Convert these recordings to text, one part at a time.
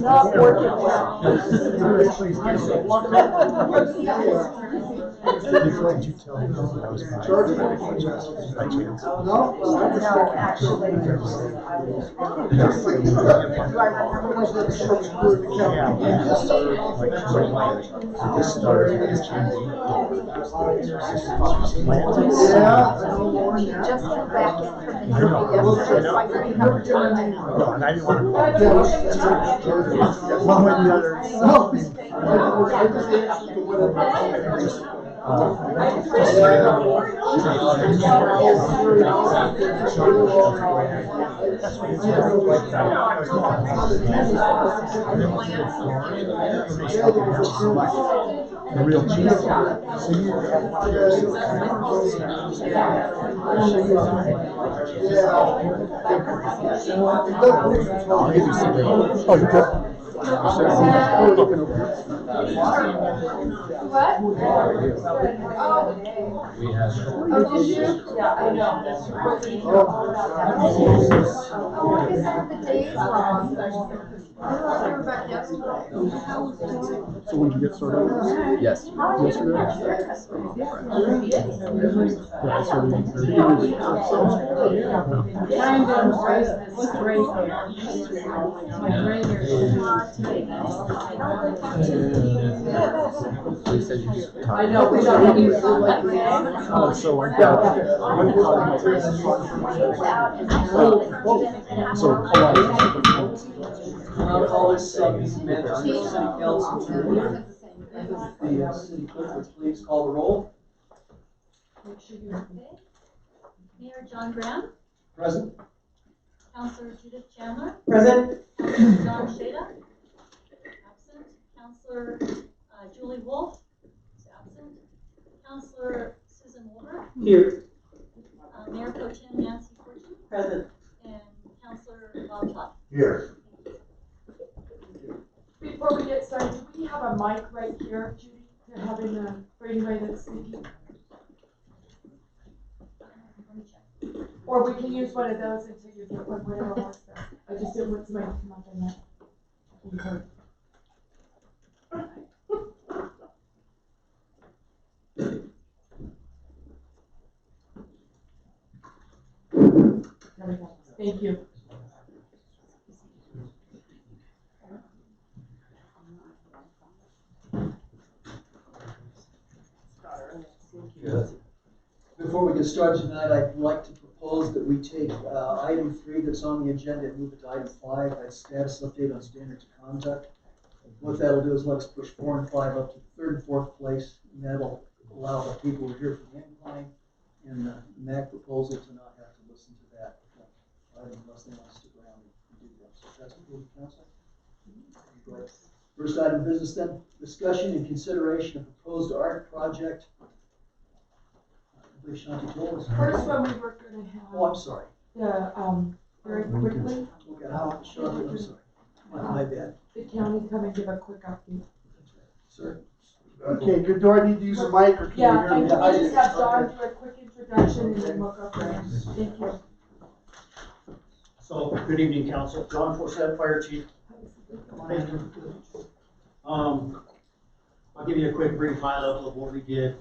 Not working well. Did you tell him that I was charging by chance? No, actually. This started as Just got back in from the yesterday, so I really haven't done it. No, and I didn't want to. One way or the other. The real cheese. Oh, you could. What? Oh, did you? Yeah, I know. Like I said, the day's long. We were back yesterday. So when did you get started? Yes. Yesterday? Yeah, I started at 8:30. Trying to embrace this gray hair. My gray hair is They said you just I know, we don't need to like Oh, so I Call this Manchester City Council to order. The city clerk would please call the roll. Mayor John Graham, Present. Councilor Judith Chandler, Present. Councilor John Shada, absent. Councilor Julie Wolf is absent. Councilor Susan Wolver, Here. Mayor Pro Tem Nancy Fortune, Present. and Councilor Bob Todd. Here. Before we get started, do we have a mic right here, Judy, to have in for anybody that's speaking? Or we can use one of those until you get one, whatever works best. I just didn't want somebody to come up and that. Be heard. There we go. Thank you. Before we get started tonight, I'd like to propose that we take item 3 that's on the agenda and move it to item 5, that's status update on standards of conduct. What that'll do is let us push 4 and 5 up to 3rd and 4th place, and that'll allow the people who are here from the incline and the MAC proposal to not have to listen to that item unless they want to stick around and do that. So that's what we'll do, council. Right. First item of business then, discussion and consideration of proposed art project. I believe Shanti told us. First one we were gonna Oh, I'm have, sorry. very quickly, Okay, Shanti, I'm sorry. My bad. the county come and give a quick update. Sir? Okay, good. Do I need to use a mic or can Yeah, you hear and me? can we just have Dawn do a quick introduction and then we'll go from there. Thank you. So, good evening, council. John Forsett, Fire Chief. I'll give you a quick brief high level of what we did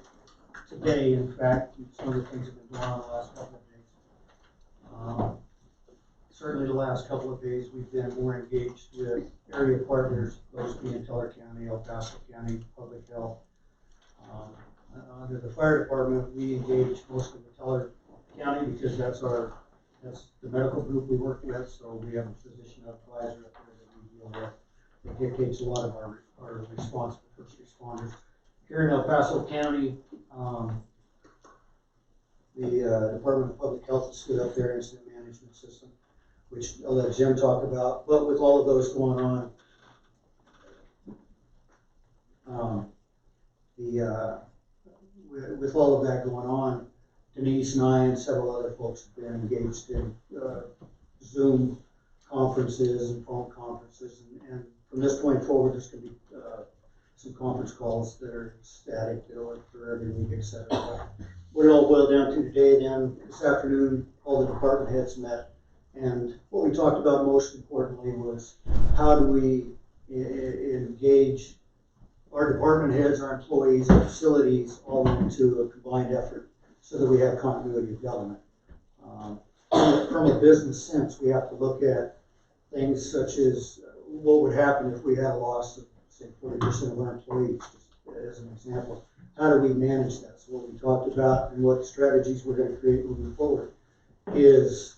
today, in fact, and some of the things that have been going on the last couple of days. Certainly the last couple of days, we've been more engaged with area partners, those being Teller County, El Paso County, Public Health. Under the fire department, we engage mostly with Teller County because that's the medical group we work with, so we have a physician advisor up there that we deal with. It dictates a lot of our response to first responders. Here in El Paso County, the Department of Public Health has stood up their incident management system, which I'll let Jim talk about. But with all of those going on, with all of that going on, Denise and I and several other folks have been engaged in Zoom conferences and phone conferences, and from this point forward, there's going to be some conference calls that are static, for every week, et cetera. What it all boiled down to today, then, this afternoon, all the department heads met, and what we talked about most importantly was how do we engage our department heads, our employees, our facilities, all into a combined effort so that we have continuity of government. From a business sense, we have to look at things such as what would happen if we had a loss of, say, 40% of our employees, just as an example. How do we manage that? So what we talked about and what strategies we're going to create moving forward is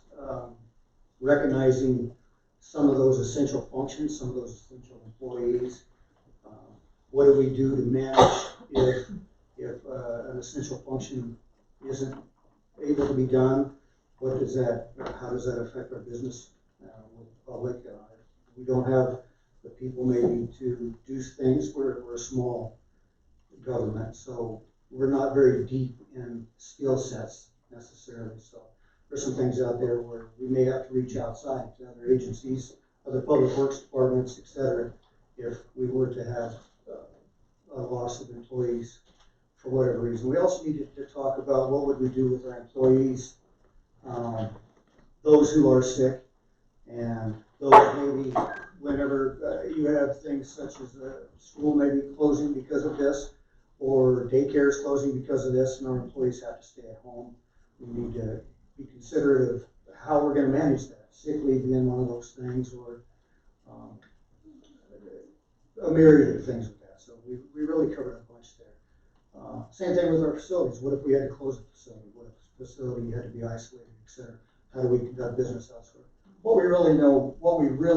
recognizing some of those essential functions, some of those essential employees. What do we do to manage if an essential function isn't able to be done? How does that affect our business with the public? We don't have the people maybe to do things. We're a small government, so we're not very deep in skill sets necessarily. So there's some things out there where we may have to reach outside to other agencies, other public works departments, et cetera, if we were to have a loss of employees for whatever reason. We also need to talk about what would we do with our employees, those who are sick, and those maybe whenever you have things such as school maybe closing because of this, or daycare is closing because of this, and our employees have to stay at home. We need to be considerate of how we're going to manage that. Sick leave being one of those things, or a myriad of things with that. So we really covered a bunch there. Same thing with our facilities. What if we had to close a facility? What if the facility had to be isolated, et cetera? How do we conduct business elsewhere? What we really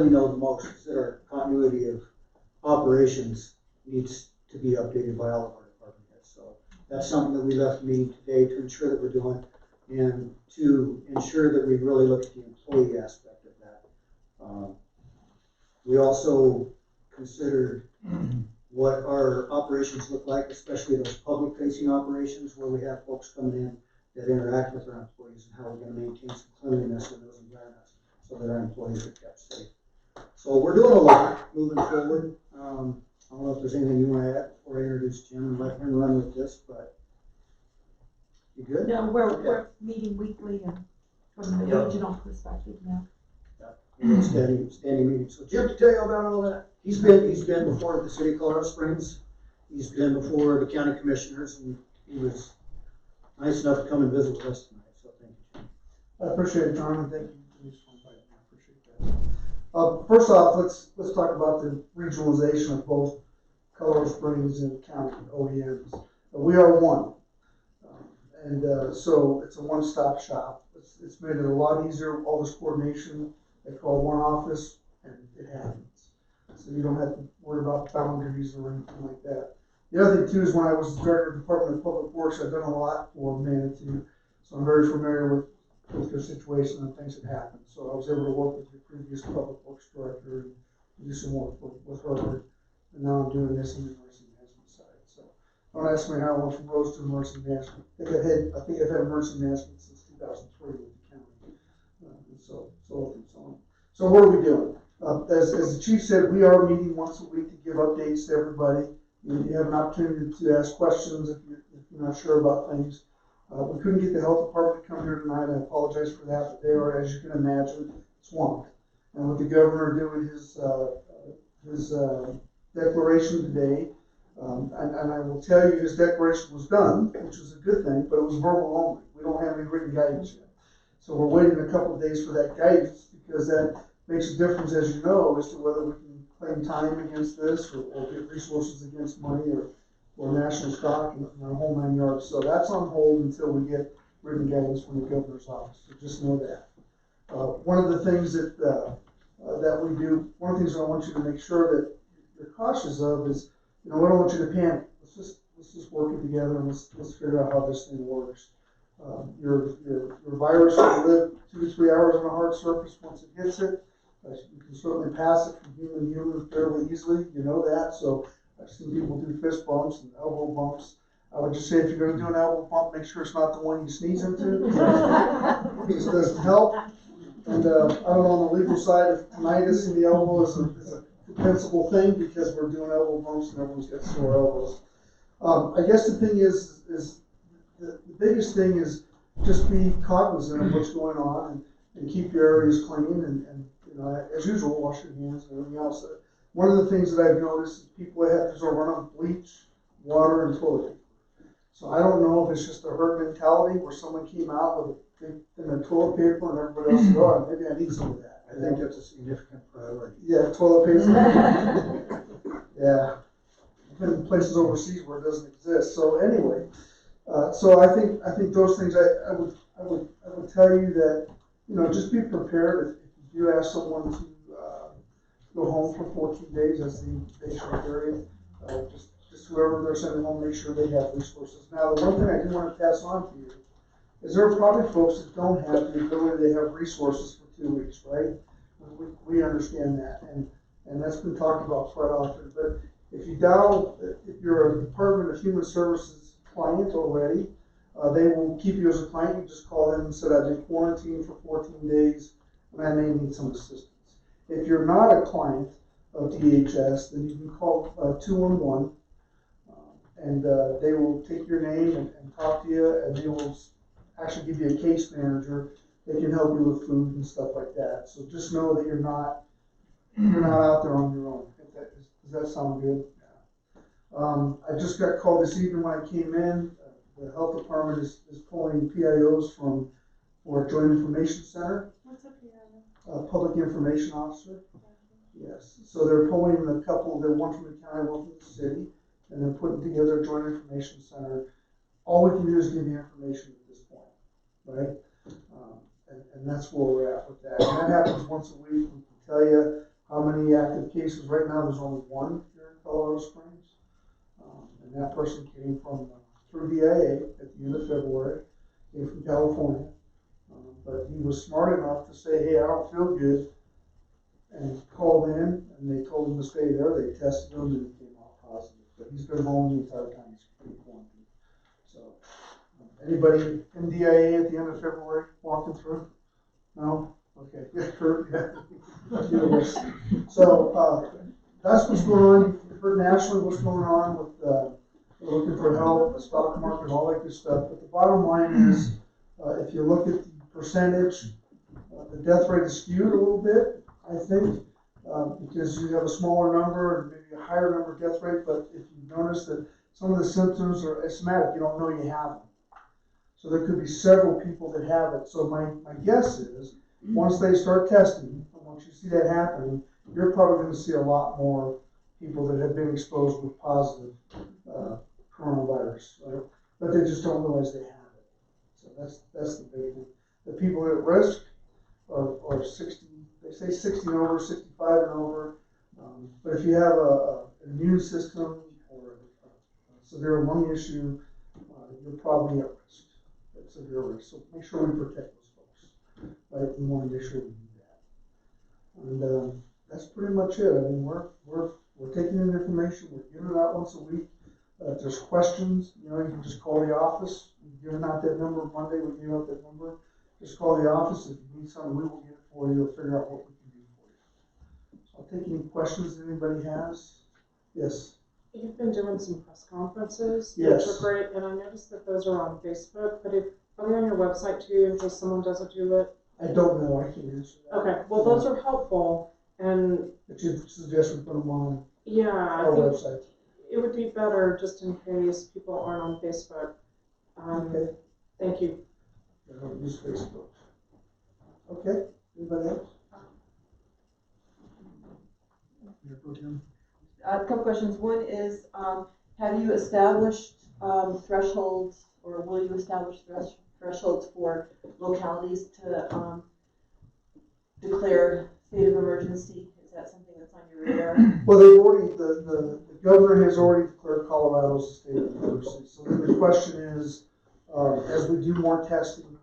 know the most is that our continuity of operations needs to be updated by all of our department heads. So that's something that we left the meeting today to ensure that we're doing, and to ensure that we really look at the employee aspect of that. We also considered what our operations look like, especially those public-facing operations where we have folks coming in that interact with our employees, and how we're going to maintain some cleanliness in those environments so that our employees are kept safe. So we're doing a lot moving forward. I don't know if there's anything you want to add before I introduce Jim and let him run with this, but you good? No, we're meeting weekly and from the regional perspective now. Standing meeting. So Jim, to tell you about all that, he's been before the city of Colorado Springs. He's been before the county commissioners, and he was nice enough to come and visit with us tonight. So thank you, Jim. I appreciate it, John, and thank you for this one. I appreciate that. First off, let's talk about the regionalization of both Colorado Springs and county OEMs. We are one, so it's a one-stop shop. It's made it a lot easier. All this coordination, they call one office, and it happens. So you don't have to worry about boundaries or anything like that. The other thing too is when I was director of the Department of Public Works, I've done a lot for Manitou, so I'm very familiar with their situation and things that happen. So I was able to work with your previous Public Works director and do some work with her, and now I'm doing this in the emergency management side. So don't ask me how I went from Rose to emergency management. I think I've had emergency management since 2003 with the county. So what are we doing? As the chief said, we are meeting once a week to give updates to everybody. You have an opportunity to ask questions if you're not sure about things. We couldn't get the health department to come here tonight. I apologize for that, but they are, as you can imagine, swamped. And with the governor doing his declaration today, and I will tell you his declaration was done, which is a good thing, but it was verbal only. We don't have any written guidance yet. So we're waiting a couple of days for that guidance, because that makes a difference, as you know, as to whether we can claim time against this or get resources against money or national stock and the whole 9 yards. So that's on hold until we get written guidance from the governor's office. So just know that. One of the things that we do, one of the things I want you to make sure that you're cautious of is, we don't want you to panic. Let's just work it together, and let's figure out how this thing works. Your virus will live 2 to 3 hours on a hard surface once it hits it. You can certainly pass it from human to human fairly easily. You know that. So I've seen people do fist bumps and elbow bumps. I would just say, if you're going to do an elbow bump, make sure it's not the one you sneeze into. This doesn't help. And I don't know, on the legal side, if tinnitus in the elbow is a compensable thing, because we're doing elbow bumps and everyone's got sore elbows. I guess the thing is the biggest thing is just be cognizant of what's going on, and keep your areas clean, and as usual, wash your hands and everything else. one of the things that I've noticed is people have to run on bleach, water, and toilet paper. So I don't know if it's just a herd mentality where someone came out with a big thing of toilet paper and everybody else said, oh, maybe I need some of that. I think that's a significant priority. Yeah, toilet paper. Yeah. I've been in places overseas where it doesn't exist. So anyway, so I think those things, I would tell you that, you know, just be prepared if you do ask someone to go home for 14 days as the incubational period. Just whoever they're sending home, make sure they have resources. Now, the one thing I do want to pass on to you is there are probably folks that don't have the ability to have resources for 2 weeks, right? We understand that, and that's been talked about quite often. But if you dial, if you're a Department of Human Services client already, they will keep you as a client. You just call them and say, I've been quarantined for 14 days, and I may need some assistance. If you're not a client of DHS, then you can call 211, and they will take your name and talk to you, and they will actually give you a case manager that can help you with food and stuff like that. So just know that you're not out there on your own. Does that sound good? Yeah. I just got called this evening when I came in. The health department is pulling PIOs for a joint information center. What's a PIO? Public information officer. Yes. So they're pulling a couple, one from the county, one from the city, and they're putting together a joint information center. All we can do is give you information at this point, right? And that's where we're at with that. And that happens once a week. We can tell you how many active cases. Right now, there's only one here in Colorado Springs. And that person came from through VIA at the end of February, came from California. But he was smart enough to say, hey, I don't feel good, and called in, and they told him to stay there. They tested him, and he came out positive. But he's been home the entire time he's been quarantined. So, anybody in DIA at the end of February walking through? No? Okay, good, Kurt, yeah. So, that's what's going on. You've heard nationally what's going on with looking for help, the stock market, all that good stuff. But the bottom line is, if you look at the percentage, the death rate is skewed a little bit, I think, because you have a smaller number and maybe a higher number of death rate. But if you notice that some of the symptoms are asymptomatic, you don't know you have them. So there could be several people that have it. So my guess is, once they start testing, and once you see that happening, you're probably going to see a lot more people that have been exposed with positive coronavirus, right? But they just don't realize they have it. So that's the big thing. The people at risk are 60, they say 60 and over, 65 and over. But if you have an immune system or a severe lung issue, you're probably at risk, at severe risk. So make sure we protect those folks, right? We want to make sure we do that. And that's pretty much it. I mean, we're taking in information, we're giving it out once a week. If there's questions, you know, you can just call the office. We've given out that number Monday, we gave out that number. Just call the office. If you need something, we will get it for you. We'll figure out what we can do for you. So I'll take any questions that anybody has. Yes. You've been doing some press conferences, Yes. which are great, and I noticed that those are on Facebook, but are they on your website too, in case someone doesn't do it? I don't know, I can't answer that. Okay, well, those are helpful, and But you suggest we put them on yeah, our I think website. it would be better just in case people aren't on Facebook. Okay. Thank you. I don't use Facebook. Okay, anybody else? Mayor Pro Tem? A couple questions. One is, have you established thresholds, or will you establish thresholds for localities to declare state of emergency? Is that something that's on your radar? Well, they've already, the governor has already declared Colorado as a state of emergency. So then the question is, as we do more testing,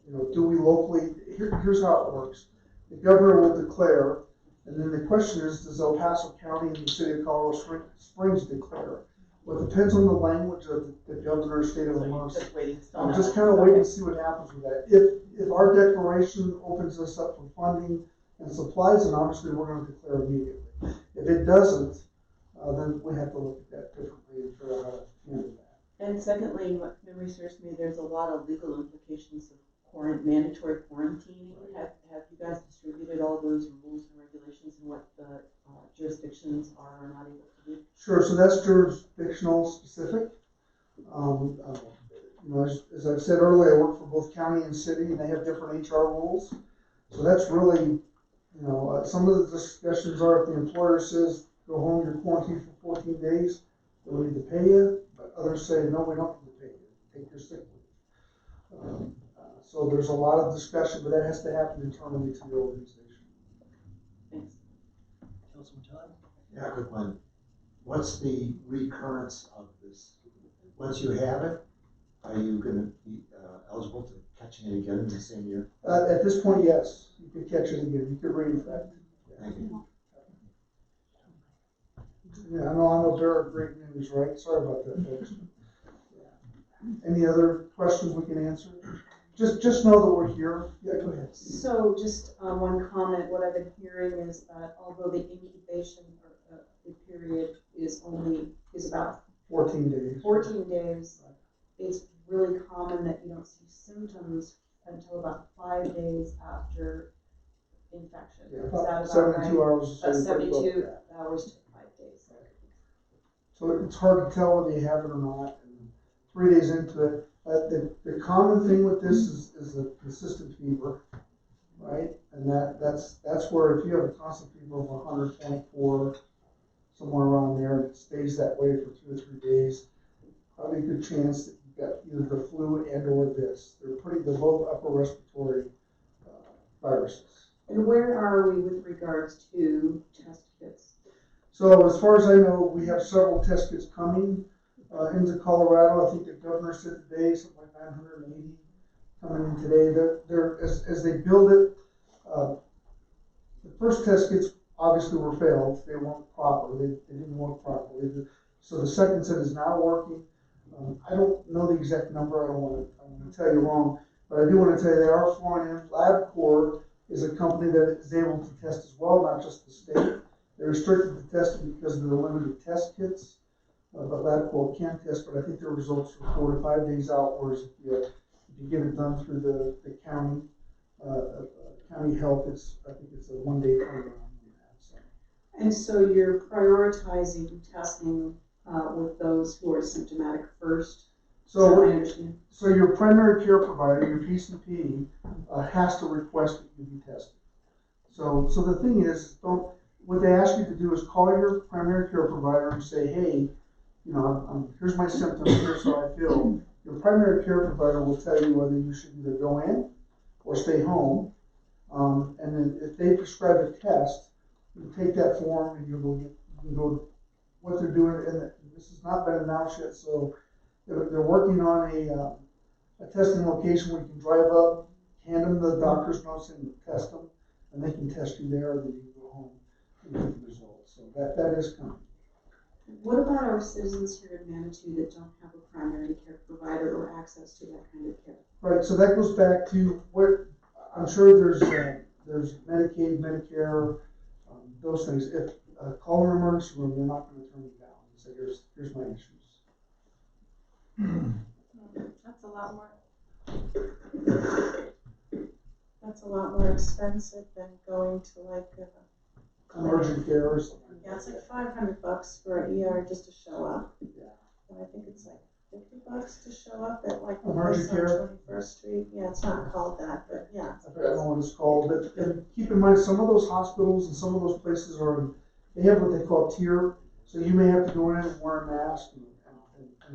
you know, do we locally, here's how it works. The governor will declare, and then the question is, does El Paso County and the city of Colorado Springs declare? Well, it depends on the language of the governor's state of emergency. Just waiting. I'm just kind of waiting to see what happens with that. If our declaration opens us up for funding and supplies, then obviously we're going to declare immediately. If it doesn't, then we have to look at that differently and figure out how to handle that. And secondly, what memory serves me, there's a lot of legal implications of mandatory quarantining. Have you guys distributed all those rules and regulations and what the jurisdictions are or not able to do? Sure, so that's jurisdictional specific. You know, as I've said earlier, I work for both county and city, and they have different HR rules. So that's really, you know, some of the discussions are if the employer says, go home, you're quarantined for 14 days, they'll need to pay you, but others say, no, we don't need to pay you, take your sick leave. So there's a lot of discussion, but that has to happen internally to the organization. Thanks. Councilman Todd? Yeah, quick one. What's the recurrence of this? Once you have it, are you gonna be eligible to catching it again in the same year? At this point, yes, you could catch it again, you could reinfect. Thank you. Yeah, I know a bearer of great news, right? Sorry about that, folks. Any other questions we can answer? Just know that we're here. Yeah, go ahead. So just one comment, what I've been hearing is that although the incubation or the period is about 14 days. 14 days, it's really common that you don't see symptoms until about 5 days after infection. Yeah, Is that about about 72 right? hours. About so pretty well. 72 hours to 5 days. So it's hard to tell whether you have it or not. And 3 days into it, the common thing with this is a consistent fever, right? And that's where if you have a constant fever of 100.4, somewhere around there, and it stays that way for 2 or 3 days, probably a good chance that you've got either the flu and or this. They're both upper respiratory viruses. And where are we with regards to test kits? So as far as I know, we have several test kits coming into Colorado. I think the governor said today something like 980 coming in today. They're as they build it, the first test kits obviously were failed. They weren't proper. They didn't work properly. So the second set is now working. I don't know the exact number. I don't want to tell you wrong, but I do want to tell you they are flying in. LabCorp is a company that is able to test as well, not just the state. They're restricted to testing because of the limited test kits, but LabCorp can test. But I think their results are 4 to 5 days out. Whereas if you get it done through the county health, I think it's a 1 day turnaround on that. So. And so you're prioritizing testing with those who are symptomatic first? So I understand. So your primary care provider, your PCP, has to request that you be tested. So the thing is, what they ask you to do is call your primary care provider and say, hey, you know, here's my symptoms, here's how I feel. Your primary care provider will tell you whether you should either go in or stay home. And then if they prescribe a test, you take that form and you can go what they're doing. And this has not been announced yet, so they're working on a testing location where you can drive up, hand them the doctor's notes and test them, and they can test you there, and then you can go home and get the results. So that is coming. What about our citizens here in Manitou that don't have a primary care provider or access to that kind of care? Right, so that goes back to what I'm sure there's Medicaid, Medicare, those things. If call an emergency room, they're not going to turn you down and say, here's my issues. That's a lot more expensive than going to like Emergent care or something. yeah, it's like $500 for an ER just to show up. Yeah. And I think it's like $50 to show up at like the Emergent place on care? 21st Street. Yeah, it's not called that, but yeah. I don't know what it's called, but and keep in mind some of those hospitals and some of those places they have what they call tier. So you may have to go in and wear a mask and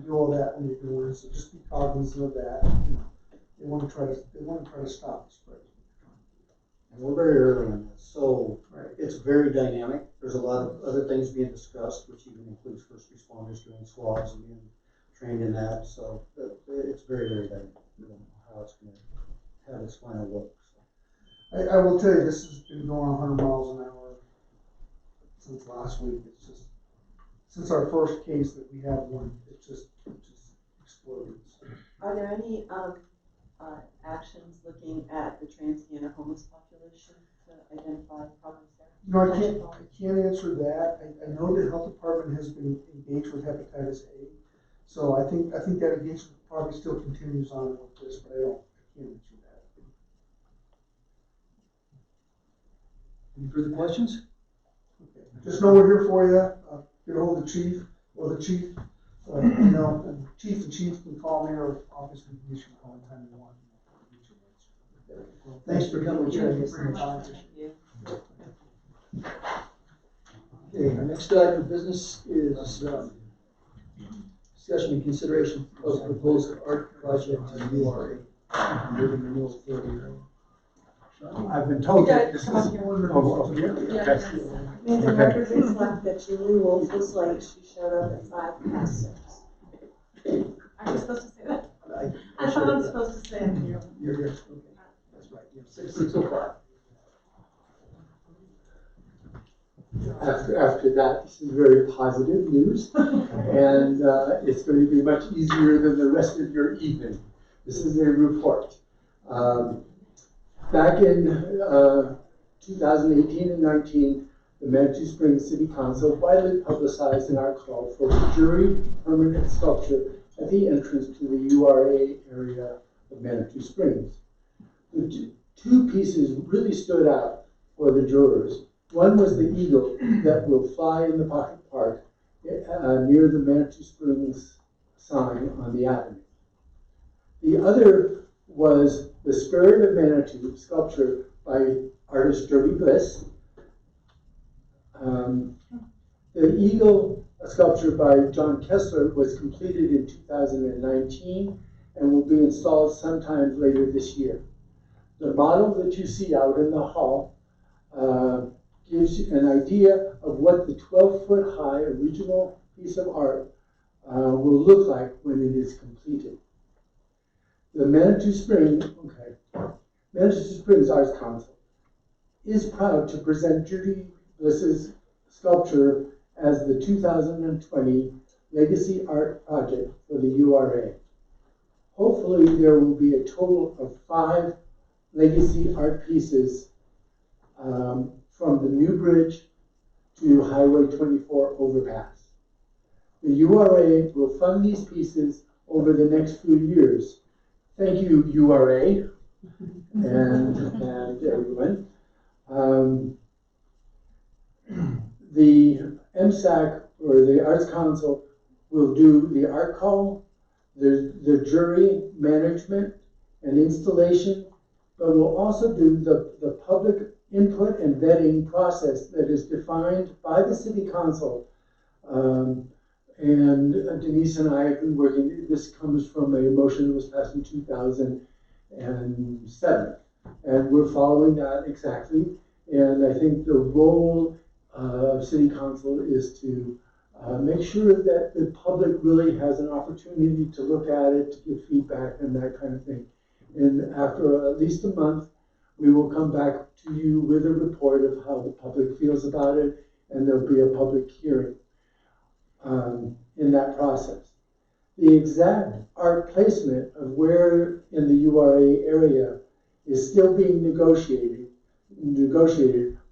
do all that when you go in. So just be cognizant of that. You know, they want to try to stop the spread. And we're very early in this, so Right. it's very dynamic. There's a lot of other things being discussed, which even includes first responders doing swabs and being trained in that. So it's very, very dynamic. We don't know how it's going to have its final look. So. I will tell you, this has been going 100 miles an hour since last week. It's just since our first case that we have one, it just exploded. So. Are there any actions looking at the transgender homeless population to identify problems there? You know, I can't answer that. I know the health department has been engaged with hepatitis A, so I think that engagement probably still continues on with this, but I can't answer that. Any further questions? Okay. just know we're here for you. Get ahold of the chief or the chief, and chief can call me, or obviously you can call anytime you want. Thanks for coming, Chair. Okay, our next item of business is, discussion and consideration of proposed art project to URA. Urban Renewal Authority. I've been told that this is. May the record reflect that Julie Wolf was late, she showed up at 6:05. Are you supposed to say that? I I thought I'm supposed to say it here. You're here, okay, that's right, yeah, 6:05. After that, this is very positive news, and it's going to be much easier than the rest of your evening. This is a report. Back in 2018 and 19, the Manitou Springs City Council widely publicized an art call for a jury permanent sculpture at the entrance to the URA area of Manitou Springs. The two pieces really stood out for the jurors. One was the eagle that will fly in the pocket park near the Manitou Springs sign on the avenue. The other was the Spirit of Manitou sculpture by artist Jody Bliss. The eagle sculpture by John Kessler was completed in 2019 and will be installed sometime later this year. The model that you see out in the hall gives you an idea of what the 12-foot high original piece of art will look like when it is completed. The Manitou Springs Arts Council is proud to present Judy Bliss's sculpture as the 2020 Legacy Art Project for the URA. Hopefully there will be a total of 5 legacy art pieces from the New Bridge to Highway 24 overpass. The URA will fund these pieces over the next few years. Thank you, URA, and everyone. The MSAC, or the Arts Council, will do the art call, the jury management and installation, but will also do the public input and vetting process that is defined by the City Council. And Denise and I have been working, this comes from a motion that was passed in 2007. And we're following that exactly. And I think the role of City Council is to make sure that the public really has an opportunity to look at it, to give feedback and that kind of thing. And after at least a month, we will come back to you with a report of how the public feels about it, and there'll be a public hearing in that process. The exact art placement of where in the URA area is still being negotiated,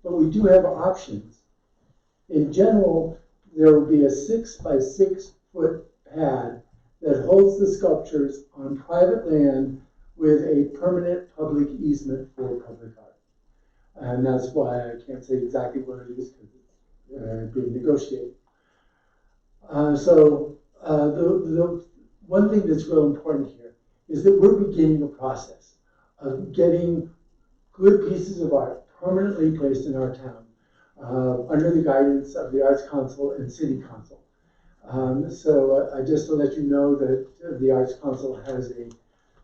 but we do have options. In general, there will be a 6 by 6 foot pad that holds the sculptures on private land with a permanent public easement for public art. And that's why I can't say exactly what it is, because it's being negotiated. The one thing that's real important here is that we're beginning a process of getting good pieces of art permanently placed in our town under the guidance of the Arts Council and City Council. Just to let you know that the Arts Council has a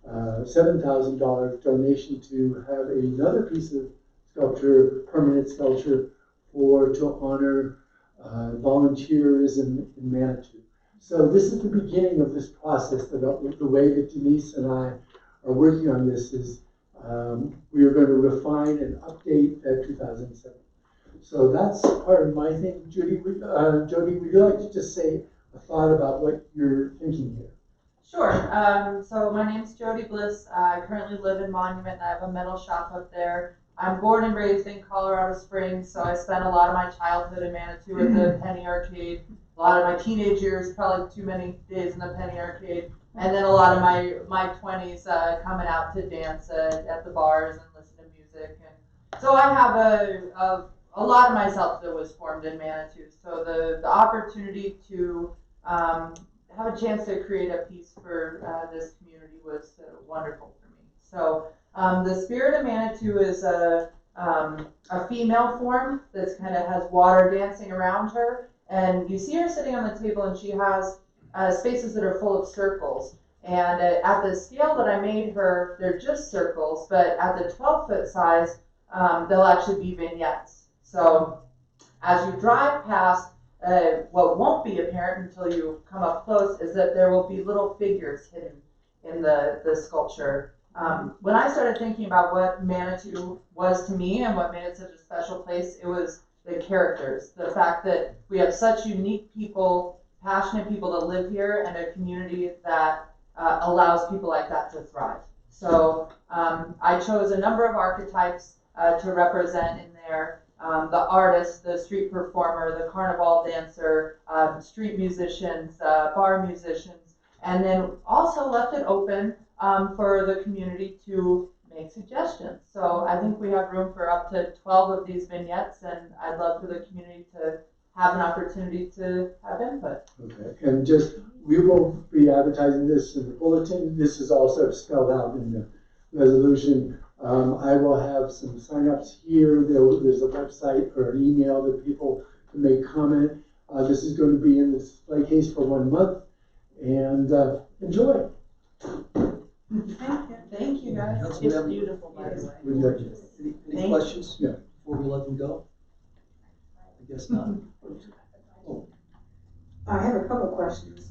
$7,000 donation to have another piece of sculpture, permanent sculpture, to honor volunteers in Manitou. So this is the beginning of this process. The way that Denise and I are working on this is we are going to refine and update that 2007. So that's part of my thing. Jody, would you like to just say a thought about what you're thinking here? Sure. So my name's Jody Bliss. I currently live in Monument, and I have a metal shop up there. I'm born and raised in Colorado Springs, so I spent a lot of my childhood in Manitou at the Penny Arcade. A lot of my teenage years, probably too many days in the Penny Arcade, and then a lot of my 20s coming out to dance at the bars and listen to music. And so I have a a lot of my self-hood was formed in Manitou. So the opportunity to have a chance to create a piece for this community was wonderful for me. So the Spirit of Manitou is a female form that kind of has water dancing around her. And you see her sitting on the table, and she has spaces that are full of circles. And at the scale that I made her, they're just circles, but at the 12-foot size, they'll actually be vignettes. So as you drive past, what won't be apparent until you come up close is that there will be little figures hidden in the sculpture. When I started thinking about what Manitou was to me and what made it such a special place, it was the characters. The fact that we have such unique people, passionate people that live here, and a community that allows people like that to thrive. So I chose a number of archetypes to represent in there. The artist, the street performer, the carnival dancer, street musicians, bar musicians, and then also left it open for the community to make suggestions. So I think we have room for up to 12 of these vignettes, and I'd love for the community to have an opportunity to have input. Okay, and just, we will be advertising this in the bulletin. This is also spelled out in the resolution. I will have some signups here. There's a website or an email that people can make comment. This is going to be in the display case for 1 month, and enjoy. Thank you guys. That's It's really- beautiful, by the way. Would you like to- Any questions? Yeah. Before we let them go? I guess not. I have a couple questions.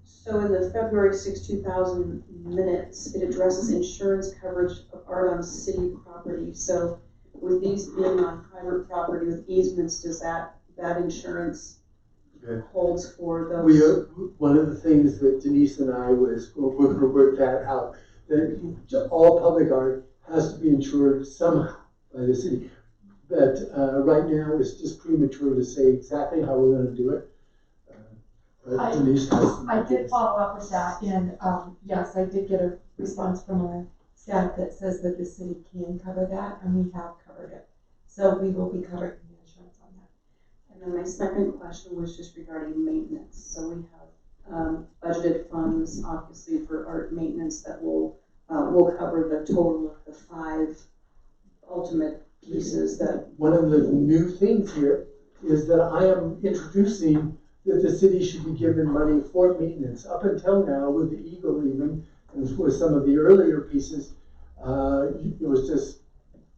So in the February 6, 2000 minutes, it addresses insurance coverage of art on city property. So with these being on private property with easements, does that insurance holds for those? One of the things that Denise and I we're going to work that out, that all public art has to be insured somehow by the city. But right now, it's just premature to say exactly how we're going to do it. Denise has some I did ideas. follow up with that, and yes, I did get a response from our staff that says that the city can cover that, and we have covered it. So we will be covering the insurance on that. And then my second question was just regarding maintenance. So we have budgeted funds, obviously, for art maintenance that will cover the total of the 5 ultimate pieces that. One of the new things here is that I am introducing that the city should be given money for maintenance. Up until now, with the Eagle even, and with some of the earlier pieces, it was just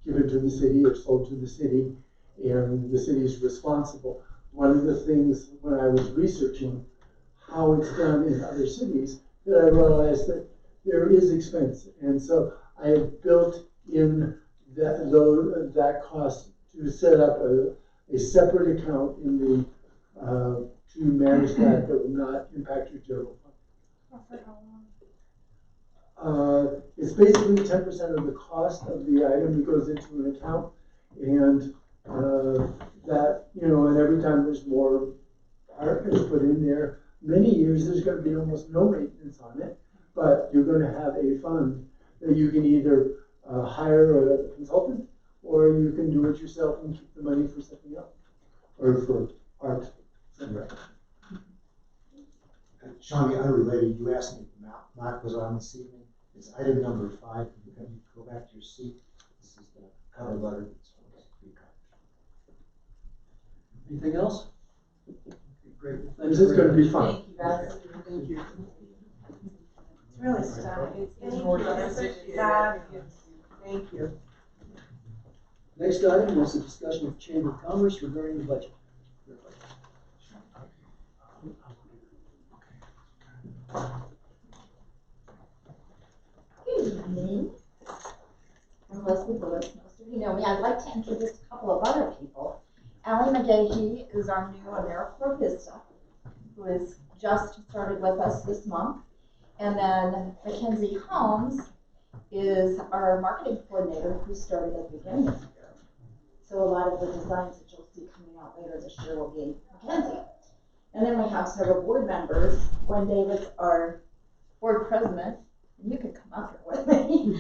given to the city or sold to the city, and the city is responsible. One of the things when I was researching how it's done in other cities, that I realized that there is expense. And so I have built in that cost to set up a separate account in the to manage that will not impact your general fund. It's basically 10% of the cost of the item that goes into an account, and that, and every time there's more art is put in there, many years there's going to be almost no maintenance on it, but you're going to have a fund that you can either hire a consultant, or you can do it yourself and keep the money for something else, or for art. Right. Shawnee, unrelated, you asked me if Mark was on this evening. It's item number 5. Can you go back to your seat? This is the cover letter that's supposed to be covered. Anything else? Okay, great. Well, thanks This is very going to be much. fun. Thank you guys. Thank you. It's really stunning. Thank you. Next item was a discussion of Chamber of Commerce regarding the budget. Good evening. I'm Leslie Lewis. Most of you know me. I'd like to introduce a couple of other people. Allie McGahee is our new AmeriCorps Vista, who has just started with us this month. And then Mackenzie Holmes is our marketing coordinator, who started at the beginning of the year. So a lot of the designs that you'll see coming out later this year will be Mackenzie. And then we have several board members. Gwen Davis, our board president, and you could come up here with me.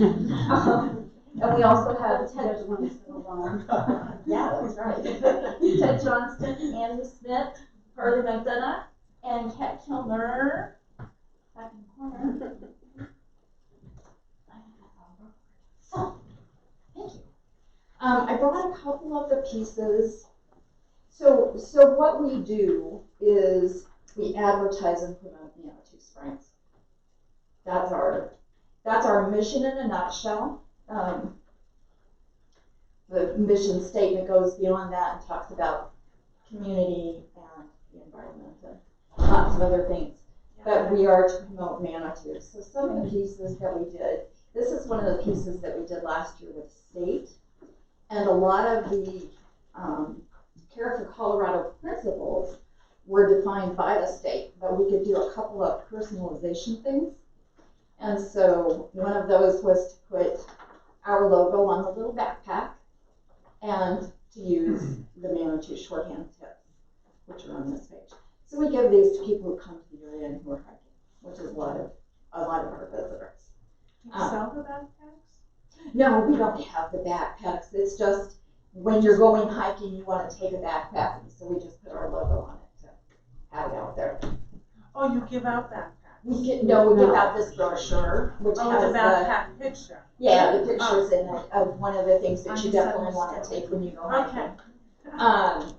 And we also have That's Ted. the one that's still on. Yeah, that's right. Ted Johnston, Andy Smith, Carly McDonough, and Kat Kilmer. Back in the corner. So, thank you. I brought a couple of the pieces. So what we do is we advertise and promote Manitou Springs. That's our mission in a nutshell. The mission statement goes beyond that and talks about community and the environment and lots of other things. But we are to promote Manitou. So some of the pieces that we did, this is one of the pieces that we did last year with state. And a lot of the Care for Colorado principles were defined by the state, but we could do a couple of personalization things. And so one of those was to put our logo on the little backpack and to use the Manitou shorthand tips, which are on this page. So we give these to people who come to the area and who are hiking, which is a lot of our visitors. Do you sell the backpacks? No, we don't have the backpacks. It's just when you're going hiking, you want to take a backpack, so we just put our logo on it to have it out there. Oh, you give out backpacks? We give out this brochure, which Oh, has with a backpack picture? yeah, the pictures in it of one of the things that you definitely want to take when you go hiking. Okay.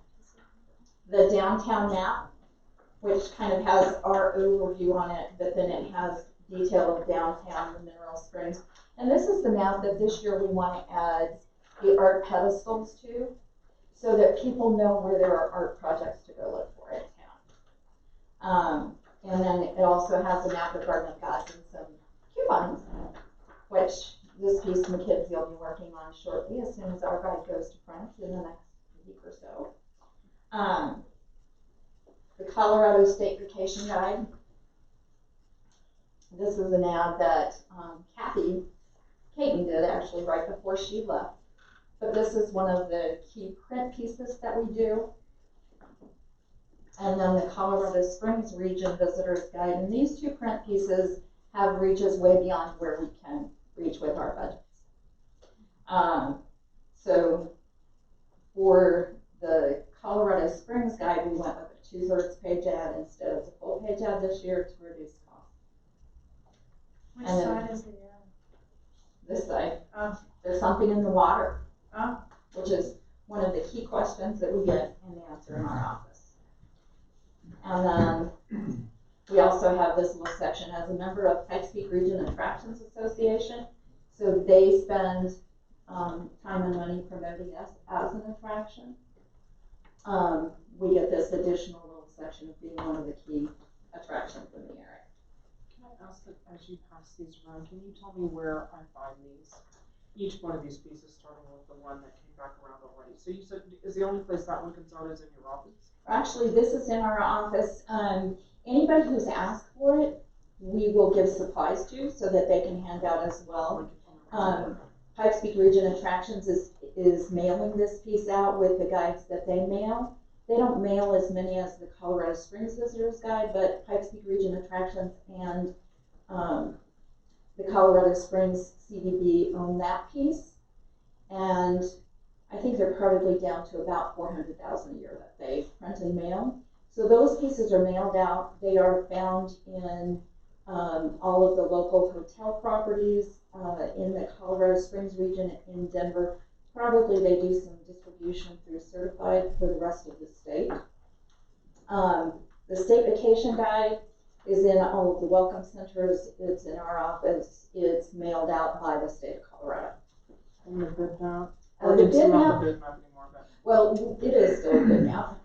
The downtown map, which kind of has our overview on it, but then it has detail of downtown, the Mineral Springs. And this is the map that this year we want to add the art pedestals to, so that people know where there are art projects to go look for in town. And then it also has a map of Garden of Gods and some coupons, which this piece McKinsey will be working on shortly as soon as our guide goes to print in the next week or so. The Colorado State Vacation Guide. This is an ad that Kathy Caton did actually right before she left. But this is one of the key print pieces that we do. And then the Colorado Springs Region Visitor's Guide. And these two print pieces have reaches way beyond where we can reach with our budgets. So for the Colorado Springs Guide, we went with a 2/3 page ad instead of the full page ad this year to reduce costs. Which And side is the ad? This side, Oh. there's something in the water, Oh. which is one of the key questions that we get and answer in our office. And then we also have this little section as a member of Pikes Peak Region Attractions Association. So they spend time and money promoting us as an attraction. We get this additional little section of being one of the key attractions in the area. Can I ask that as you pass these around, can you tell me where I find these? Each one of these pieces, starting with the one that came back around already. So you said, is the only place that one comes out is in your office? Actually, this is in our office. Anybody who's asked for it, we will give supplies to so that they can hand out as well. Pikes Peak Region Attractions is mailing this piece out with the guides that they mail. They don't mail as many as the Colorado Springs Visitors Guide, but Pikes Peak Region Attractions and the Colorado Springs CDB own that piece. And I think they're probably down to about 400,000 a year that they print and mail. So those pieces are mailed out. They are found in all of the local hotel properties in the Colorado Springs region in Denver. Probably they do some distribution through Certified for the rest of the state. The State Vacation Guide is in all of the welcome centers. It's in our office. It's mailed out by the state of Colorado. And the bid map? The bid It's not map, the bid map anymore, but. well, it is still a bid map.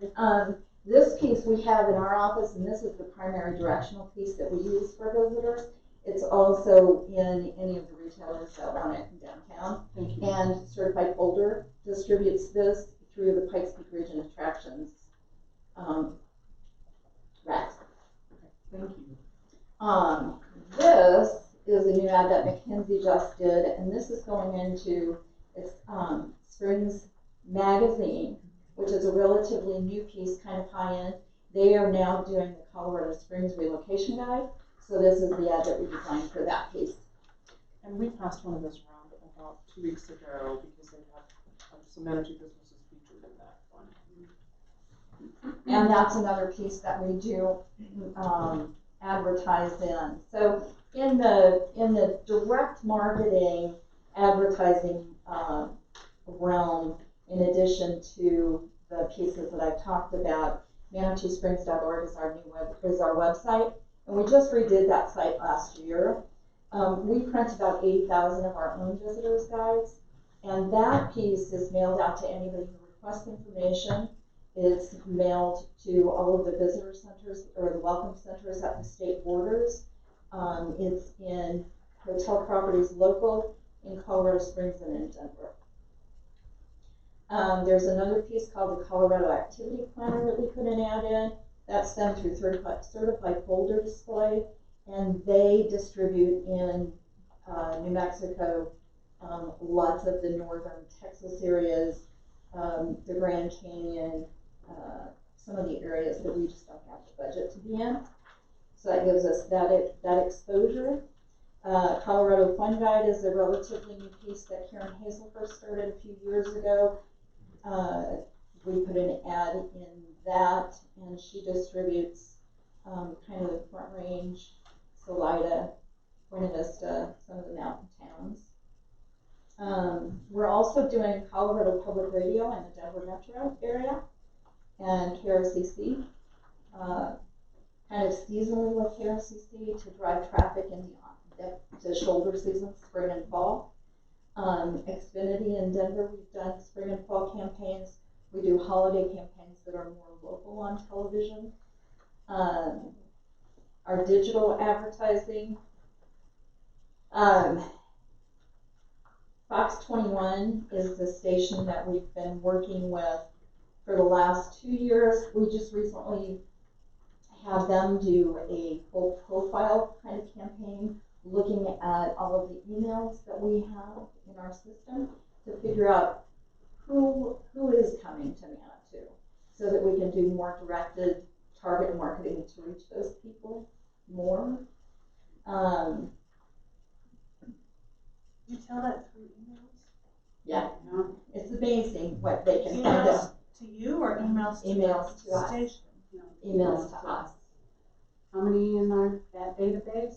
This piece we have in our office, and this is the primary directional piece that we use for visitors. It's also in any of the retailers that want it in downtown. Thank you. And Certified Folder distributes this through the Pikes Peak Region Attractions racks. Thank you. This is a new ad that McKinsey just did, and this is going into its Springs Magazine, which is a relatively new piece, kind of high-end. They are now doing the Colorado Springs Relocation Guide, so this is the ad that we designed for that piece. And we passed one of those around, I about 2 weeks ago because they had some Manitou businesses featured in that one. And that's another piece that we do advertise in. So in the direct marketing advertising realm, in addition to the pieces that I've talked about, ManitouSprings.org is our website, and we just redid that site last year. We print about 80,000 of our own visitors guides, and that piece is mailed out to anybody who requests information. It's mailed to all of the visitor centers or the welcome centers at the state borders. It's in hotel properties local in Colorado Springs and in Denver. There's another piece called the Colorado Activity Planner that we put an ad in. That's done through Certified Folder Display, and they distribute in New Mexico, lots of the northern Texas areas, the Grand Canyon, some of the areas that we just don't have the budget to be in. So that gives us that exposure. Colorado Fun Guide is a relatively new piece that Karen Hazel first started a few years ago. We put an ad in that, and she distributes kind of the Front Range, Salida, Buena Vista, some of the mountain towns. We're also doing Colorado Public Radio in the Denver metro area and KRCC, kind of seasonally with KRCC to drive traffic in the shoulder season, spring and fall. Xfinity in Denver, we've done spring and fall campaigns. We do holiday campaigns that are more local on television. Our digital advertising, Fox 21 is the station that we've been working with for the last 2 years. We just recently had them do a full profile kind of campaign, looking at all of the emails that we have in our system to figure out who is coming to Manitou, so that we can do more directed target marketing to reach those people more. You tell that through emails? Yeah, No. it's amazing what they can send Emails us. to you or emails to Emails the to us. station? Emails to us. How many in that database?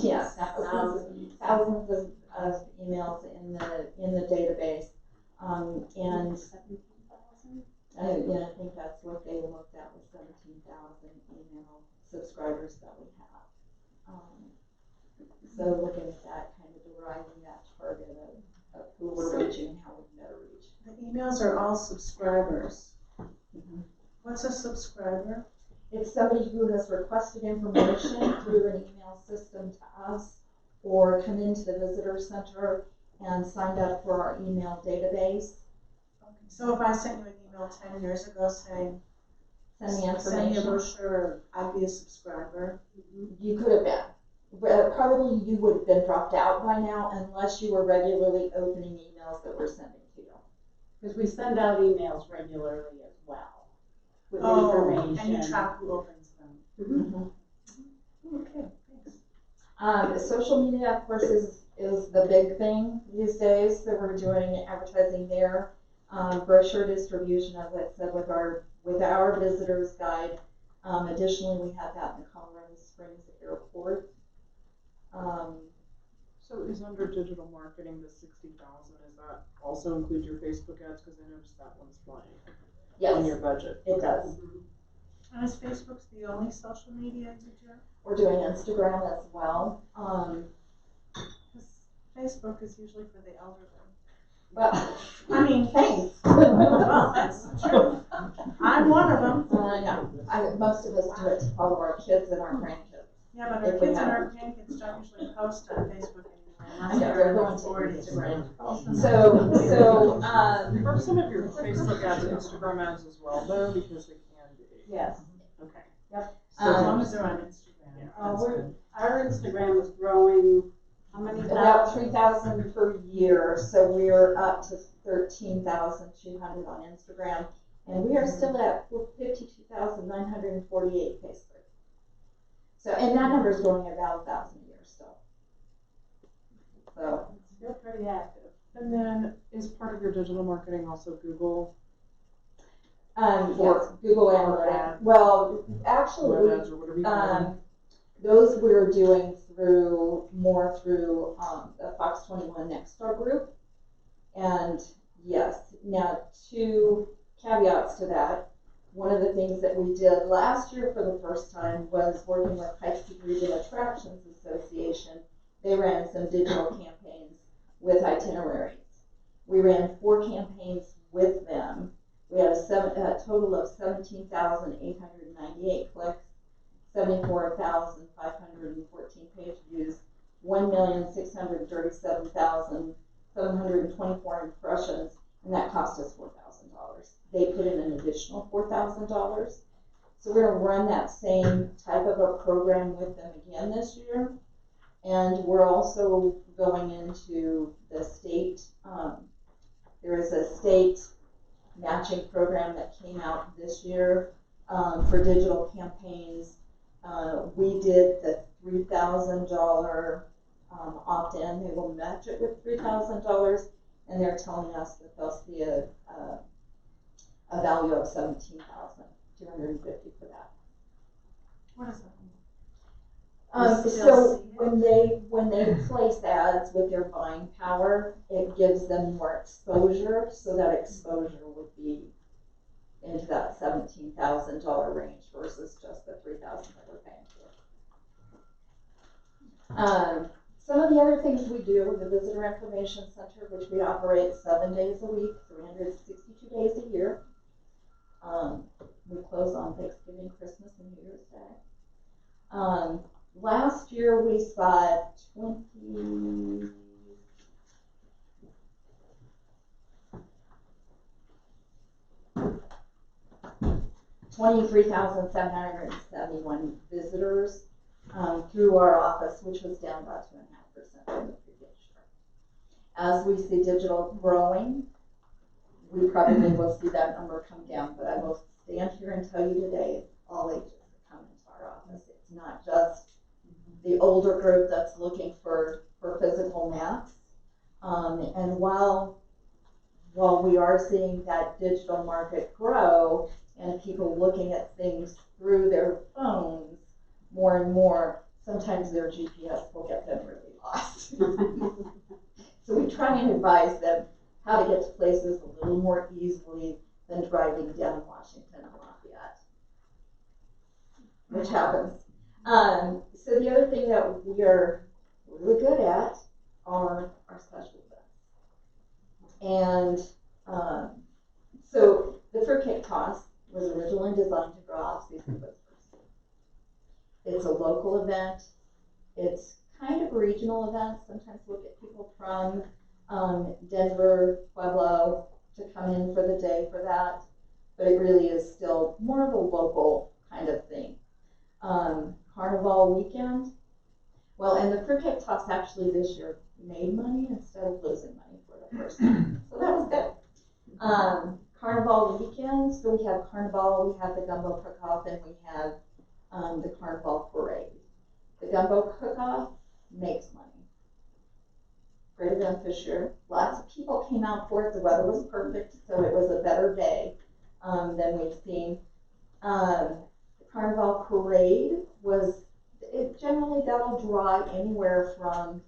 Yes, thousands of emails in the database, and I think that's what they looked at, was 17,000 email subscribers that we have. So looking at that, kind of deriving that target of who we're reaching and how we better reach. The emails are all subscribers. Mm-hmm. What's a subscriber? It's somebody who has requested information through an email system to us, or come into the visitor center and signed up for our email database. Okay. So if I sent you an email 10 years ago saying, Send me send me a information. brochure, I'd be a subscriber. You could have been. Probably you would have been dropped out by now unless you were regularly opening emails that we're sending to you. Because we send out emails regularly as well, with Oh, information. and you track who opens them. Mm-hmm. Okay, thanks. Social media, of course, is the big thing these days, so we're doing advertising there. Brochure distribution, as I said, with our visitors guide. Additionally, we have that in the Colorado Springs Airport. So is under digital marketing, the 60,000, does that also include your Facebook ads? Because I noticed that one's blank on your Yes, budget. it does. And is Facebook the only social media you do? We're doing Instagram as well. Because Facebook is usually for the elderly. Well, I mean, thanks. well, that's the truth. I'm one of them. Yeah, most of us do it to follow our kids and our grandkids. Yeah, but our kids and our grandkids don't usually post on Facebook I anymore. know, they're going to Instagram. So, Are some of your Facebook ads Instagram ads as well, though, because they can be? Yes. Okay. Yep. So as long as they're on Instagram. Yeah. Our Instagram is growing, how many about thousand? 3,000 per year, so we're up to 13,200 on Instagram, and we are still at 52,948 Facebook. So, and that number is growing about 1,000 a year still. so. It's still pretty active. And then is part of your digital marketing also Google? Yes, Or- Google or Analytics. ads. Well, actually, Web ads or whatever you call them? those we're doing more through the Fox 21 Nexstar group. And yes, now 2 caveats to that. One of the things that we did last year for the first time was working with Pikes Peak Region Attractions Association. They ran some digital campaigns with itineraries. We ran 4 campaigns with them. We had a total of 17,898 clicks, 74,514 page views, 1,637,724 impressions, and that cost us $4,000. They put in an additional $4,000. So we're gonna run that same type of a program with them again this year. And we're also going into the state, there is a state matching program that came out this year for digital campaigns. We did the $3,000 opt-in. They will match it with $3,000, and they're telling us that they'll see a value of $17,250 for that. What is that? So when they place ads with their buying power, it gives them more exposure. So that exposure would be into that $17,000 range versus just the $3,000 that we're paying for. Some of the other things we do, the Visitor Information Center, which we operate 7 days a week, 362 days a year. We close on Thanksgiving, Christmas, and New Year's Day. Last year we saw 23,771 visitors through our office, which was down about 2.5% from the previous year. As we see digital growing, we probably will see that number come down, but I will stand here and tell you today, all ages that come into our office. It's not just the older group that's looking for physical maps. And while we are seeing that digital market grow and people looking at things through their phones more and more, sometimes their GPS will get them really lost. So we try and advise them how to get to places a little more easily than driving down Washington and Lafayette, which happens. So the other thing that we are really good at are our special events. And so the Fruitcake Toss was originally designed to draw off-season visitors. It's a local event. It's kind of a regional event. Sometimes we'll get people from Denver, Pueblo to come in for the day for that. But it really is still more of a local kind of thing. Carnival weekend. Well, and the Fruitcake Toss actually this year made money instead of losing money for the first time. So that was good. Carnival weekend, so we have Carnival, we have the Gumbo Cook-Off, and we have the Carnival Parade. The Gumbo Cook-Off makes money. Great event this year. Lots of people came out for it. The weather was perfect, so it was a better day than we've seen. The Carnival Parade was, generally that'll draw anywhere from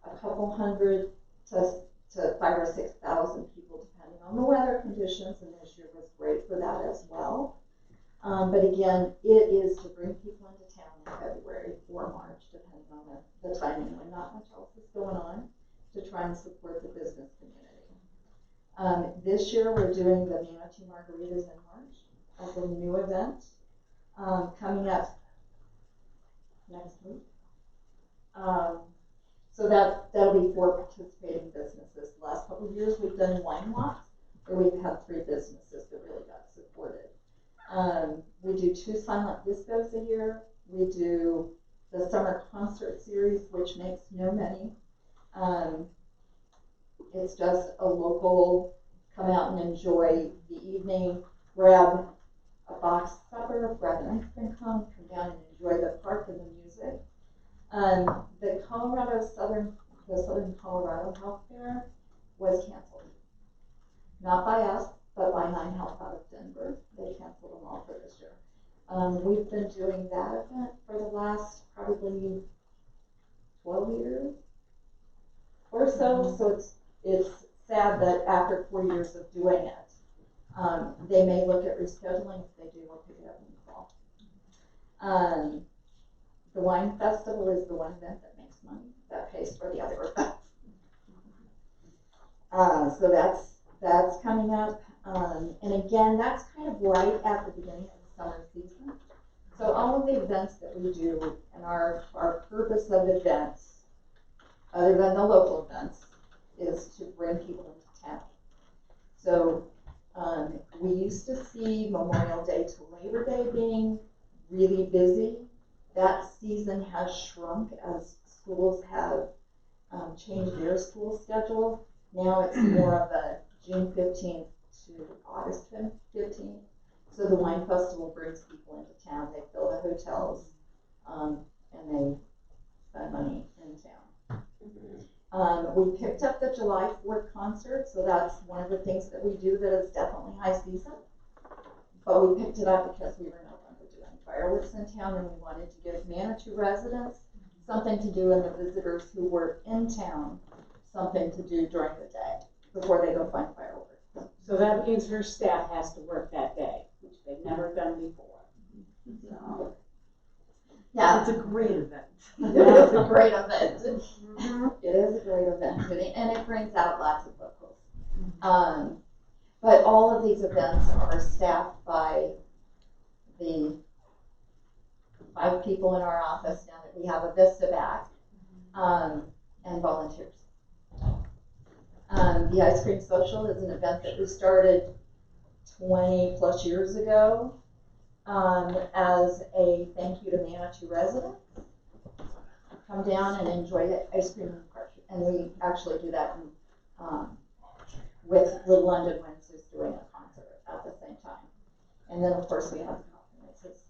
a couple hundred to 5,000 or 6,000 people, depending on the weather conditions, and this year was great for that as well. But again, it is to bring people into town in February or March, depending on the timing when not much else is going on, to try and support the business community. This year we're doing the Manatee Margaritas in March as a new event coming up next week. So that'll be 4 participating businesses. The last couple of years we've done wine walks, where we've had 3 businesses that really got supported. We do 2 silent discos a year. We do the summer concert series, which makes no money. It's just a local, come out and enjoy the evening, grab a box supper, grab an ice cream cone, come down and enjoy the park and the music. The Colorado Southern the Southern Colorado Health Fair was canceled. Not by us, but by 9Health out of Denver. They canceled them all for this year. We've been doing that event for the last probably 12 years or so. So it's sad that after 4 years of doing it, they may look at rescheduling. If they do, we'll pick it up in the fall. The wine festival is the one event that makes money, that pays for the other events. So that's coming up. And again, that's kind of right at the beginning of the summer season. So all of the events that we do and our purpose of events, other than the local events, is to bring people into town. So we used to see Memorial Day to Labor Day being really busy. That season has shrunk as schools have changed their school schedule. Now it's more of a June 15th to August 15th. So the wine festival brings people into town. They fill the hotels and they spend money in town. We picked up the July 4th concert, so that's one of the things that we do that is definitely high season. But we picked it up because we were no longer doing fireworks in town, and we wanted to give Manitou residents something to do, and the visitors who were in town something to do during the day before they go find fireworks. So that means her staff has to work that day, which they've never done before. So, yeah, It's a great event. it is a great event. It is a great event, and it brings out lots of locals. But all of these events are staffed by the 5 people in our office now that we have a Vista back, and volunteers. The Ice Cream Social is an event that we started 20 plus years ago as a thank you to Manitou residents. Come down and enjoy the ice cream in the park. And we actually do that with London Winds, who's doing a concert at the same time. And then, of course, we have the coffin races.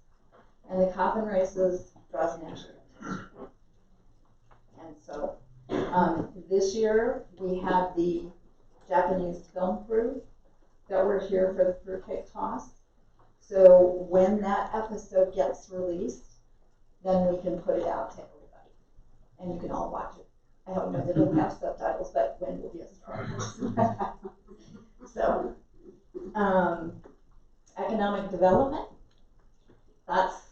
And the coffin races draws national attention. And so this year, we had the Japanese film crew that were here for the fruitcake toss. So when that episode gets released, then we can put it out to everybody. And you can all watch it. I don't know that it'll have subtitles, but when will be a surprise. So, economic development, that's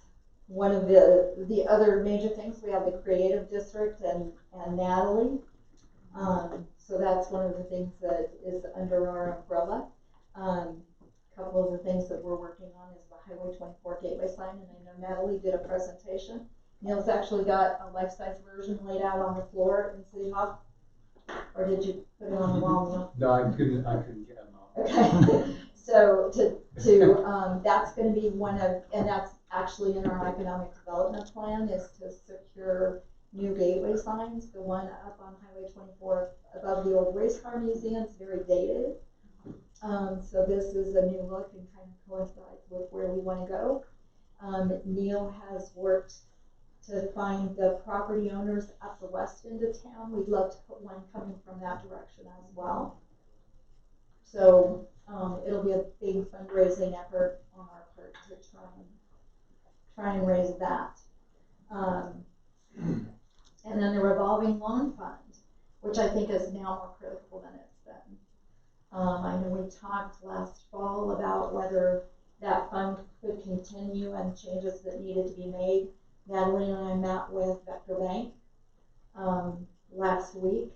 one of the other major things. We have the creative district and Natalie. So that's one of the things that is under our umbrella. A couple of the things that we're working on is the Highway 24 gateway sign, and I know Natalie did a presentation. Neil's actually got a life-size version laid out on the floor in City Hall. Or did you put it on the wall, Neil? No, I couldn't get them out. Okay. So that's going to be one of, and that's actually in our economic development plan, is to secure new gateway signs. The one up on Highway 24 above the old race car museum is very dated. So this is a new look and kind of coincides with where we want to go. Neil has worked to find the property owners up the west end of town. We'd love to put one coming from that direction as well. So it'll be a big fundraising effort on our part to try and raise that. And then the revolving loan fund, which I think is now more critical than it's been. I know we talked last fall about whether that fund could continue and changes that needed to be made. Natalie and I met with Vector Bank last week.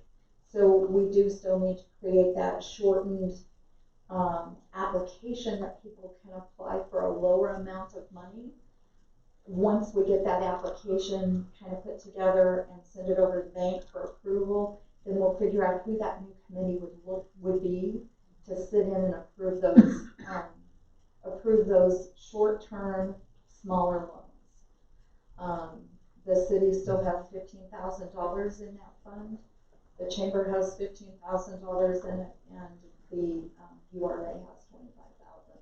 So we do still need to create that shortened application that people can apply for a lower amount of money. Once we get that application kind of put together and send it over to the bank for approval, then we'll figure out who that new committee would be to sit in and approve those short-term, smaller loans. The city still has $15,000 in that fund. The chamber has $15,000 in it, and the URA has $25,000.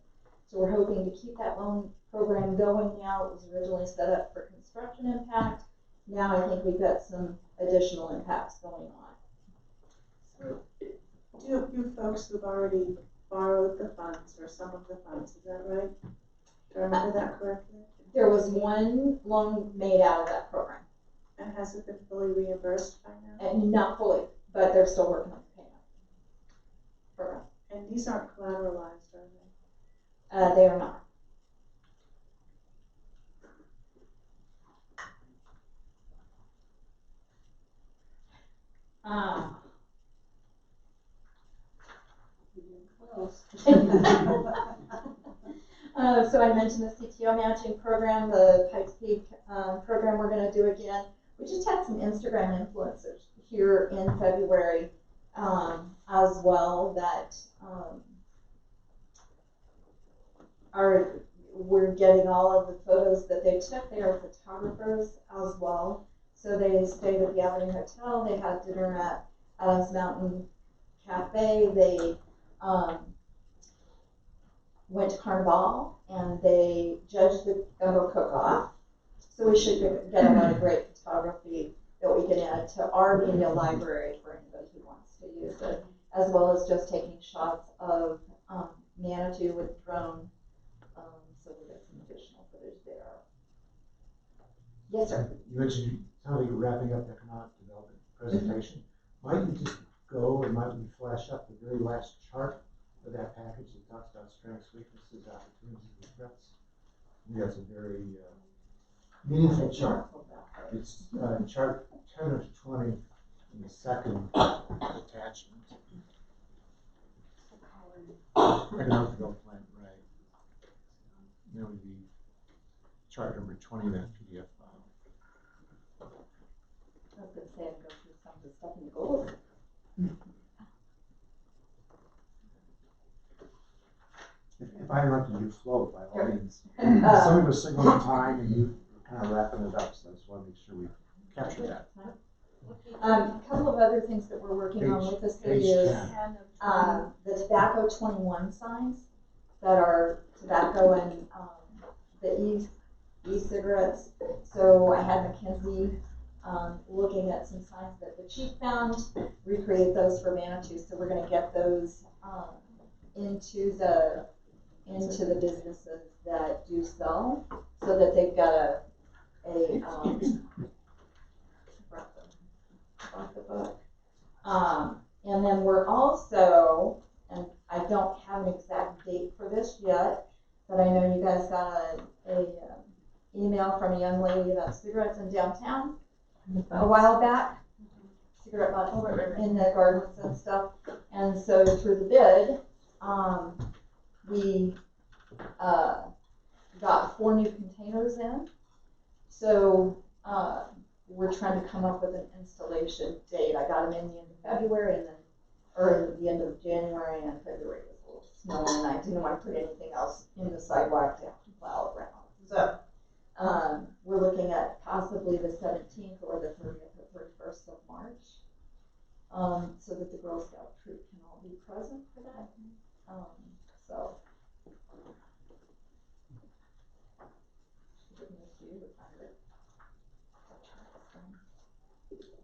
So we're hoping to keep that loan program going now. It was originally set up for construction impact. Now I think we've got some additional impacts going on. Do you folks who've already borrowed the funds or some of the funds, is that right? Do I remember that correctly? There was one loan made out of that program, And has it been fully reimbursed by now? and not fully, but they're still working on the payment program. And these aren't collateralized, are they? They are not. Close. So I mentioned the CTO matching program, the Pikes Peak program we're going to do again. We just had some Instagram influencers here in February as well that we're getting all of the photos that they took. They are photographers as well. So they stayed at the Avenue Hotel. They had dinner at Adams Mountain Cafe. They went to Carnival and they judged the gumbo cook-off. So we should get a lot of great photography that we can add to our media library for anybody who wants to use it, as well as just taking shots of Manitou with drone. So we get some additional footage there. Yes, sir. You mentioned, it sounded like you're wrapping up the economic development presentation. Might you just go and might you flash up the very last chart of that package that talks about strengths, weaknesses, opportunities, and threats? I think that's a very meaningful chart. It's chart 10 of 20 in the second attachment. Economic development plan, right. That would be chart number 20 in that PDF file. I was going to say I'd go through some of the stuff in the goals. If I interrupted you, flow by all means. Some of us signal time and you kind of wrapping it up, so I just want to make sure we capture that. A couple of other things that we're working on with the city is the tobacco 21 signs that are tobacco and the e-cigarettes. So I had Mackenzie looking at some signs that the chief found, recreate those for Manitou. So we're going to get those into the businesses that do sell, so that they've got off the book. And then we're also, and I don't have an exact date for this yet, but I know you guys got a email from a young lady about cigarettes in downtown a while back. Cigarette butts in the gardens and stuff. And so through the bid, we got 4 new containers in. So we're trying to come up with an installation date. I got them in the end of February and then, or the end of January, and February was a little snowy and I didn't want to put anything else in the sidewalk to have to plow around. So we're looking at possibly the 17th or the 30th or 31st of March, so that the Girl Scout troop can all be present for that. So.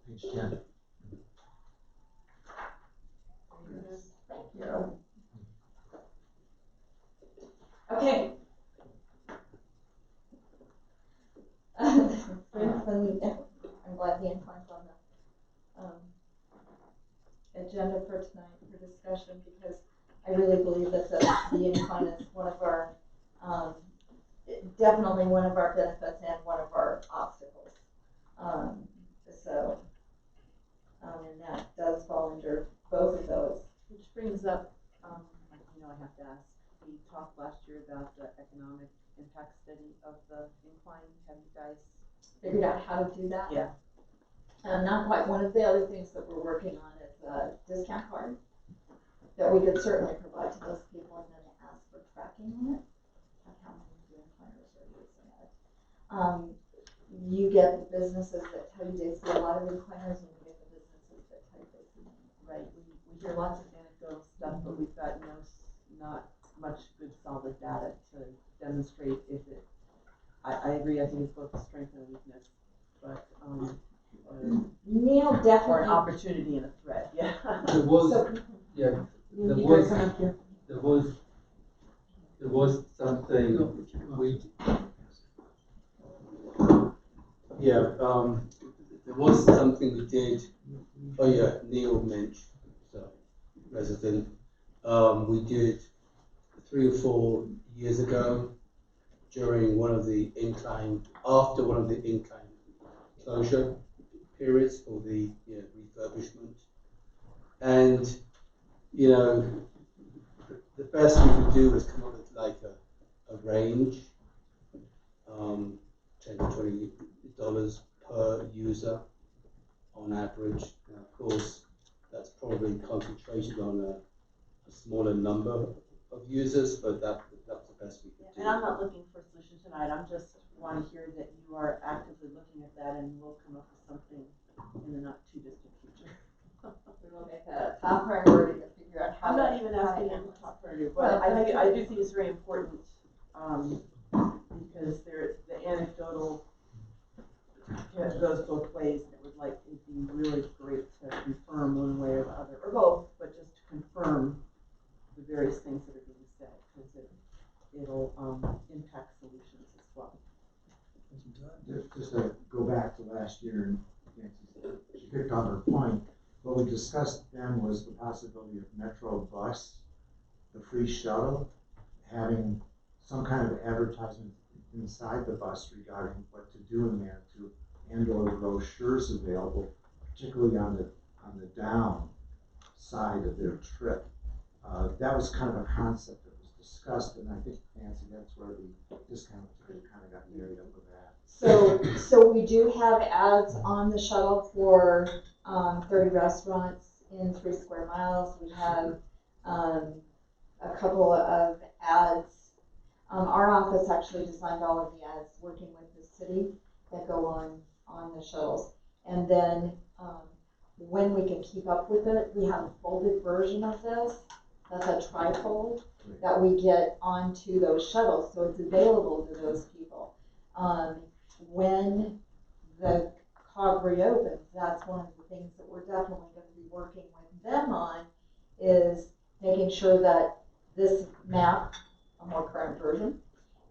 Page 10. Thank you. Okay. I'm glad the incline's on the agenda for tonight for discussion, because I really believe that the incline is one of our, definitely one of our benefits and one of our obstacles. And that does fall under both of those. Which brings up, I have to ask, we talked last year about the economic impact study of the incline. Have you guys figured out how to do that? Yeah. Not quite. One of the other things that we're working on is a discount card that we could certainly provide to those people, and then ask for tracking on it, of how many incliners are using it. You get the businesses that tell you they see a lot of incliners, and you get the businesses that tell you they see them. Right, we hear lots of anecdotal stuff, but we've got not much good solid data to demonstrate if it, I agree, I think it's both a strength and a weakness, but Neil definitely, or an opportunity and a threat. Yeah. There was, So, yeah, You there guys was, come up here. there was something we, yeah, there was something we did, oh yeah, Neil Minch, so, resident, we did 3 or 4 years ago during one of the incline, after one of the incline closure periods for the refurbishment. And, you know, the best we could do was come up with like a range, $10 to $20 per user on average. Now, of course, that's probably concentrated on a smaller number of users, but that's the best we could do. And I'm not looking for a solution tonight, I'm just want to hear that you are actively looking at that and we'll come up with something in the not too distant future. we will make that a top priority to figure out how. I'm not to- even how to asking handle you it. to talk further, Well, but that's I okay. do think it's very important, because the anecdotal goes both ways, and it'd be really great to confirm one way or the other, or both, but just to confirm the various things that are being said, because it'll impact solutions as well. Just to go back to last year, and she picked on her point, what we discussed then was the possibility of Metro Bus, the free shuttle, having some kind of advertisement inside the bus regarding what to do in Manitou, and or brochures available, particularly on the down side of their trip. That was kind of a concept that was discussed, and I think, Nancy, that's where the discount ticket kind of got married up with that. So we do have ads on the shuttle for 30 restaurants in 3 square miles. We have a couple of ads. Our office actually designed all of the ads, working with the city, that go on the shuttles. And then when we can keep up with it, we have a folded version of this. That's a trifold that we get onto those shuttles, so it's available to those people. When the COG reopens, that's one of the things that we're definitely going to be working with them on, is making sure that this map, a more current version,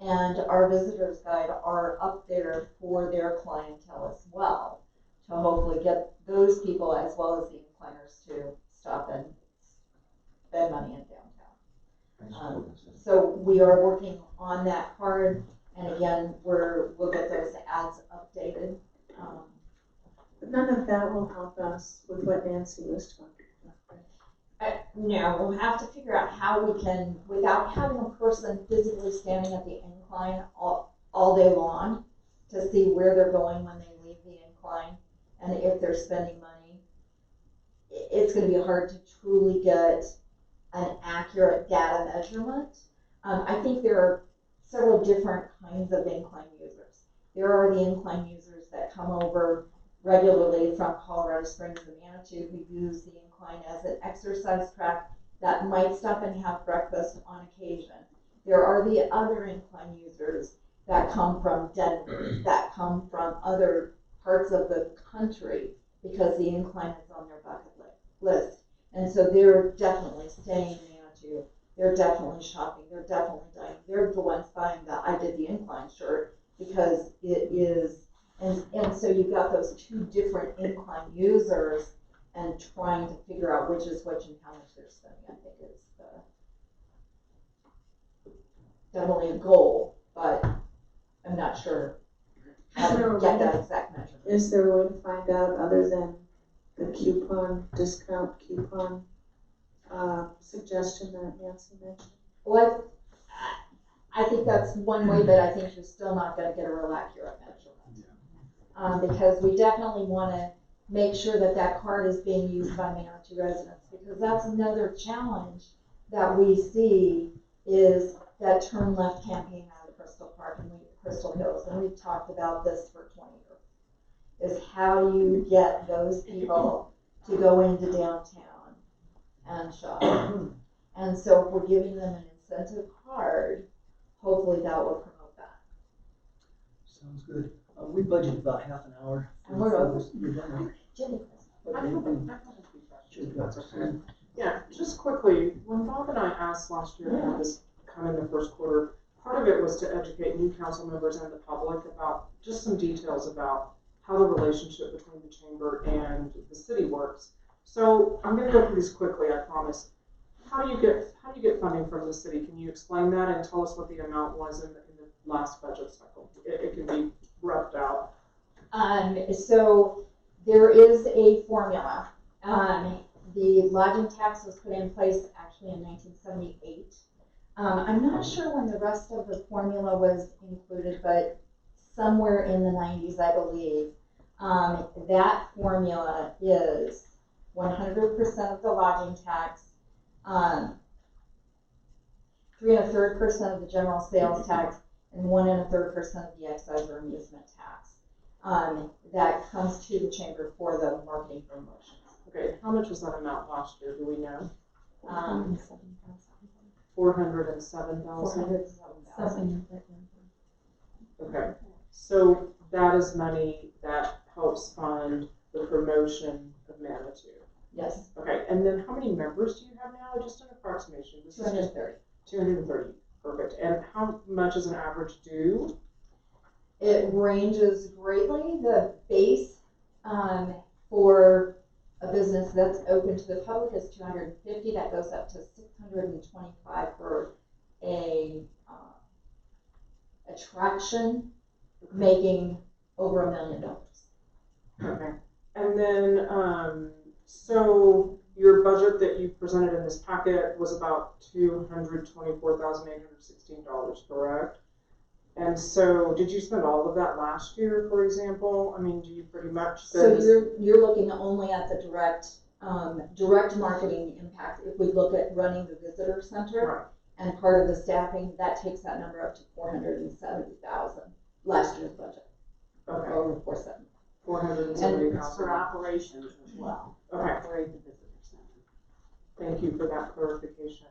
and our visitor's guide are up there for their clientele as well, to hopefully get those people as well as the incliners to stop and spend money in downtown. So we are working on that card, and again, we'll get those ads updated. But none of that will help us with what Nancy was talking about. No, we'll have to figure out how we can, without having a person physically standing at the incline all day long to see where they're going when they leave the incline and if they're spending money. It's going to be hard to truly get an accurate data measurement. I think there are several different kinds of incline users. There are the incline users that come over regularly from Colorado Springs and Manitou, who use the incline as an exercise track that might stop and have breakfast on occasion. There are the other incline users that come from Denver, that come from other parts of the country because the incline is on their bucket list. And so they're definitely staying in Manitou. They're definitely shopping. They're definitely dining. They're the ones buying the I Did the Incline shirt because it is. And so you've got those two different incline users, and trying to figure out which is which and how much they're spending, I think is definitely a goal, but I'm not sure how to get that exact measurement. Is there a way to find out other than the discount coupon suggestion that Nancy mentioned? Well, I think that's one way, but I think you're still not going to get a real accurate measurement. Because we definitely want to make sure that that card is being used by Manitou residents, because that's another challenge that we see is that turn left campaign out of Crystal Park and Crystal Hills, and we've talked about this for 20 years, is how you get those people to go into downtown and shop. And so if we're giving them an incentive card, hopefully that will promote that. Sounds good. We budgeted about half an hour. And we're over. You're done. Jenny. Okay, That's okay. Yeah, just quickly, when Bob and I asked last year to have this come in the first quarter, part of it was to educate new council members and the public about just some details about how the relationship between the chamber and the city works. So I'm gonna go through these quickly, I promise. How do you get funding from the city? Can you explain that and tell us what the amount was in the last budget cycle? It can be roughed out. So there is a formula. The lodging tax was put in place actually in 1978. I'm not sure when the rest of the formula was included, but somewhere in the 90s, I believe. That formula is 100% of the lodging tax, 3 1/3% of the general sales tax, and 1 1/3% of the excise or amusement tax. That comes to the chamber for the marketing promotions. Okay, how much was that amount last year? Do we know? 407,000. 407,000. Okay, so that is money that helps fund the promotion of Manitou. Yes. Okay, and then how many members do you have now? Just an approximation. This is just 230. 230. Perfect. And how much is an average due? It ranges greatly. The base for a business that's open to the public is 250. That goes up to 625 for a attraction making over $1 million. Okay. And then, so your budget that you presented in this packet was about $224,816, correct? And so, did you spend all of that last year, for example? I mean, do you pretty much spend? So you're looking only at the direct marketing impact. If we look at running the visitor center Right. and part of the staffing, that takes that number up to 470,000. Last year's budget. Okay. Over 470. 470,000. For operations as well. Okay. Operate the visitor center. Thank you for that clarification.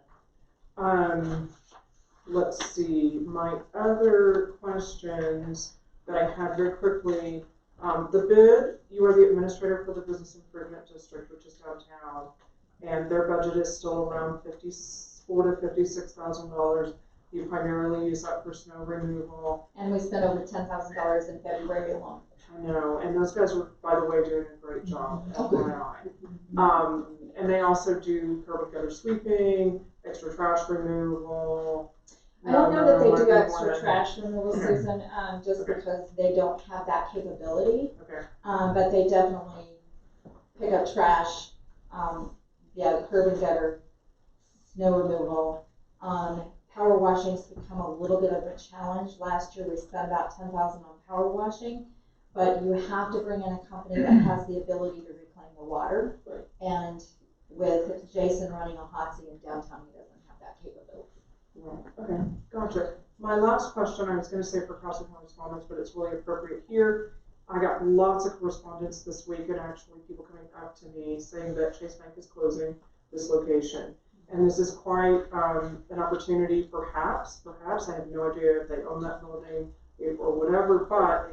Let's see, my other questions that I had very quickly, the bid, you are the administrator for the Business Improvement District, which is downtown, and their budget is still around $54,000 to $56,000. You primarily use that for snow removal. And we spent over $10,000 in February alone. I know, and those guys are, by the way, doing a great job, FYI. And they also do curb and gutter sweeping, extra trash removal. I don't know that they do extra trash removal, Susan, just because they don't have that capability. Okay. But they definitely pick up trash, curb and gutter, snow removal. Power washing's become a little bit of a challenge. Last year we spent about $10,000 on power washing, but you have to bring in a company that has the ability to reclaim the water. Right. And with Jason running a hot seat in downtown, he doesn't have that capability. Right. Okay, gotcha. My last question, I was going to say for Castle correspondence, but it's really appropriate here. I got lots of correspondence this week, and actually people coming up to me saying that Chase Bank is closing this location. And this is quite an opportunity, perhaps, I have no idea if they own that building or whatever, but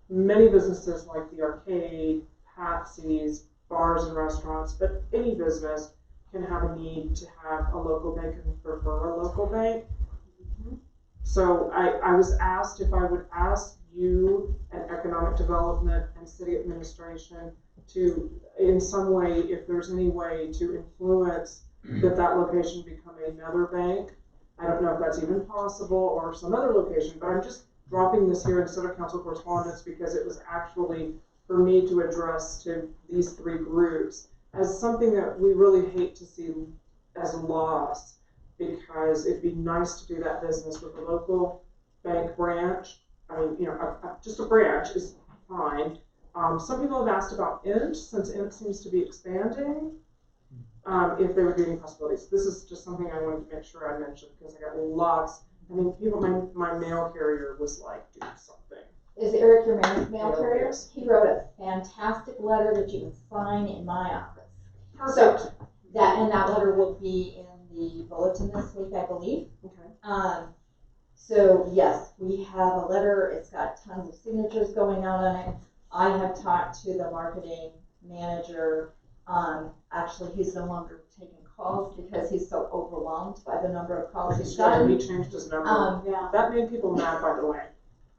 many businesses like the Arcade, Patsy's, bars and restaurants, but any business can have a need to have a local bank and prefer a local bank. So I was asked if I would ask you and Economic Development and City Administration to, in some way, if there's any way to influence that location become another bank. I don't know if that's even possible or some other location, but I'm just dropping this here instead of council correspondence because it was actually for me to address to these three groups as something that we really hate to see as a loss, because it'd be nice to do that business with a local bank branch. I mean, just a branch is fine. Some people have asked about INT, since INT seems to be expanding. If there would be any possibilities. This is just something I wanted to make sure I mentioned because I got lots. I mean, my mail carrier was like, do something. Is Eric your mail carrier? Yes. He wrote a fantastic letter that you can sign in my office. Perfect. So that letter will be in the bulletin this week, I believe. Okay. So yes, we have a letter. It's got tons of signatures going out on it. I have talked to the marketing manager Actually, he's no longer taking calls because he's so overwhelmed by the number of calls he's Yeah, gotten. he changed his number. Yeah. That made people mad, by the way.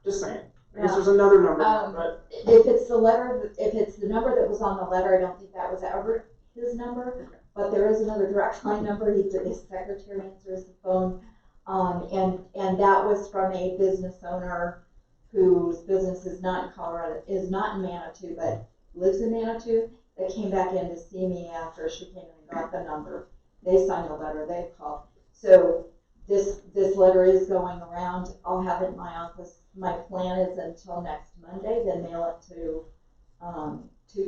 Just saying. I guess there's another number, but If it's the letter, if it's the number that was on the letter, I don't think that was ever his number. But there is another direct line number. His secretary answers the phone. And that was from a business owner whose business is not in Colorado, is not in Manitou, but lives in Manitou, that came back in to see me after she came in and got the number. They signed the letter, they called. So this letter is going around. I'll have it in my office. My plan is until next Monday, then mail it to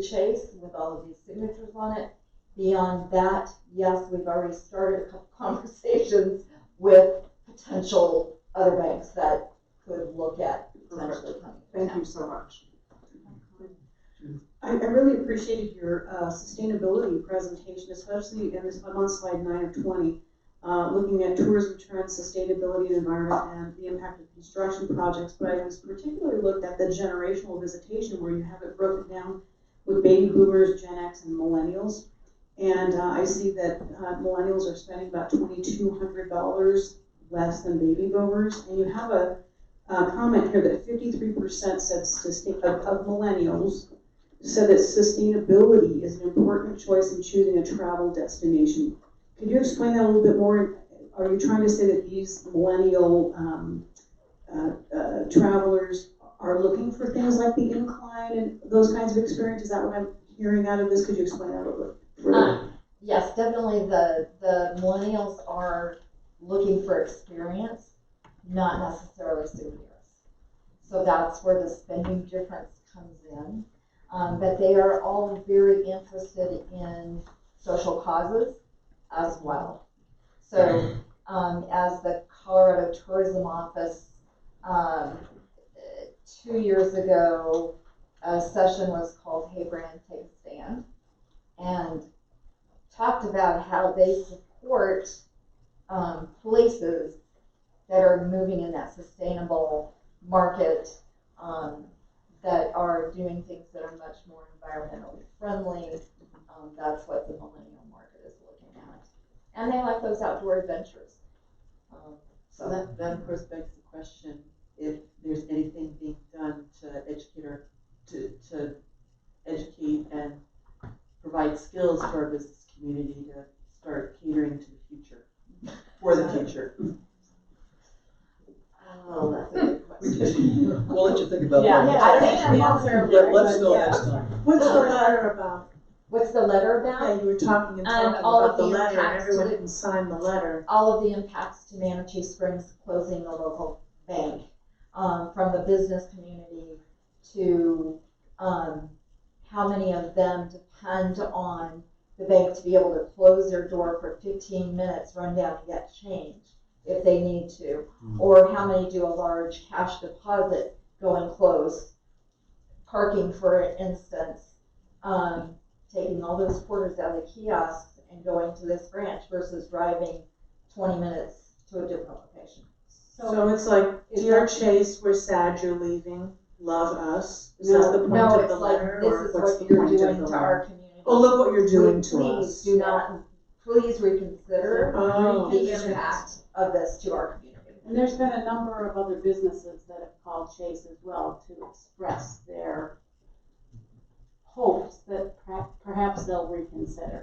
Chase with all of these signatures on it. Beyond that, yes, we've already started a couple conversations with potential other banks that could look at potentially coming. thank you so much. I really appreciated your sustainability presentation, especially I'm on slide 9 of 20, looking at tourism trends, sustainability and environment, and the impact of construction projects. But I was particularly looked at the generational visitation, where you have it broken down with baby boomers, Gen X, and millennials. And I see that millennials are spending about $2,200 less than baby boomers. And you have a comment here that 53% said of millennials said that sustainability is an important choice in choosing a travel destination. Could you explain that a little bit more? Are you trying to say that these millennial travelers are looking for things like the incline and those kinds of experiences? Is that what I'm hearing out of this? Could you explain that a little bit further? Yes, definitely the millennials are looking for experience, not necessarily souvenirs. So that's where the spending difference comes in. But they are all very interested in social causes as well. So as the Colorado Tourism Office, 2 years ago, a session was called Hey Brand, Take a Stand, and talked about how they support places that are moving in that sustainable market, that are doing things that are much more environmentally friendly. That's what the millennial market is looking at. And they like those outdoor adventures. So that of course begs the question, if there's anything being done to educate and provide skills to our business community to start catering to the future, for the future. Oh, that's a good question. We'll let you think about Yeah, that. I don't know the answer. Let us know next time. What's the letter about? What's the letter about? Yeah, you were talking and talking all about of the the letter, and impacts to everyone the- can sign the letter. All of the impacts to Manitou Springs closing the local bank, from the business community to how many of them depend on the bank to be able to close their door for 15 minutes, run down and get change if they need to, or how many do a large cash deposit going close, parking for instance, taking all those quarters out of the kiosks and going to this branch versus driving 20 minutes to a different location. So it's like, dear Chase, we're sad you're leaving, love us. Is No, that the point no, of the it's like, letter, this or is what's what the you're point of doing the to our letter? community. Oh, look what you're doing to Please us. do not, please reconsider Oh. the impact of this to our community. And there's been a number of other businesses that have called Chase as well to express their hopes that perhaps they'll reconsider.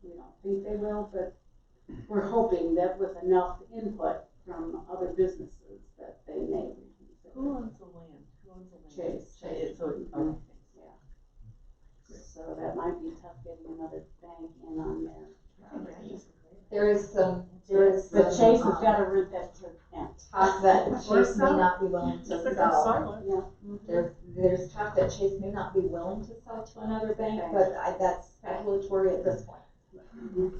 We don't think they will, but we're hoping that with enough input from other businesses that they may reconsider. Who owns the land? Who owns the land? Chase. Okay. Yeah. So that might be tough getting another bank in on there. There is some, But Chase has got to root that to Kent. talk that Or Chase may sell. not be willing to That's a good sell. start. Yeah. There's talk that Chase may not be willing to sell to another bank, but that's speculatory at this point.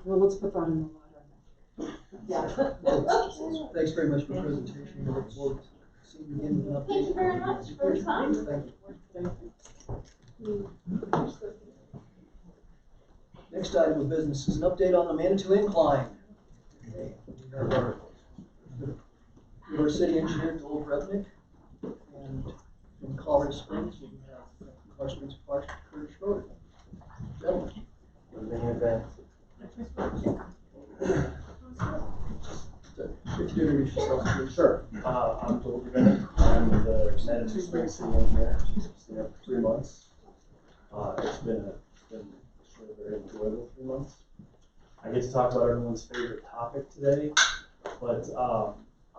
Well, let's put that in the letter. Yeah. Thanks very much for the presentation. We look forward to seeing you again with an update. Thank you very much for your time. Thank you. Next item of business is an update on the Manitou Incline. Okay, we have our city engineer, Joel Brebnick, and from Colorado Springs, we have Colorado Springs Park, Kurt Schroeder. the main event. If you introduce yourself, please. Sure. I'm Joel Bennett. I'm the Madison Springs City Engineer. Been here for 3 months. It's been actually a very enjoyable 3 months. I get to talk about everyone's favorite topic today, but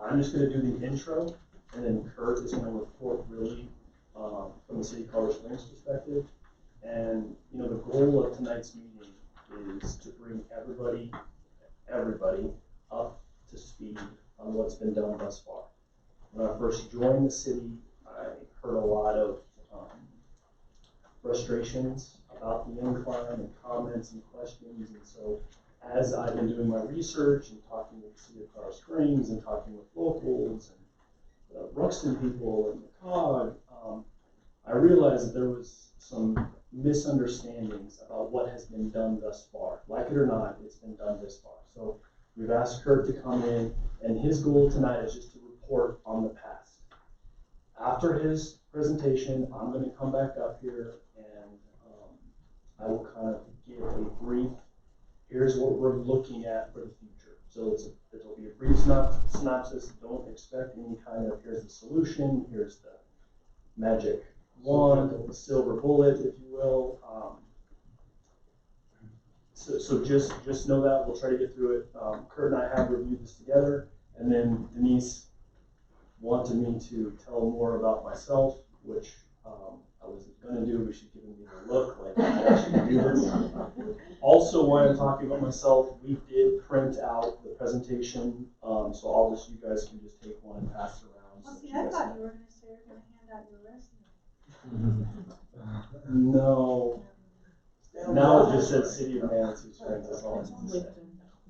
I'm just going to do the intro, and then Kurt is going to report really from the City of Colorado Springs perspective. And the goal of tonight's meeting is to bring everybody up to speed on what's been done thus far. When I first joined the city, I heard a lot of frustrations about the incline and comments and questions, and so as I've been doing my research and talking with the City of Colorado Springs and talking with locals and Ruxton people and the COG, I realized that there was some misunderstandings about what has been done thus far. Like it or not, it's been done this far. So we've asked Kurt to come in, and his goal tonight is just to report on the past. After his presentation, I'm going to come back up here and I will kind of give a brief, here's what we're looking at for the future. So it'll be a brief synopsis. Don't expect any kind of, here's the solution, here's the magic wand, the silver bullet, if you will. So just know that we'll try to get through it. Kurt and I have reviewed this together, and then Denise wanted me to tell more about myself, which I wasn't going to do, but she's giving me the look like I actually do this. Also, while I'm talking about myself, we did print out the presentation, so all this you guys can just take one and pass it around. Well, see, I thought you were going to say you're going to hand out your resume. No. Now it just says City of Manitou Springs, that's all I need to say.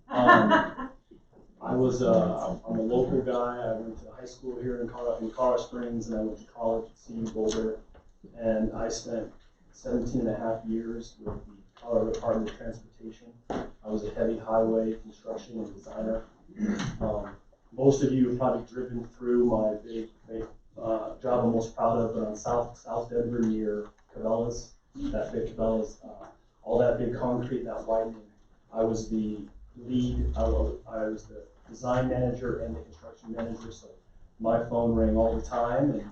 I was, I'm a local guy. I went to high school here in Colorado Springs, and I went to college at CU Boulder, and I spent 17.5 years with the Colorado Department of Transportation. I was a heavy highway construction and designer. Most of you have probably driven through my big job I'm most proud of, but on South Denver near Cabela's, that big Cabela's, all that big concrete, that widening. I was the lead, I was the design manager and the construction manager, so my phone rang all the time, and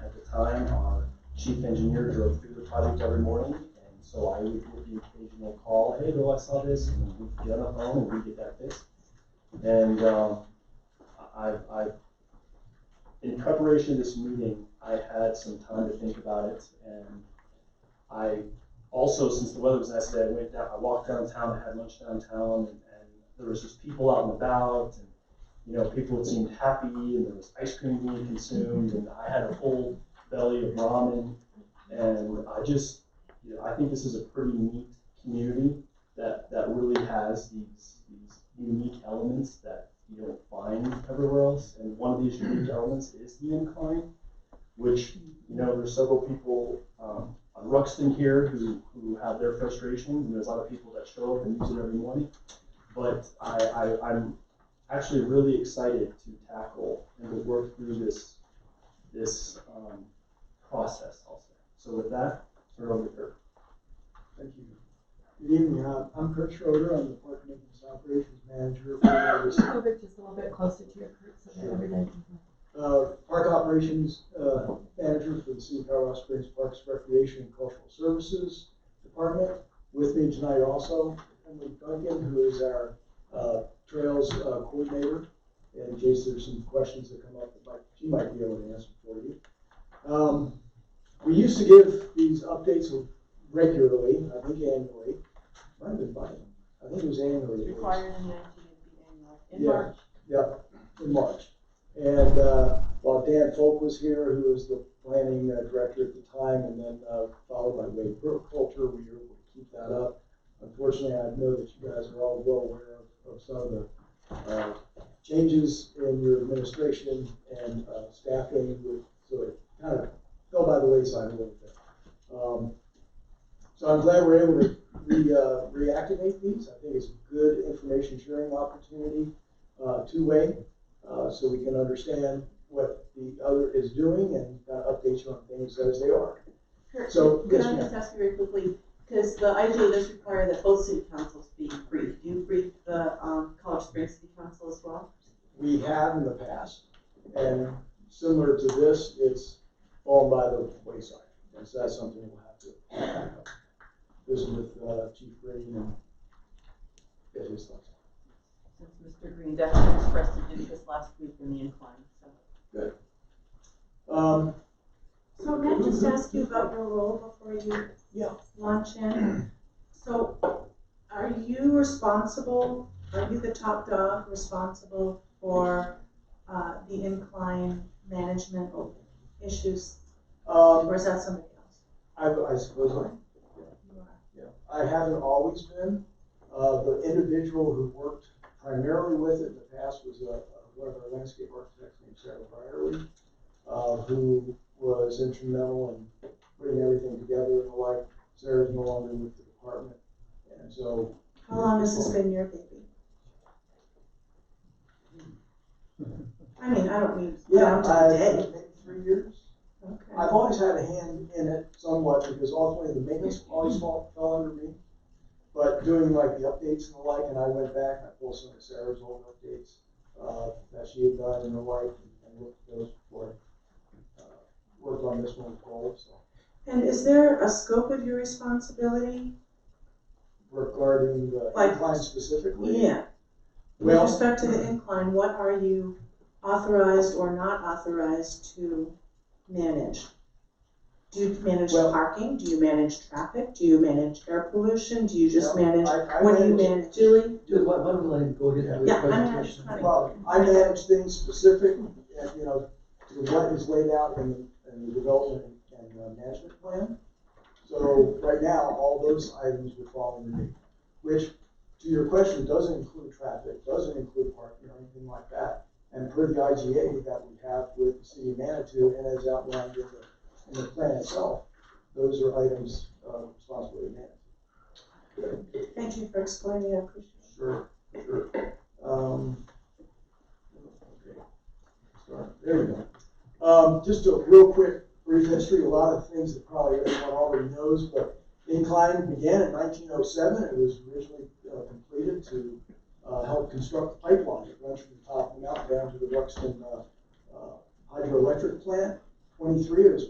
at the time our chief engineer drove through the project every morning, and so I would get the occasional call, hey Bill, I saw this, and then we'd get on the phone and we'd get that fixed. And in preparation of this meeting, I had some time to think about it, and I also, since the weather was nice today, I walked downtown, I had lunch downtown, and there was just people out and about, and people seemed happy, and there was ice cream being consumed, and I had a full belly of ramen, and I just, I think this is a pretty neat community that really has these unique elements that you don't find everywhere else, and one of these unique elements is the incline, which, there's several people on Ruxton here who have their frustrations, and there's a lot of people that show up and use it every morning, but I'm actually really excited to tackle and to work through this process also. So with that, turn it over to Kurt. Thank you. Good evening. I'm Kurt Schroeder. I'm the Park Maintenance Operations Manager for Move it just a little bit closer to your Kurt so that everybody can Park Operations Manager for the City of Colorado Springs Parks, Recreation, and Cultural Services Department. With me tonight also, Emily Duncan, who is our Trails Coordinator. And in case there's some questions that come up, she might be able to answer for you. We used to give these updates regularly, I think annually. Might have been bi-annual. I think it was annually. Required in 19 in March. Yeah, in March. And while Dan Folk was here, who was the planning director at the time, and then followed by Wade Coulter, we were able to keep that up. Unfortunately, I know that you guys are all well aware of some of the changes in your administration and staffing, so it kind of fell by the wayside a little bit. So I'm glad we're able to reactivate these. I think it's a good information sharing opportunity, two-way, so we can understand what the other is doing and update you on things as they are. Kurt, So, can yes, I ma'am. just ask you very quickly, Because the IGA does require that both city councils be briefed. Do you brief the College Springs City Council as well? We have in the past, and similar to this, it's fallen by the wayside. And so that's something we'll have to visit with Chief Green and get his thoughts. Since Mr. Green definitely expressed an interest last week in the incline, so. Good. So may I just ask you about your role before you launch in? So are you responsible, are you the top dog responsible for the incline management issues? Or is that somebody else? I suppose I am. Yeah. I haven't always been. The individual who worked primarily with it in the past was one of our landscape architects named Sarah Brierly, who was instrumental in putting everything together and the like. Sarah's no longer with the department, and so. How long has this been your baby? I mean, I don't mean down to the day. Maybe 3 years. Okay. I've always had a hand in it somewhat because ultimately the maintenance always fell under me. But doing like the updates and the like, and I went back, I pulled some of Sarah's old updates that she had done and the like, and looked at those before I worked on this one with Gold. So. And is there a scope of your responsibility? Regarding the incline specifically? Yeah. Well, with respect to the incline, what are you authorized or not authorized to manage? Do you manage parking? Do you manage traffic? Do you manage air pollution? Do you just manage, what do you manage? Julie? Why don't we let him go ahead and have his presentation? Well, I manage things specific, to what is laid out in the development and management plan. So right now, all those items would fall under me, which, to your question, doesn't include traffic, doesn't include parking or anything like that. And per the IGA that we have with the city of Manitou and as outlined in the plan itself, those are items responsibility of Manitou. Thank you for explaining, I appreciate it. Sure. Okay. There we go. Just a real quick brief history, a lot of things that probably everyone already knows, but incline began in 1907. It was originally completed to help construct the pipeline that runs from the top of the mountain down to the Ruxton hydroelectric plant. 23, it was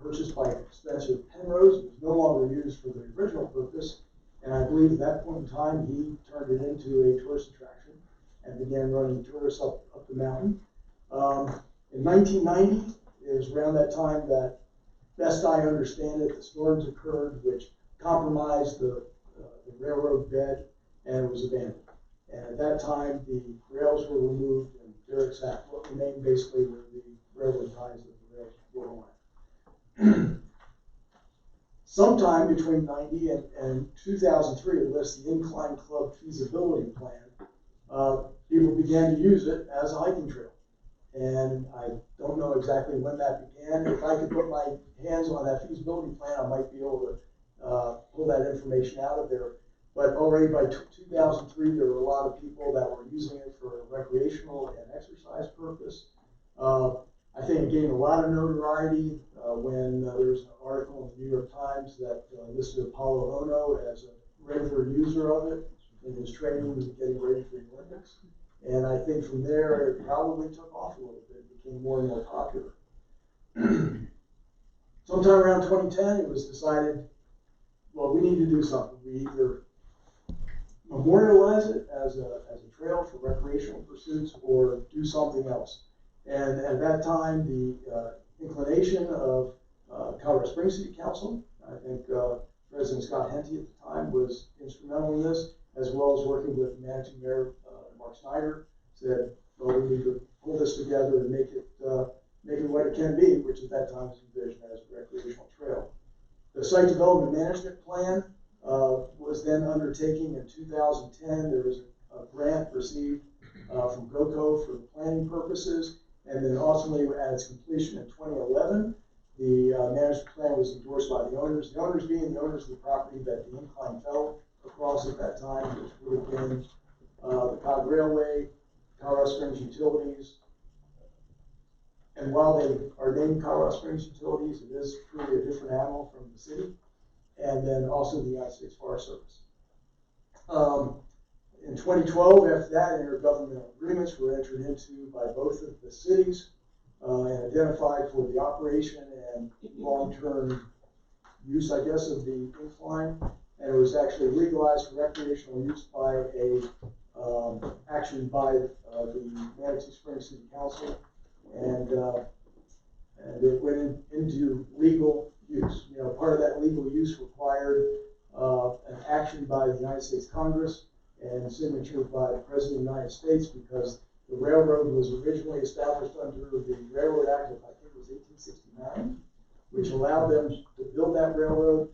purchased by Spencer Penrose. It was no longer used for the original purpose, and I believe at that point in time he turned it into a tourist attraction and began running tourists up the mountain. In 1990, it was around that time that, best I understand it, the storms occurred which compromised the railroad bed and it was abandoned. And at that time, the rails were removed and derricks at what remained basically were the railroad ties that the rails were on. Sometime between 90 and 2003, it lists the Incline Club feasibility plan. People began to use it as a hiking trail. And I don't know exactly when that began. If I could put my hands on that feasibility plan, I might be able to pull that information out of there. But already by 2003, there were a lot of people that were using it for recreational and exercise purpose. I think it gained a lot of notoriety when there was an article in the New York Times that listed Apollo Ono as a regular user of it in his training and getting ready for the Olympics. And I think from there, it probably took off a little bit. It became more and more popular. Sometime around 2010, it was decided, well, we need to do something. We either memorialize it as a trail for recreational pursuits or do something else. And at that time, the inclination of Colorado Springs City Council, I think President Scott Henty at the time was instrumental in this, as well as working with Manitou Mayor Mark Snyder, said, well, we need to pull this together and make it what it can be, which at that time was envisioned as a recreational trail. The site development management plan was then undertaken in 2010. There was a grant received from GOCO for planning purposes, and then ultimately at its completion in 2011, the management plan was endorsed by the owners being the owners of the property that the incline fell across at that time, which would have been the Cog Railway, Colorado Springs Utilities. And while they are named Colorado Springs Utilities, it is truly a different animal from the city. and then also the United States Forest Service. In 2012, after that, intergovernmental agreements were entered into by both of the cities and identified for the operation and long-term use, I guess, of the incline. And it was actually legalized for recreational use by a action by the Manitou Springs City Council, and it went into legal use. You know, part of that legal use required an action by the United States Congress and signature by the President of the United States, because the railroad was originally established under the Railroad Act of, I think it was 1869, which allowed them to build that railroad.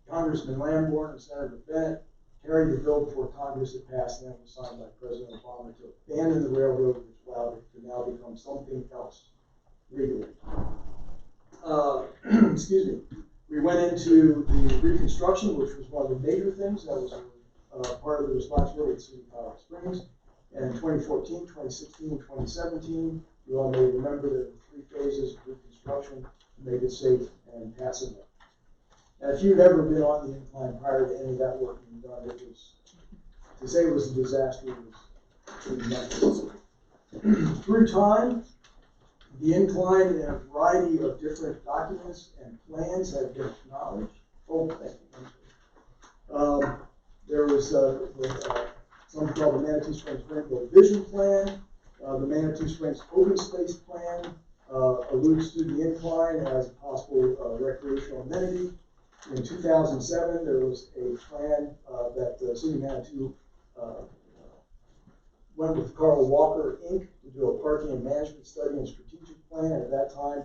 Congressman Lamborn and Senator Bennett carried the bill before Congress had passed, and that was signed by President Obama to abandon the railroad, which allowed it to now become something else legally. Excuse me. We went into the reconstruction, which was one of the major things that was part of the responsibility of the City of Colorado Springs. And in 2014, 2016, and 2017, you all may remember there were 3 phases of reconstruction to make it safe and passable. And if you've ever been on the incline prior to any of that work being done, it was, to say it was a disaster was pretty much. Through time, the incline in a variety of different documents and plans have been acknowledged. Oh, thank you. There was something called the Manitou Springs Rainbow Vision Plan. The Manitou Springs Open Space Plan alludes to the incline as a possible recreational amenity. In 2007, there was a plan that the City of Manitou went with Carl Walker, Inc. to do a parking and management study and strategic plan. And at that time,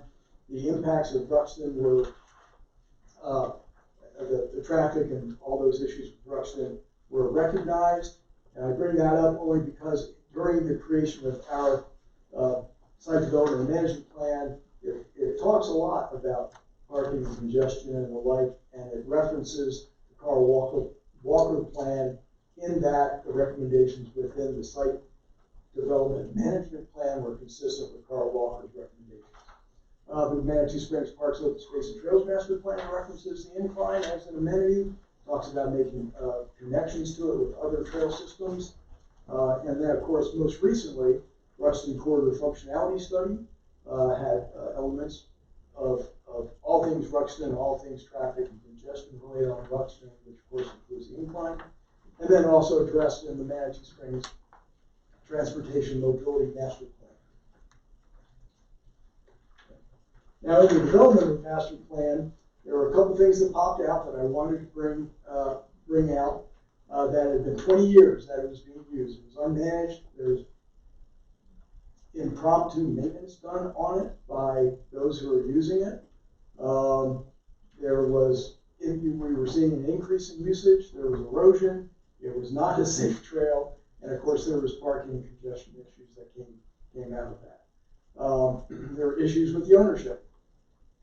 the impacts of Ruxton were the traffic and all those issues with Ruxton were recognized. And I bring that up only because during the creation of our site development and management plan, it talks a lot about parking and congestion and the like, and it references the Carl Walker plan in that the recommendations within the site development management plan were consistent with Carl Walker's recommendations. The Manitou Springs Parks, Open Space, and Trails Master Plan references the incline as an amenity, talks about making connections to it with other trail systems. And then, of course, most recently, Ruxton Corridor Functionality Study had elements of all things Ruxton, all things traffic and congestion related on Ruxton, which of course includes the incline. And then also addressed in the Manitou Springs Transportation Mobility Master Plan. Now, in the development of the master plan, there were a couple things that popped out that I wanted to bring out that had been 20 years that it was being used. It was unmanaged. There was impromptu maintenance done on it by those who are using it. We were seeing an increase in usage. There was erosion. It was not a safe trail. And of course, there was parking and congestion issues that came out of that. There were issues with the ownership.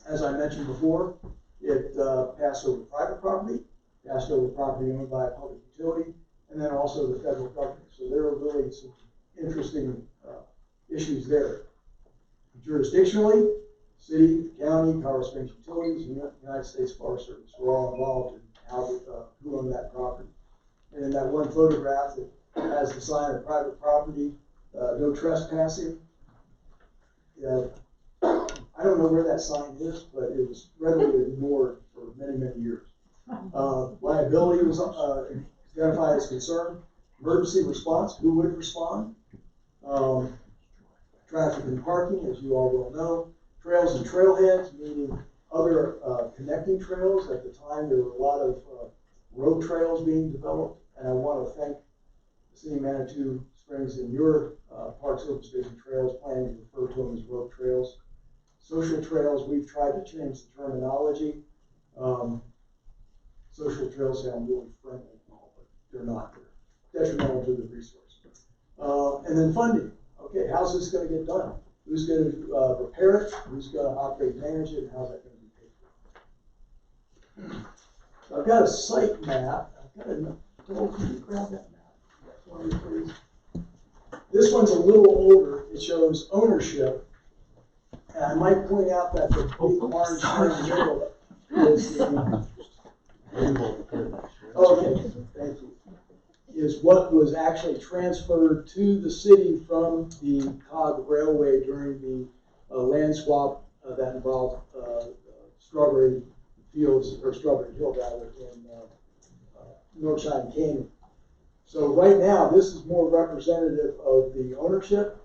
As I mentioned before, it passed over private property, passed over property owned by a public utility, and then also the federal government. So there were really some interesting issues there. Jurisdictionally, city, county, Colorado Springs Utilities, and the United States Forest Service were all involved in who owned that property. And in that one photograph that has the sign of private property, no trespassing. I don't know where that sign is, but it was readily ignored for many, many years. Liability was identified as concern. Emergency response, who would respond? Traffic and parking, as you all will know. Trails and trailheads, meaning other connecting trails. At the time, there were a lot of road trails being developed, and I want to thank the City of Manitou Springs in your Parks, Open Space, and Trails plan. You refer to them as road trails. Social trails, we've tried to change the terminology. Social trails sound really friendly and all, but they're not. They're detrimental to the resource. And then funding. Okay, how's this going to get done? Who's going to repair it? Who's going to operate, manage it? And how's that going to be paid for? So I've got a site map. I've got a, can you grab that map for me, please? This one's a little older. It shows ownership. And I might point out that the big orange line in the middle is the, okay, thank you, is what was actually transferred to the city from the Cog Railway during the land swap that involved Strawberry Fields, or Strawberry Hill rather, in Northside and Canaan. So right now, this is more representative of the ownership.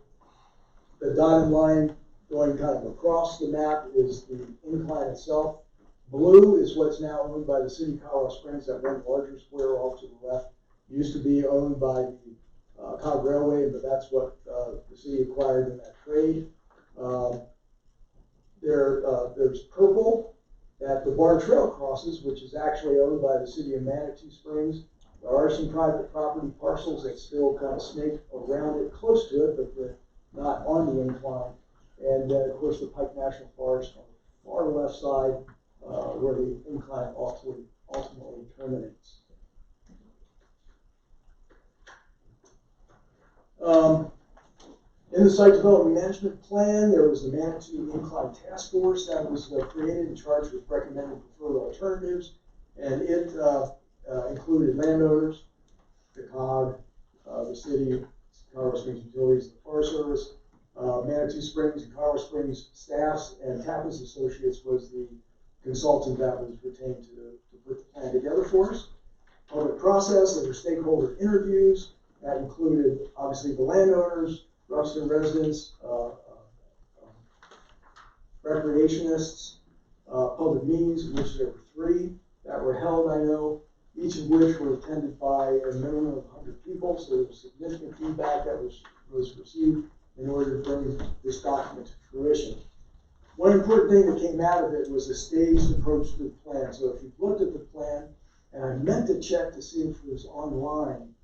The dotted line going kind of across the map is the incline itself. Blue is what's now owned by the city of Colorado Springs, that one larger square off to the left. Used to be owned by the Cog Railway, but that's what the city acquired in that trade. There's purple that the Bar Trail crosses, which is actually owned by the city of Manitou Springs. There are some private property parcels that still kind of snake around it, close to it, but they're not on the incline. And then, of course, the Pike National Forest on the far left side, where the incline ultimately terminates. In the site development management plan, there was the Manitou Incline Task Force that was created and charged with recommending preferred alternatives, and it included landowners, the COG, the city, Colorado Springs Utilities, the Forest Service, Manitou Springs and Colorado Springs staffs, and Tappas Associates was the consultant that was retained to put the plan together for us. Public process, there were stakeholder interviews that included obviously the landowners, Ruston residents, recreationists, public meetings, of which there were 3 that were held, I know, each of which were attended by a minimum of 100 people, so there was significant feedback that was received in order to bring this document to fruition. One important thing that came out of it was a staged approach to the plan. So if you've looked at the plan, and I meant to check to see if it was online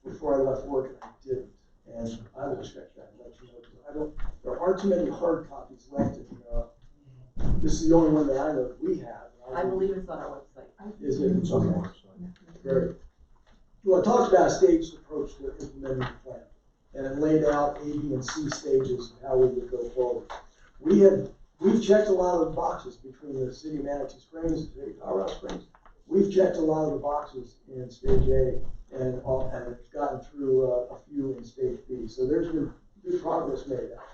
before I left work, and I didn't. And I will check that and let you know. There aren't too many hard copies left. This is the only one that I know that we have. I believe it's on our website. Is it? Okay. Great. Well, it talks about a staged approach to implementing the plan, and it laid out A, B, and C stages of how we would go forward. We've checked a lot of the boxes between the city of Manitou Springs and the city of Colorado Springs. We've checked a lot of the boxes in stage A, and it's gotten through a few in stage B. So there's been good progress made out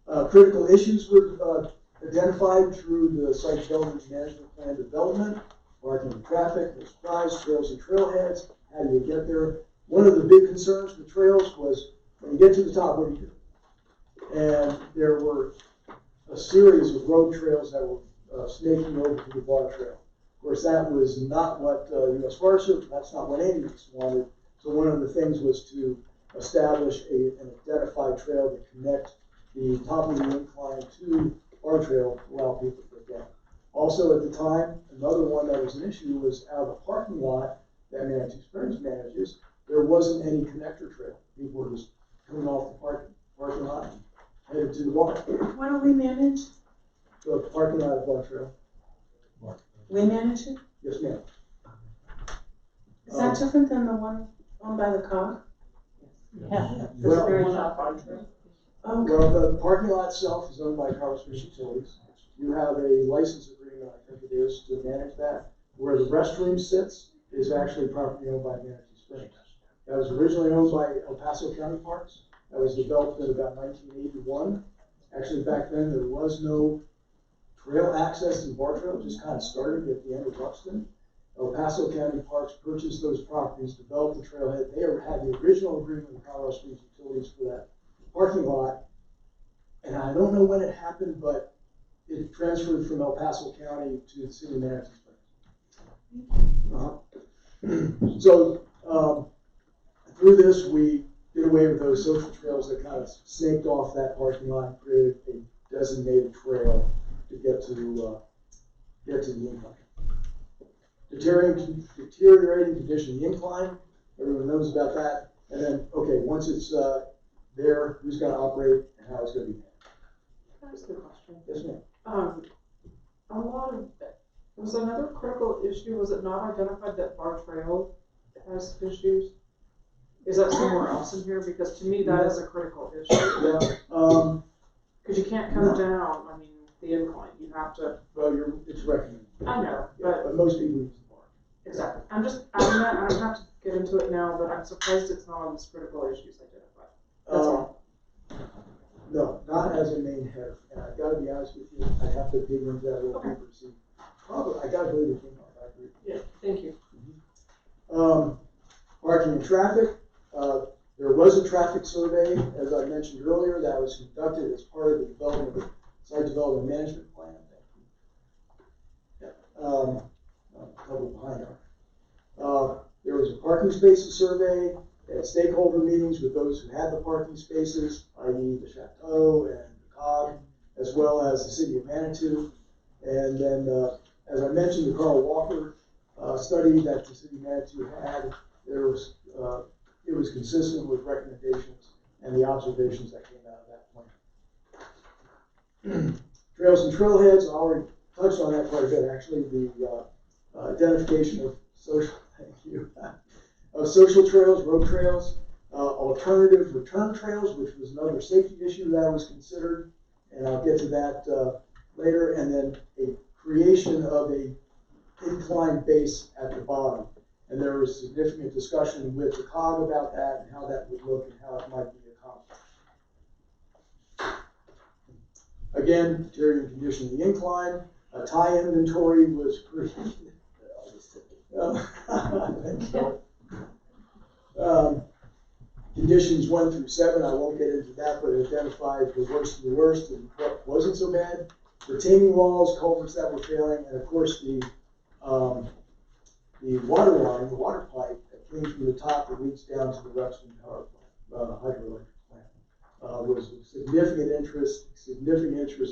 there. Critical issues were identified through the site development management plan development, parking and traffic, no surprise, trails and trailheads, how do you get there? One of the big concerns with trails was when you get to the top, what do you do? And there were a series of road trails that were snaking over to the Bar Trail. Of course, that was not what U.S. Forest Service, that's not what any of us wanted. So one of the things was to establish an identified trail to connect the top of the incline to Bar Trail to allow people to get down. Also at the time, another one that was an issue was out of the parking lot that Manitou Springs manages, there wasn't any connector trail. People were just coming off the parking lot and headed to the bar. What do we manage? The parking lot of Bar Trail. We manage it? Yes, ma'am. Is that different than the one owned by the COG? Yeah. Well, Very top on trail. Okay. Well, the parking lot itself is owned by Colorado Springs Utilities. You have a license agreement, I think it is, to manage that. Where the restroom sits is actually property owned by Manitou Springs. That was originally owned by El Paso County Parks. That was developed in about 1981. Actually, back then, there was no trail access to the Bar Trail. It just kind of started at the end of Buxton. El Paso County Parks purchased those properties, developed the trailhead. They had the original agreement with Colorado Springs Utilities for that parking lot. And I don't know when it happened, but it transferred from El Paso County to the city of Manitou Springs. So through this, we did away with those social trails that kind of snaked off that parking lot and created a designated trail to get to the incline. Deteriorating condition of the incline, everyone knows about that. And then, okay, once it's there, who's going to operate and how it's going to be managed. Can I ask a question? Yes, ma'am. A lot of, was another critical issue, was it not identified that Bar Trail has issues? Is that somewhere else in here? Because to me, that is a critical issue. Yeah. Because you can't come down, I mean, the incline, you have to. Well, I'm surprised it's not on this critical issues identified. That's all. No, not as a main header, and I gotta be honest with you, I have to dig into that a little deeper to see. Probably, I gotta believe it came off, I agree. Yeah, thank you. Parking and traffic, there was a traffic survey, as I mentioned earlier, that was conducted as part of the development of the site development management plan. A couple behind her. There was a parking spaces survey at stakeholder meetings with those who had the parking spaces, i.e. the Chateau and the COG, as well as the city of Manitou. And then, as I mentioned, the Carl Walker study that the city of Manitou had, there was, it was consistent with recommendations and the observations that came out of that plan. Trails and trailheads, I already touched on that quite a bit, actually. The identification of social, thank you, of social trails, road trails, alternative return trails, which was another safety issue that was considered, and I'll get to that later, and then a creation of a inclined base at the bottom. And there was significant discussion with the COG about that and how that would look and how it might be accomplished. Again, deteriorating condition of the incline, a tie inventory was created. Conditions 1 through 7, I won't get into that, but it identified the worst of the worst and what wasn't so bad. Retaining walls, culverts that were failing, and of course the water line, the water pipe that came from the top that leads down to the Weston Power Plant, hydroelectric plant, was of significant interest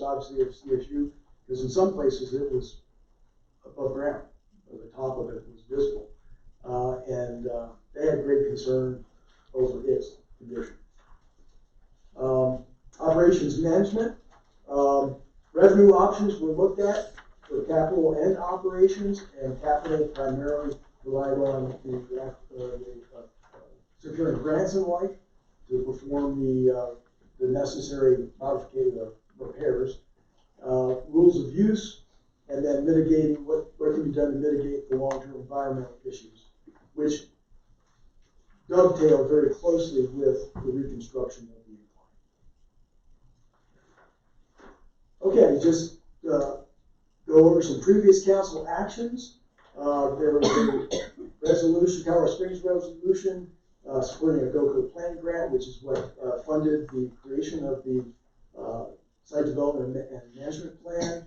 obviously of CSU, because in some places it was above ground, or the top of it was visible, and they had great concern over its condition. Operations management, revenue options were looked at for capital and operations, and capital primarily relied on securing grants and like to perform the necessary modification repairs, rules of use, and then mitigating what can be done to mitigate the long-term environmental issues, which dovetail very closely with the reconstruction of the incline. Okay, just go over some previous council actions. There was a resolution, Colorado Springs resolution, supporting a GOCO plan grant, which is what funded the creation of the site development and management plan.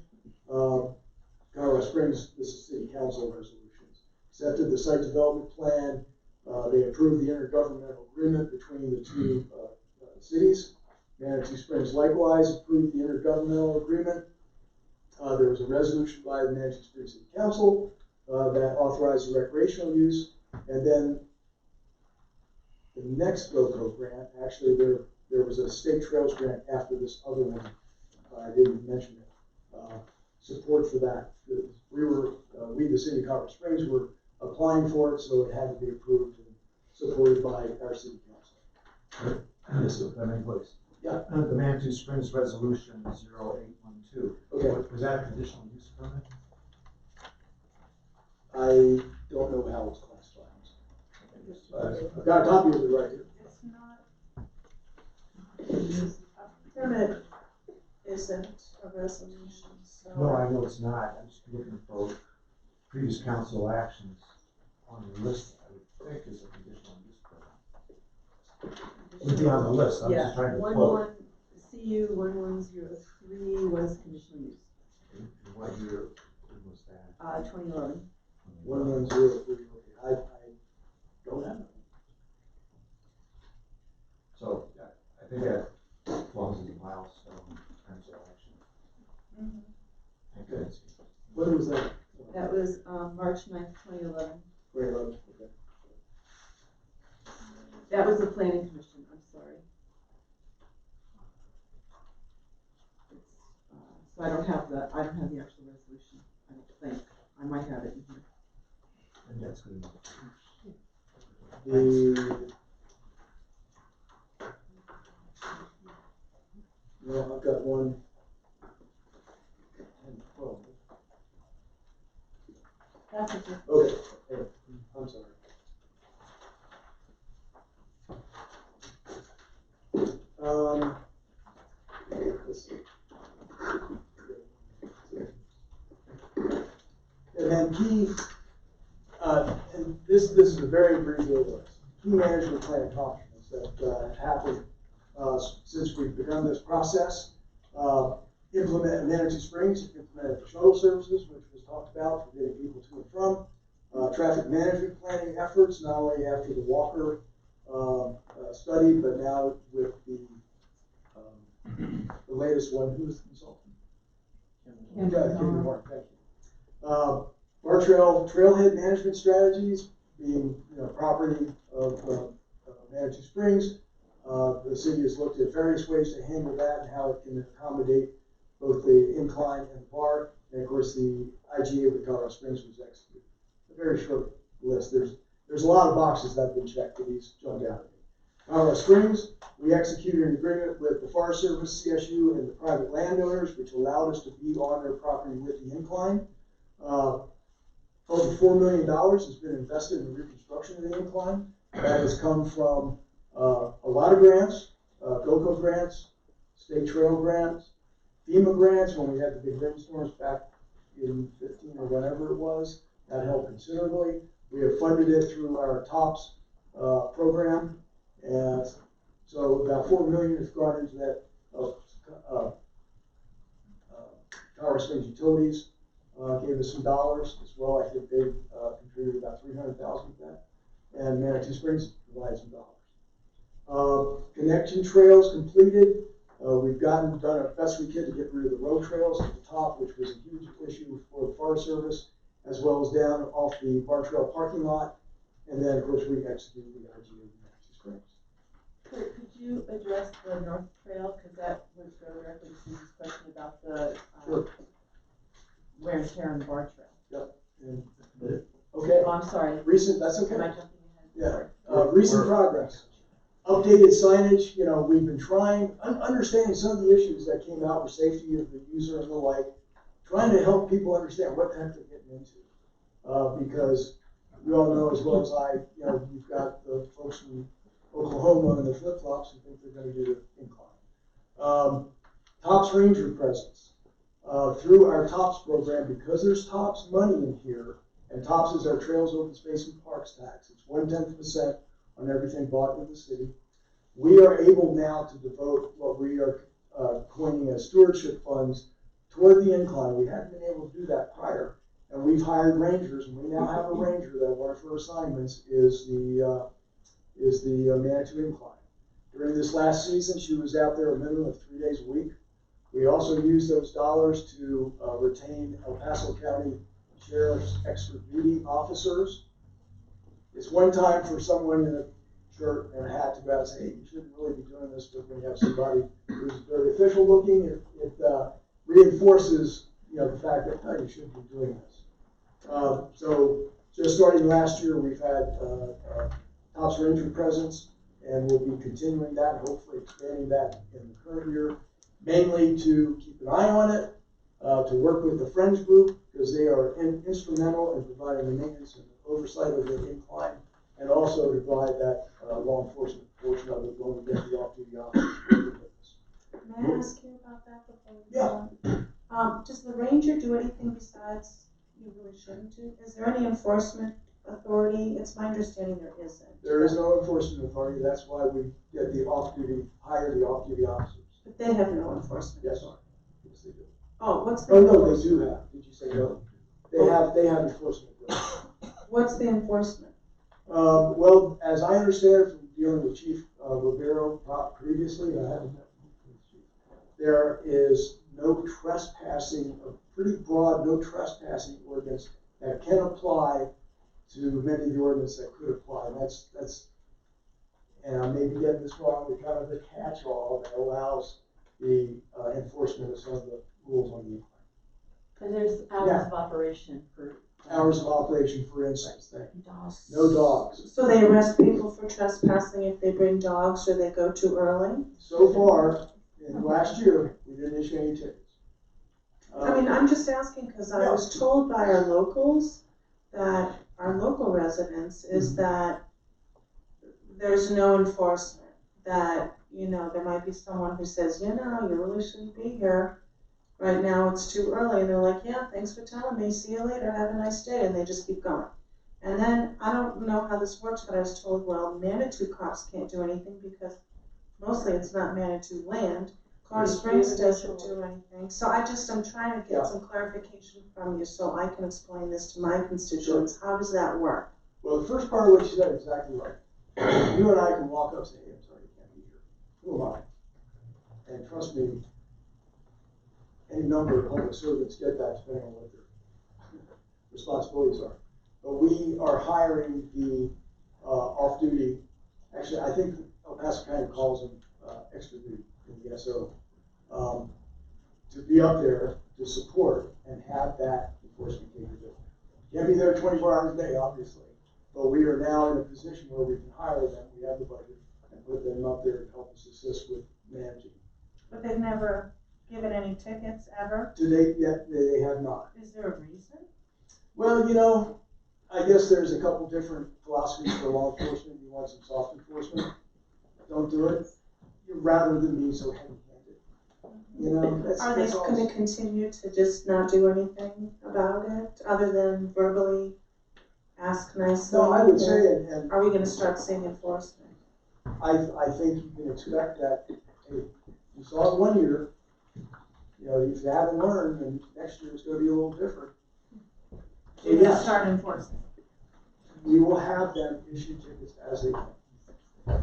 Colorado Springs, this is city council resolutions, accepted the site development plan. They approved the intergovernmental agreement between the two cities. Manitou Springs likewise approved the intergovernmental agreement. There was a resolution by the Manitou Springs City Council that authorized the recreational use. And then the next GOCO grant, actually there was a state trails grant after this other one. I didn't mention it. Support for that. We, the city of Colorado Springs, were applying for it, so it had to be approved and supported by our city council. Yes, if I may, please. Yeah. The Manitou Springs Resolution 0812. Okay. Was that a conditional use permit? I don't know how it's classified. I've got a copy of it right here. It's not. A permit isn't a resolution, so. No, I know it's not. I'm just looking for previous council actions on the list. I would think is a conditional use permit. It would be on the list. I'm just trying to quote. CU 1103 was conditional use. In what year was that? 2011. 1103. I don't have it. So I think that falls as a milestone council action. Okay. When was that? That was March 9th, 2011. 2011. Okay. That was the planning commission. I'm sorry. So I don't have the actual resolution. I don't think. I might have it in here. And that's good. No, I've got one. 10, 12. That's a good. Okay. I'm sorry. Let's see. And then key, and this is a very abbreviated list. Key management plan accomplishments that have happened since we've begun this process. Implement Manitou Springs, implemented the shuttle services, which was talked about for getting people to and from. Traffic management planning efforts, not only after the Walker study, but now with the latest one. Who's the consultant? Kim Warren, thank you. Bar Trail trailhead management strategies, being property of Manitou Springs. The city has looked at various ways to handle that and how it can accommodate both the incline and the bar. And of course, the IGA with Colorado Springs was executed. A very short list. There's a lot of boxes that have been checked, but these jumped out at me. Colorado Springs, we executed an agreement with the Forest Service, CSU, and the private landowners, which allowed us to be on their property with the incline. Over $4 million has been invested in the reconstruction of the incline. That has come from a lot of grants, GOCO grants, state trail grants, FEMA grants when we had the big rainstorms back in 15 or whatever it was. That helped considerably. We have funded it through our TOPS program. And so about $4 million has gone into that Colorado Springs Utilities. Gave us some dollars as well. I think they contributed about $300,000 to that. And Manitou Springs provided some dollars. Connection trails completed. We've done our best we could to get rid of the road trails at the top, which was a huge issue for the Forest Service, as well as down off the Bar Trail parking lot. And then, of course, we executed the IGA in Manitou Springs. Kurt, could you address the North Trail? Because that would go directly to Susan's question about the wear and tear on the Bar Trail. Yep. Okay. Oh, I'm sorry. That's okay. Am I jumping ahead? Yeah. Recent progress. Updated signage. We've been trying, understanding some of the issues that came out with safety of the user and the like, trying to help people understand what the heck they're getting into. Because we all know as well as I, you've got the folks from Oklahoma and the flip-flops who think they're going to do the incline. TOPS Ranger presence. Through our TOPS program, because there's TOPS money in here, and TOPS is our Trails, Open Space, and Parks tax. It's 0.1% on everything bought in the city. We are able now to devote what we are coining as stewardship funds toward the incline. We hadn't been able to do that prior, and we've hired rangers, and we now have a ranger that one of her assignments is the Manitou incline. During this last season, she was out there a minimum of 3 days a week. We also used those dollars to retain El Paso County Sheriff's extra duty officers. It's one time for someone in a shirt and a hat to go out and say, hey, you shouldn't really be doing this, but when you have somebody who's very official looking, it reinforces the fact that you shouldn't be doing this. So just starting last year, we've had TOPS Ranger presence, and we'll be continuing that and hopefully expanding that in the current year. Mainly to keep an eye on it, to work with the Friends Group, because they are instrumental in providing the maintenance and oversight of the incline, and also to provide that law enforcement portion of it when we get the off-duty officers. May I ask you about that before we go on? Does the ranger do anything besides you really shouldn't do? Is there any enforcement authority? It's my understanding there isn't. There is no enforcement authority. That's why we get the off-duty, hire the off-duty officers. But they have no enforcement. Yes, they do. Oh, what's the? Oh no, they do have. Did you say no? They have enforcement. What's the enforcement? Well, as I understand it from dealing with Chief Rivero previously, I haven't met with Chief. There is no trespassing, a pretty broad no trespassing ordinance that can apply to many of the ordinances that could apply. And that's. And I may be getting this wrong, but kind of the catch-all that allows the enforcement of some of the rules on the incline. And there's hours of operation for hours of operation, for instance. Dogs. No dogs. So they arrest people for trespassing if they bring dogs or they go too early? So far, in last year, we didn't issue any tickets. I mean, I'm just asking because I was told by our locals that our local residents is that there's no enforcement, that you know, there might be someone who says, you know, you really shouldn't be here. Right now, it's too early, and they're like, yeah, thanks for telling me, see you later, have a nice day, and they just keep going. And then, I don't know how this works, but I was told, well, Manitou cops can't do anything because mostly it's not Manitou land. Colorado Springs doesn't do anything, so I'm trying to get some clarification from you so I can explain this to my constituents. How does that work? Well, the first part of what you said is exactly right. You and I can walk up and say, hey, I'm sorry, you can't be here. Who am I? And trust me, any number of public servants get that depending on what their responsibilities are. But we are hiring the off-duty, actually, I think El Paso County calls them extra duty in the SO, to be up there to support and have that enforcement capability. Can't be there 24 hours a day, obviously, but we are now in a position where we can hire them, we have the budget, and put them up there to help us assist with managing. But they've never given any tickets ever? To date, yet they have not. Is there a reason? Well, you know, I guess there's a couple different philosophies for law enforcement. You want some soft enforcement, don't do it. Rather than be so heavy-handed. You know, Are they going to continue to just not do anything about it, other than verbally ask nicely? No, I would say, and are we going to start seeing enforcement? I think you can expect that. Hey, you saw it 1 year. You know, if you haven't learned, then next year it's going to be a little different. So You're going to start enforcing. We will have them issue tickets as they come. I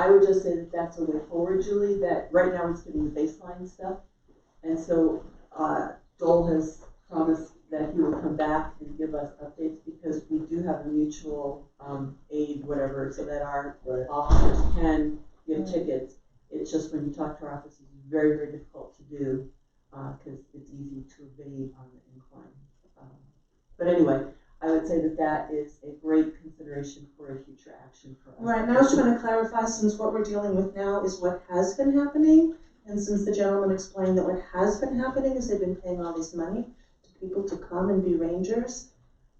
would just say that that's a way forward, Julie, that right now it's getting the baseline stuff. And so, Dole has promised that he will come back and give us updates because we do have a mutual, aid, whatever, so that our officers can give tickets. It's just when you talk to our officers, it's very, very difficult to do, cause it's easy to evade on the incline. But anyway, I would say that that is a great consideration for a future action for us. Right, now I was trying to clarify, since what we're dealing with now is what has been happening, and since the gentleman explained that what has been happening is they've been paying all this money to people to come and be rangers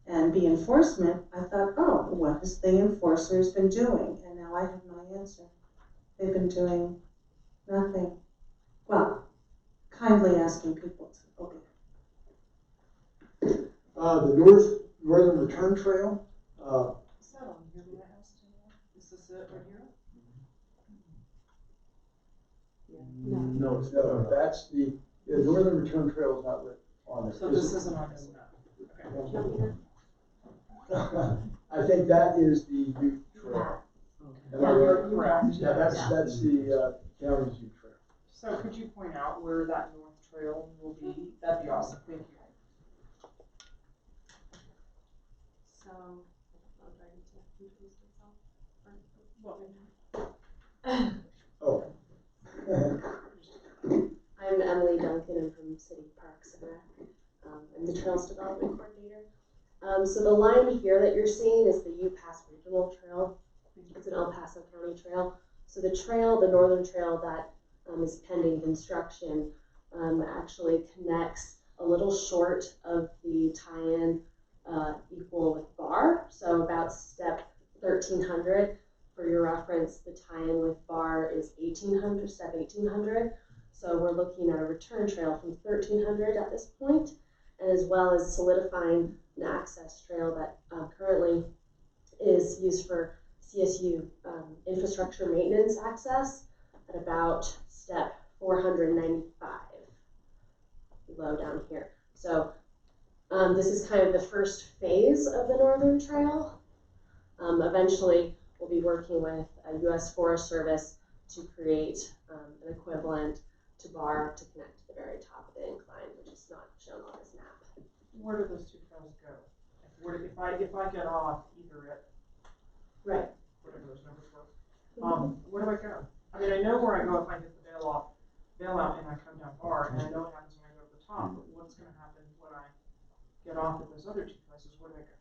and be enforcement, I thought, oh, what has the enforcers been doing? And now I have my answer. They've been doing nothing. Well, kindly asking people to obey. The Northern Return Trail. Is that on here that I have to? Is this it right here? No, that's the Northern Return Trail is not lit on this. So this isn't on this map. Okay. I think that is the Ute Trail. Am I right? Correct. Yeah, that's the county's Ute Trail. So could you point out where that north trail will be? That'd be awesome. Thank you. So, do I need to introduce myself? Oh. I'm Emily Duncan. I'm from City Parks and Rec. I'm the Trails Development Coordinator. So the line here that you're seeing is the UPass Regional Trail. It's an El Paso County trail. So the trail, the northern trail that is pending construction, actually connects a little short of the tie-in equal with Bar. So about step 1300. For your reference, the tie-in with Bar is 1800, step 1800. So we're looking at a return trail from 1300 at this point, and as well as solidifying an access trail that currently is used for CSU infrastructure maintenance access at about step 495, low down here. So this is kind of the first phase of the Northern Trail. Eventually, we'll be working with U.S. Forest Service to create an equivalent to Bar to connect to the very top of the incline, which is not shown on this map. Where do those two trails go? If I get off either at whatever those numbers were, where do I go? I mean, I know where I go if I hit the bailout and I come down Bar, and I know what happens when I go to the top. But what's going to happen when I get off at those other two places? Where do I go?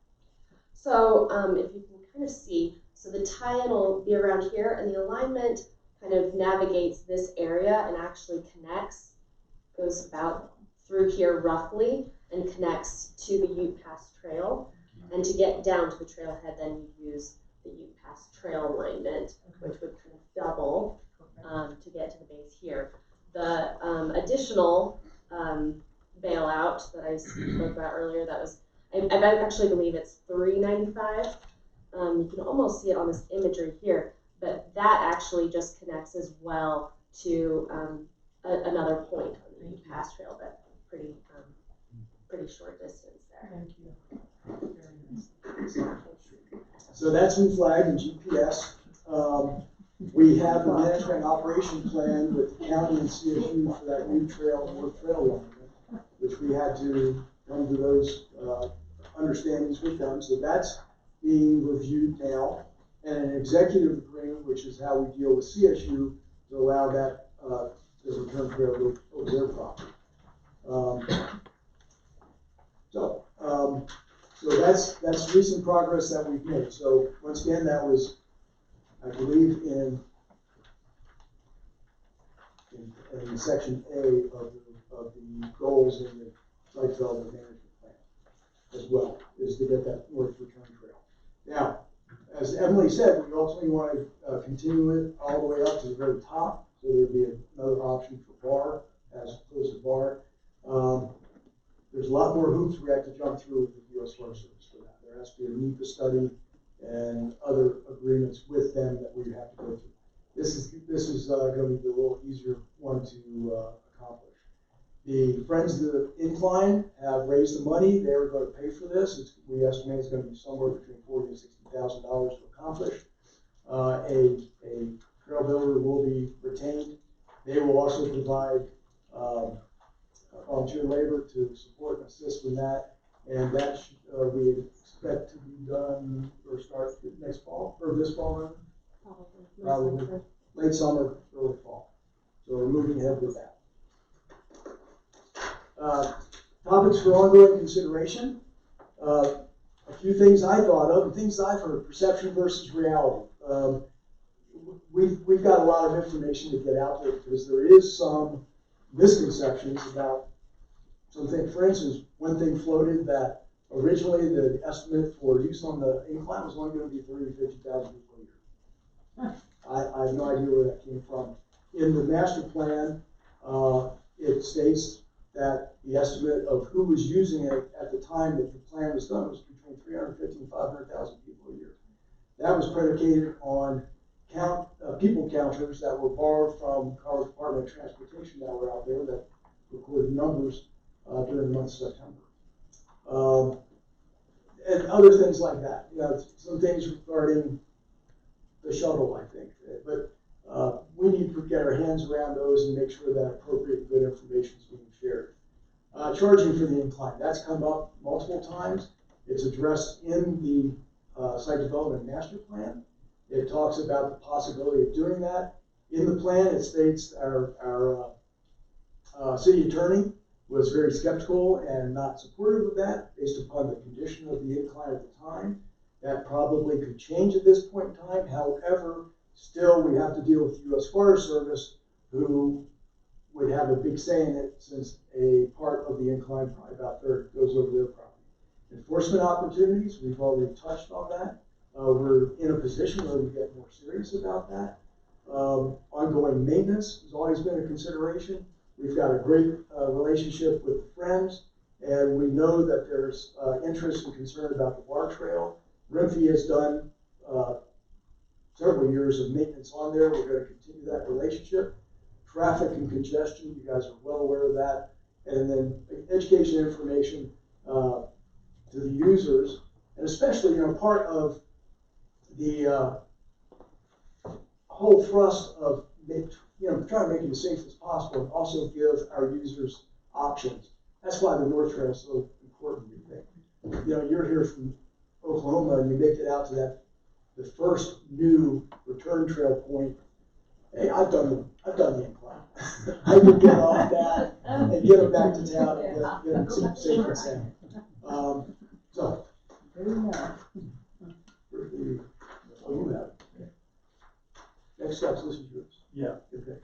So if you can kind of see, so the tie-in will be around here, and the alignment kind of navigates this area and actually connects, goes about through here roughly, and connects to the Ute Pass Trail. And to get down to the trailhead, then you use the U-Pass trail alignment, which would kind of double to get to the base here. The additional bailout that I spoke about earlier, that was, I actually believe it's $395. You can almost see it on this imagery here, but that actually just connects as well to another point on the U-Pass trail, but pretty short distance there. Thank you. So that's been flagged in GPS. We have the management and operation plan with the county and CSU for that new trail or trail alignment, which we had to come to those understandings with them. So that's being reviewed now, and an executive agreement, which is how we deal with CSU to allow that the return trail over their property. So that's recent progress that we've made. So once again, that was, I believe, in section A of the goals in the site development management plan as well, is to get that north return trail. Now, as Emily said, we ultimately want to continue it all the way up to the very top, so there'd be another option for bar as opposed to bar. There's a lot more hoops we have to jump through with the U.S. Forest Service for that. There has to be a NEPA study and other agreements with them that we have to go through. This is going to be a little easier one to accomplish. The Friends of the Incline have raised the money. They're going to pay for this. We estimate it's going to be somewhere between $40,000 and $60,000 to accomplish. A trail builder will be retained. They will also provide volunteer labor to support and assist in that, and that we expect to be done or start next fall or this fall, right? Probably late summer, early fall. So we're moving ahead with that. Topics for ongoing consideration. A few things I thought of and things I've heard: perception versus reality. We've got a lot of information to get out there because there is some misconceptions about something. For instance, one thing floated that originally the estimate for use on the incline was only going to be 30,000 to 50,000 people a year. I have no idea where that came from. In the master plan, it states that the estimate of who was using it at the time that the plan was done was between 350,000 and 500,000 people a year. That was predicated on people counters that were borrowed from Colorado Department of Transportation that were out there that recorded numbers during the month of September. And other things like that. You know, some things regarding the shuttle, I think. But we need to get our hands around those and make sure that appropriate good information is being shared. Charging for the incline, that's come up multiple times. It's addressed in the site development master plan. It talks about the possibility of doing that. In the plan, it states our city attorney was very skeptical and not supportive of that based upon the condition of the incline at the time. That probably could change at this point in time. However, still we have to deal with the U.S. Forest Service, who would have a big say in it, since a part of the incline, probably about a third, goes over their property. Enforcement opportunities, we've already touched on that. We're in a position where we get more serious about that. Ongoing maintenance has always been a consideration. We've got a great relationship with the Friends, and we know that there's interest and concern about the Bar Trail. RIMFE has done several years of maintenance on there. We're going to continue that relationship. Traffic and congestion, you guys are well aware of that. And then education information to the users, and especially, part of the whole thrust of trying to make it as safe as possible, and also give our users options. That's why the North Trail is so important, we think. You're here from Oklahoma, and you make it out to the first new return trail point. Hey, I've done the incline. I can get off that and get them back to town and get them safe and sound. So. You have it. Next steps, this is yours. Yeah. Okay.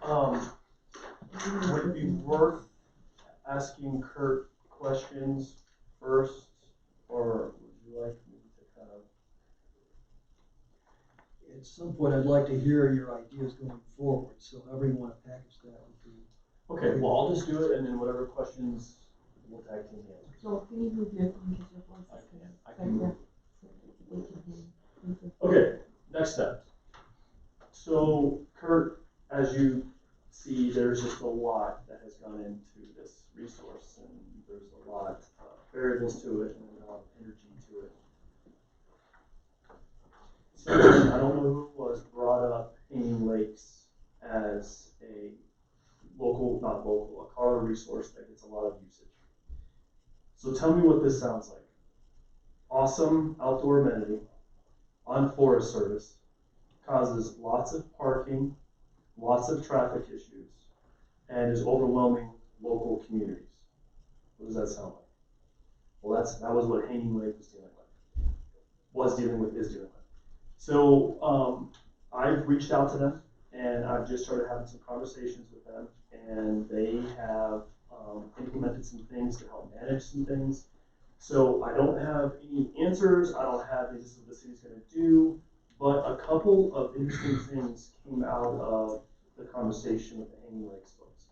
Would it be worth asking Kurt questions first, or would you like me to kind of? at some point, I'd like to hear your ideas going forward, so however you want to package that would be. Okay, well, I'll just do it, and then whatever questions, we'll tag team the answers. So can you move your phone because your voice I is can, I right can. there, so they can hear you. Thank you. Okay, next step. So Kurt, as you see, there's just a lot that has gone into this resource, and there's a lot of variables to it and a lot of energy to it. So I don't know who it was brought up Hanging Lakes as a local, not local, a Colorado resource that gets a lot of usage. So tell me what this sounds like. Awesome outdoor amenity on Forest Service, causes lots of parking, lots of traffic issues, and is overwhelming local communities. What does that sound like? Well, that was what Hanging Lake was dealing with, is dealing with. So I've reached out to them, and I've just started having some conversations with them, and they have implemented some things to help manage some things. So I don't have any answers. I don't have this is what the city's going to do. But a couple of interesting things came out of the conversation with the Hanging Lakes folks.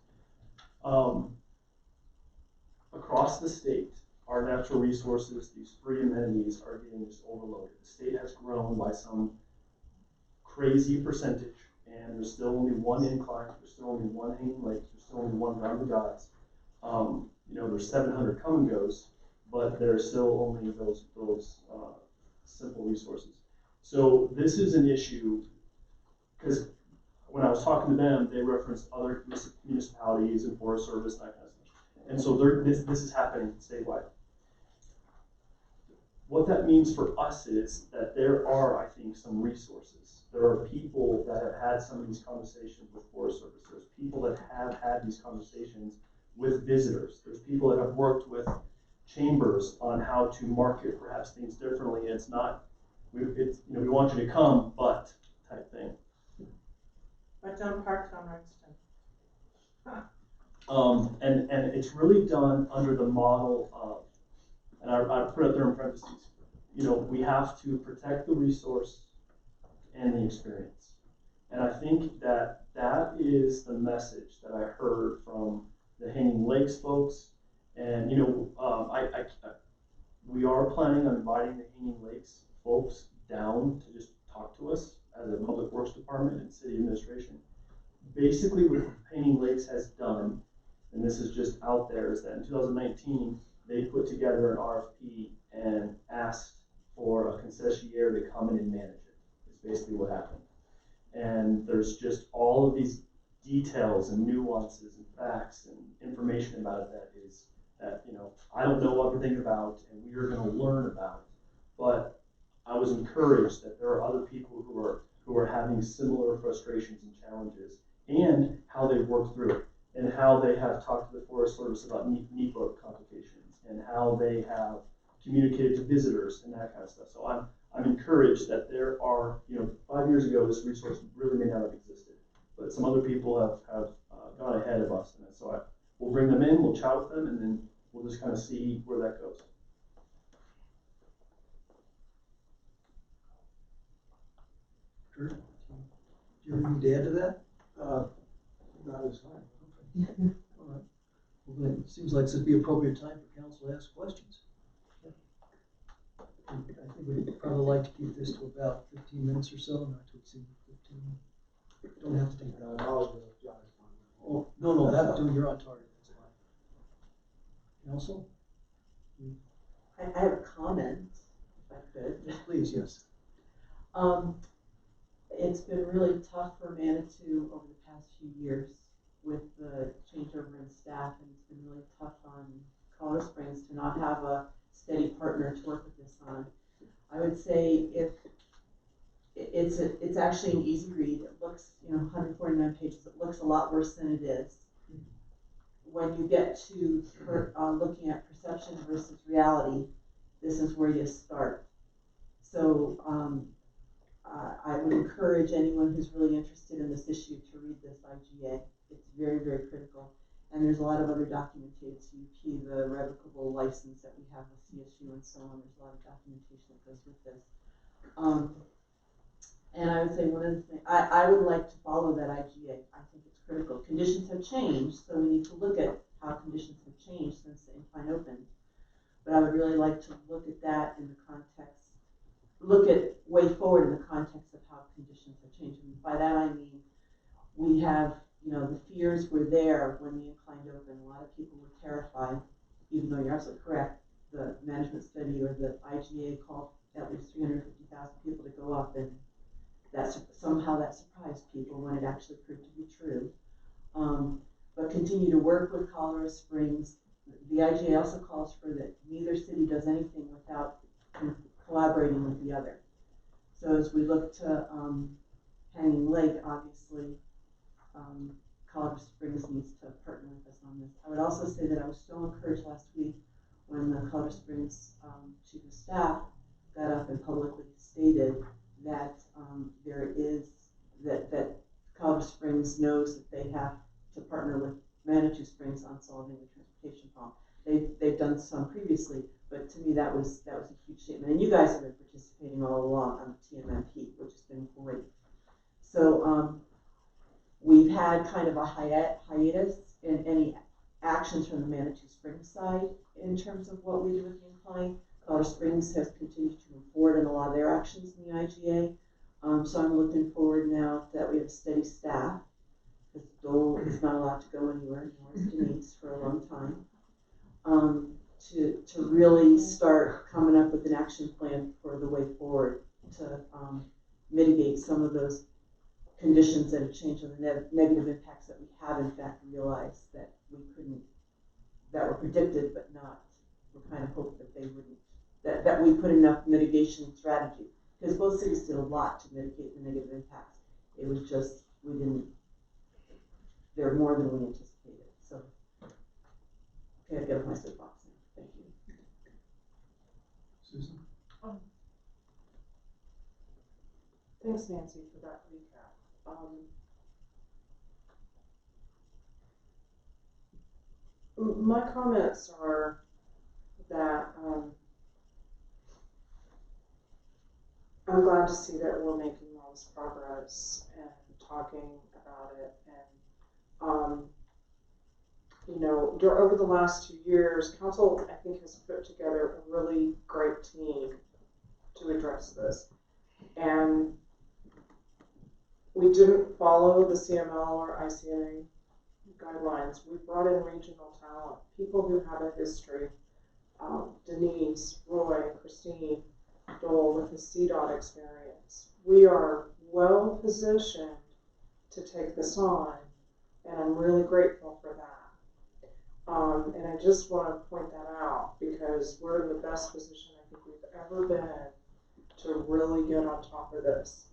Across the state, our natural resources, these free amenities, are getting just overloaded. The state has grown by some crazy percentage, and there's still only one incline, there's still only one Hanging Lake, there's still only one Ground of the Gods. There's 700 come and goes, but there's still only those simple resources. So this is an issue, because when I was talking to them, they referenced other municipalities and Forest Service and that kind of stuff. And so this is happening statewide. What that means for us is that there are, I think, some resources. There are people that have had some of these conversations with Forest Service. There's people that have had these conversations with visitors. There's people that have worked with chambers on how to market perhaps things differently. It's not, we want you to come, but type thing. But don't park on Rexton. And it's really done under the model of, and I put it there in parentheses, we have to protect the resource and the experience. And I think that is the message that I heard from the Hanging Lakes folks. And, we are planning on inviting the Hanging Lakes folks down to just talk to us as a public works department and city administration. Basically, what Hanging Lakes has done, and this is just out there, is that in 2019, they put together an RFP and asked for a concessionaire to come in and manage it. It's basically what happened. And there's just all of these details and nuances and facts and information about it that I don't know everything about, and we are going to learn about. But I was encouraged that there are other people who are having similar frustrations and challenges, and how they've worked through it, and how they have talked to the Forest Service about NEPA complications, and how they have communicated to visitors and that kind of stuff. So I'm encouraged that there are, 5 years ago, this resource really may not have existed, but some other people have gone ahead of us. And so we'll bring them in, we'll chat with them, and then we'll just kind of see where that goes. Kurt, do you have anything to add to that? Not this time. All right. Well, then, it seems like this would be appropriate time for council to ask questions. I think we'd probably like to keep this to about 15 minutes or so, not to exceed 15. Don't have to take that. Oh, no, you're on target, that's fine. Council? I have a comment, if I could. Yes, please, yes. It's been really tough for Manitou over the past few years with the changeover in staff, and it's been really tough on Colorado Springs to not have a steady partner to work with this on. I would say if it's actually an easy read. It looks, 149 pages. It looks a lot worse than it is. When you get to looking at perception versus reality, this is where you start. So I would encourage anyone who's really interested in this issue to read this IGA. It's very, very critical. And there's a lot of other documented CUP, the revocable license that we have with CSU and so on. There's a lot of documentation that goes with this. And I would say one of the things, I would like to follow that IGA. I think it's critical. Conditions have changed, so we need to look at how conditions have changed since the incline opened. But I would really like to look at that in the context, look at way forward in the context of how conditions have changed. And by that I mean, we have, you know, the fears were there when the incline opened. A lot of people were terrified, even though you're absolutely correct. The management study or the IGA called at least 350,000 people to go up, and somehow that surprised people when it actually proved to be true. But continue to work with Colorado Springs. The IGA also calls for that neither city does anything without collaborating with the other. So as we look to Hanging Lake, obviously, Colorado Springs needs to partner with us on this. I would also say that I was so encouraged last week when the Colorado Springs Chief of Staff got up and publicly stated that that Colorado Springs knows that they have to partner with Manitou Springs on solving the transportation problem. They've done some previously, but to me that was a huge statement. And you guys have been participating all along on the TMMP, which has been great. So we've had kind of a hiatus in any actions from the Manitou Springs side in terms of what we do with the incline. Colorado Springs has continued to move forward in a lot of their actions in the IGA. So I'm looking forward now that we have steady staff, because Dole is not allowed to go anywhere, nor is Denise for a long time, to really start coming up with an action plan for the way forward to mitigate some of those conditions that have changed and the negative impacts that we have in fact realized that we couldn't, that were predicted but not, we kind of hoped that they wouldn't, that we put enough mitigation strategy, because both cities did a lot to mitigate the negative impacts. It was just, we didn't, they're more than we anticipated. So, okay, I get off my soapbox now. Thank you. Susan? Thanks, Nancy, for that recap. My comments are that I'm glad to see that we're making all this progress and talking about it. And, you know, over the last 2 years, council, I think, has put together a really great team to address this. And we didn't follow the CML or ICA guidelines. We brought in regional talent, people who have a history. Denise, Roy, Christine, Dole with the CDOT experience. We are well positioned to take this on, and I'm really grateful for that. And I just want to point that out because we're in the best position I think we've ever been to really get on top of this.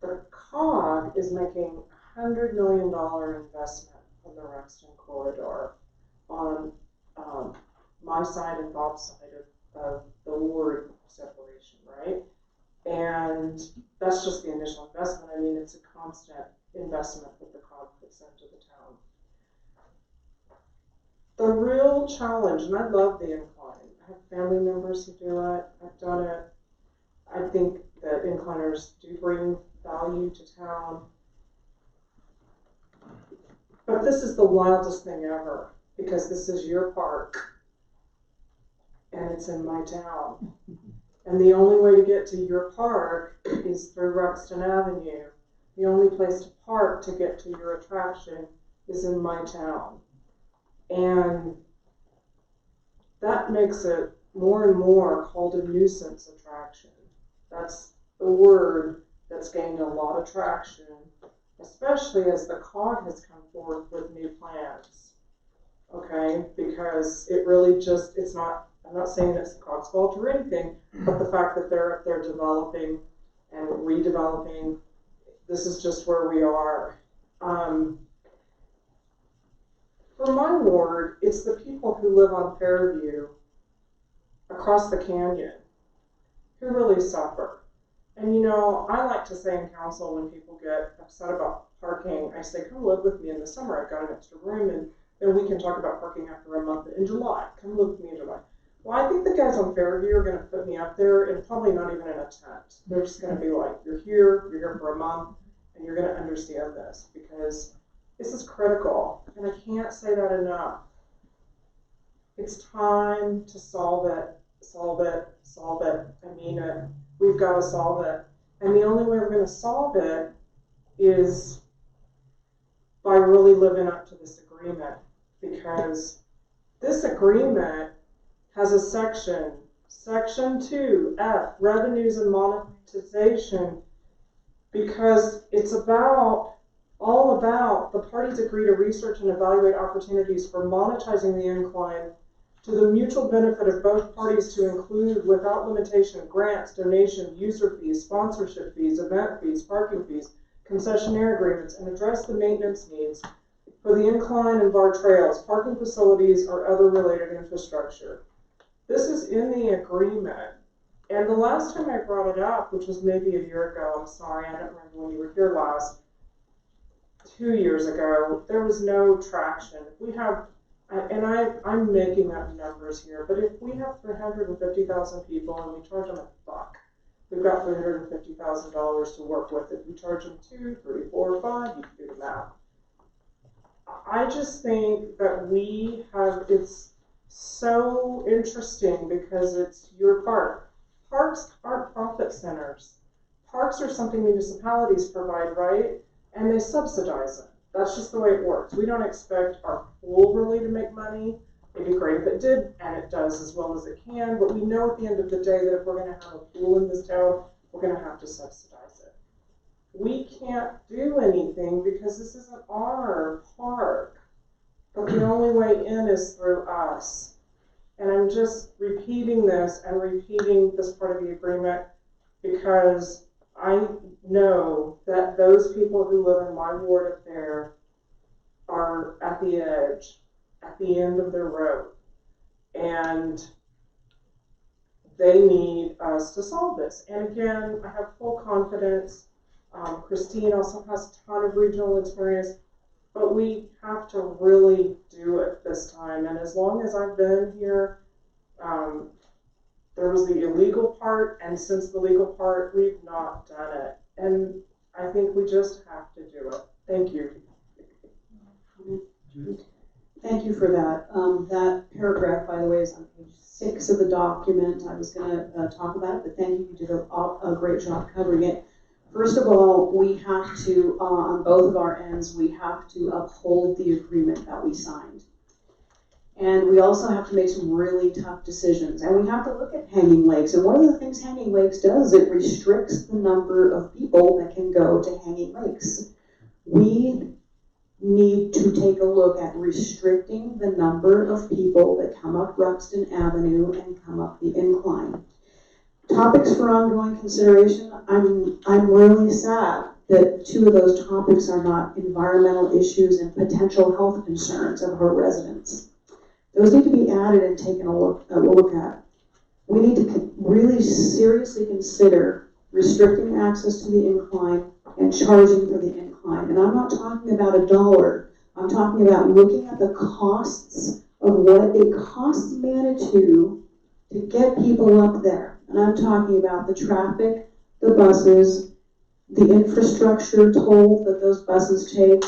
The COG is making a $100 million investment in the Rexton corridor on my side and Bob's side of the ward separation, right? And that's just the initial investment. I mean, it's a constant investment that the COG puts into the town. The real challenge, and I love the incline. I have family members who do it. I've done it. I think that incliners do bring value to town. But this is the wildest thing ever because this is your park and it's in my town. And the only way to get to your park is through Rexton Avenue. The only place to park to get to your attraction is in my town. And that makes it more and more called a nuisance attraction. That's the word that's gained a lot of traction, especially as the COG has come forth with new plans. Okay, because it really just, it's not, I'm not saying it's the COG's fault or anything, but the fact that they're developing and redeveloping, this is just where we are. For my ward, it's the people who live on Fairview across the canyon who really suffer. And you know, I like to say in council when people get upset about parking, I say, come live with me in the summer. I've got an extra room and then we can talk about parking after a month in July. Come live with me in July. Well, I think the guys on Fairview are gonna put me up there and probably not even in a tent. They're just gonna be like, you're here for a month, and you're gonna understand this, because this is critical, and I can't say that enough. It's time to solve it, solve it, solve it. I mean it. We've gotta solve it. And the only way we're gonna solve it is by really living up to this agreement, because this agreement has a section 2F, revenues and monetization, because it's all about the parties agree to research and evaluate opportunities for monetizing the incline to the mutual benefit of both parties, to include without limitation grants, donation, user fees, sponsorship fees, event fees, parking fees, concessionaire agreements, and address the maintenance needs for the incline and bar trails, parking facilities, or other related infrastructure. This is in the agreement. And the last time I brought it up, which was maybe a year ago, I'm sorry, I don't remember when you were here last, 2 years ago, there was no traction. We have, and I'm making up numbers here, but if we have 350,000 people and we charge them $1, we've got $350,000 to work with. If we charge them 2, 3, 4, 5, you can do the math. I just think that we have, it's so interesting because it's your park. Parks aren't profit centers. Parks are something municipalities provide, right? And they subsidize it. That's just the way it works. We don't expect our pool really to make money. It'd be great if it did, and it does as well as it can, but we know at the end of the day that if we're gonna have a pool in this town, we're gonna have to subsidize it. We can't do anything because this isn't our park, but the only way in is through us. And I'm just repeating this and repeating this part of the agreement because I know that those people who live in my ward up there are at the edge, at the end of their rope, and they need us to solve this. And again, I have full confidence. Christine also has a ton of regional experience, but we have to really do it this time. And as long as I've been here, there was the illegal part, and since the legal part, we've not done it. And I think we just have to do it. Thank you. Thank you for that. That paragraph, by the way, is on page 6 of the document. I was going to talk about it, but thank you. You did a great job covering it. First of all, we have to, on both of our ends, we have to uphold the agreement that we signed. And we also have to make some really tough decisions. And we have to look at Hanging Lakes. And one of the things Hanging Lakes does, it restricts the number of people that can go to Hanging Lakes. We need to take a look at restricting the number of people that come up Ruxton Avenue and come up the incline. Topics for ongoing consideration. I'm really sad that 2 of those topics are not environmental issues and potential health concerns of our residents. Those need to be added and taken a look at. We need to really seriously consider restricting access to the incline and charging for the incline. And I'm not talking about $1. I'm talking about looking at the costs of what it costs Manitou to get people up there. And I'm talking about the traffic, the buses, the infrastructure toll that those buses take,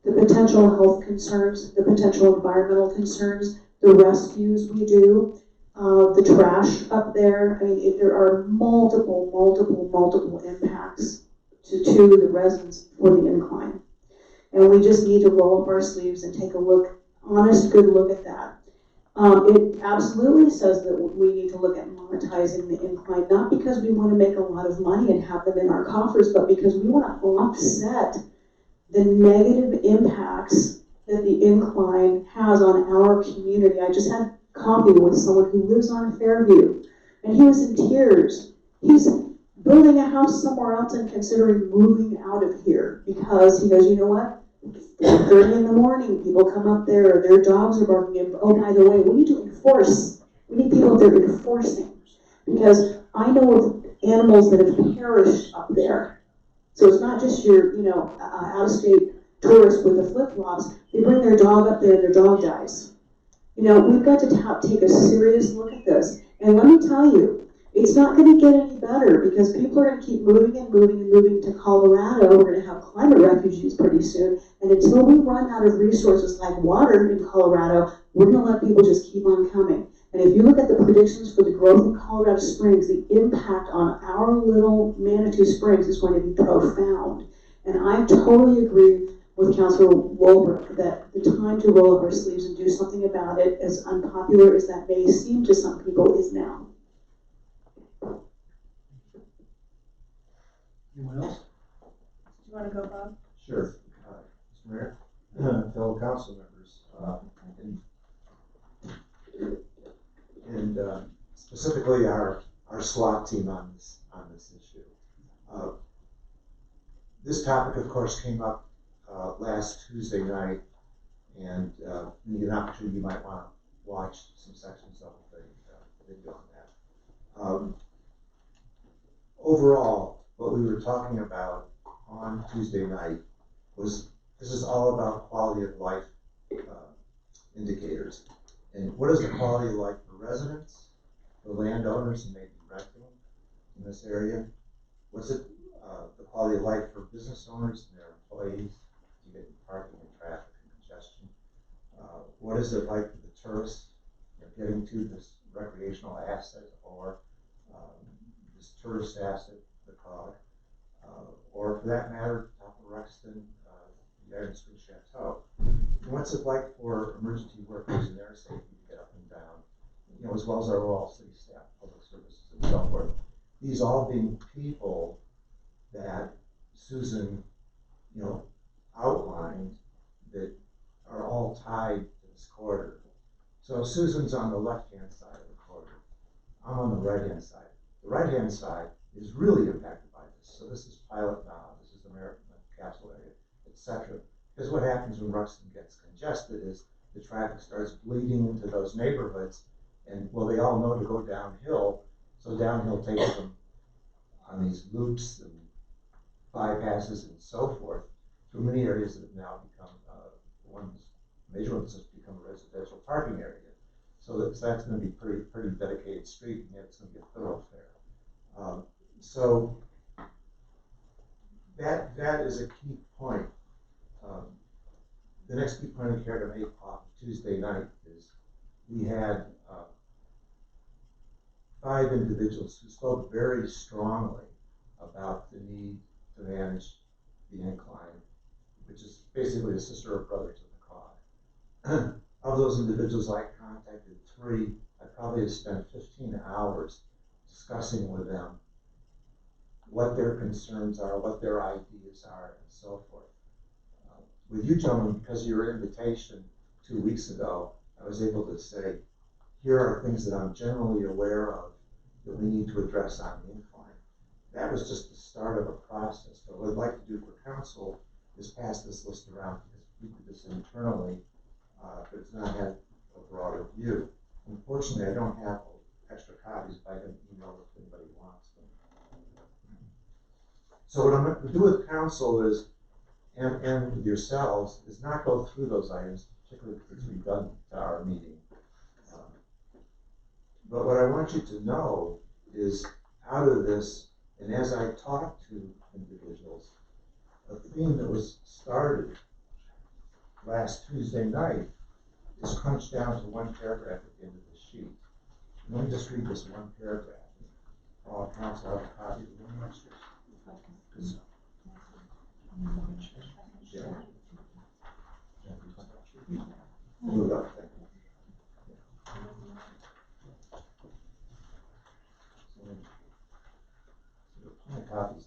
the potential health concerns, the potential environmental concerns, the rescues we do, the trash up there. I mean, there are multiple impacts to the residents for the incline. And we just need to roll up our sleeves and take a look, honest, good look at that. It absolutely says that we need to look at monetizing the incline, not because we want to make a lot of money and have them in our coffers, but because we want to offset the negative impacts that the incline has on our community. I just had coffee with someone who lives on Fairview, and he was in tears. He's building a house somewhere else and considering moving out of here because he goes, you know what? 4:30 in the morning, people come up there, their dogs are barking, and oh, by the way, we need to enforce. We need people up there enforcing, because I know of animals that have perished up there. So it's not just your, out-of-state tourists with the flip-flops. They bring their dog up there and their dog dies. You know, we've got to take a serious look at this. And let me tell you, it's not going to get any better because people are going to keep moving and moving and moving to Colorado. We're going to have climate refugees pretty soon. And until we run out of resources like water in Colorado, we're going to let people just keep on coming. And if you look at the predictions for the growth in Colorado Springs, the impact on our little Manitou Springs is going to be profound. And I totally agree with Councilor Wolbrook that the time to roll up our sleeves and do something about it, as unpopular as that may seem to some people, is now. Anyone else? Do you wanna go, Bob? Sure. Mr. Mayor, fellow council members, and specifically our SWAT team on this issue. This topic, of course, came up last Tuesday night, and when you get an opportunity, you might want to watch some sections of the video on that. Overall, what we were talking about on Tuesday night was this is all about quality of life indicators. And what is the quality of life for residents, for landowners who may be renting in this area? What's it the quality of life for business owners and their employees? You get parking and traffic and congestion. What is it like for the tourists getting to this recreational asset or this tourist asset, the COG, or for that matter, top of Rexton, the Iron Spring Chateau? And what's it like for emergency workers and their safety to get up and down, as well as our overall city staff, public services, and so forth? These all being people that Susan, outlined that are all tied to this corridor. So Susan's on the left-hand side of the corridor. I'm on the right-hand side. The right-hand side is really impacted by this. So this is Pilot Knob, this is the American Castle area, etc. Because what happens when Ruxton gets congested is the traffic starts bleeding into those neighborhoods, and they all know to go downhill. So downhill takes them on these loops and bypasses and so forth through many areas that have now become major ones have become a residential parking area. So that's going to be pretty dedicated street, and yet it's going to be a thoroughfare. So that is a key point. The next key point I care to make on Tuesday night is we had 5 individuals who spoke very strongly about the need to manage the incline, which is basically a sister or brother to the COG. Of those individuals, I contacted 3. I probably have spent 15 hours discussing with them what their concerns are, what their ideas are, and so forth. With you gentlemen, because of your invitation 2 weeks ago, I was able to say, here are things that I'm generally aware of that we need to address on the incline. That was just the start of a process. But what I'd like to do for council is pass this list around, because we did this internally, but it's not had a broader view. Unfortunately, I don't have extra copies, but I can email if anybody wants them. So what I'm going to do with council is, and with yourselves, is not go through those items, particularly because it's redundant to our meeting. But what I want you to know is, out of this, and as I talk to individuals, a theme that was started last Tuesday night is crunched down to one paragraph at the end of the sheet. Let me just read this one paragraph. All council have a copy of the one extras. Move it up, thank you. Copies.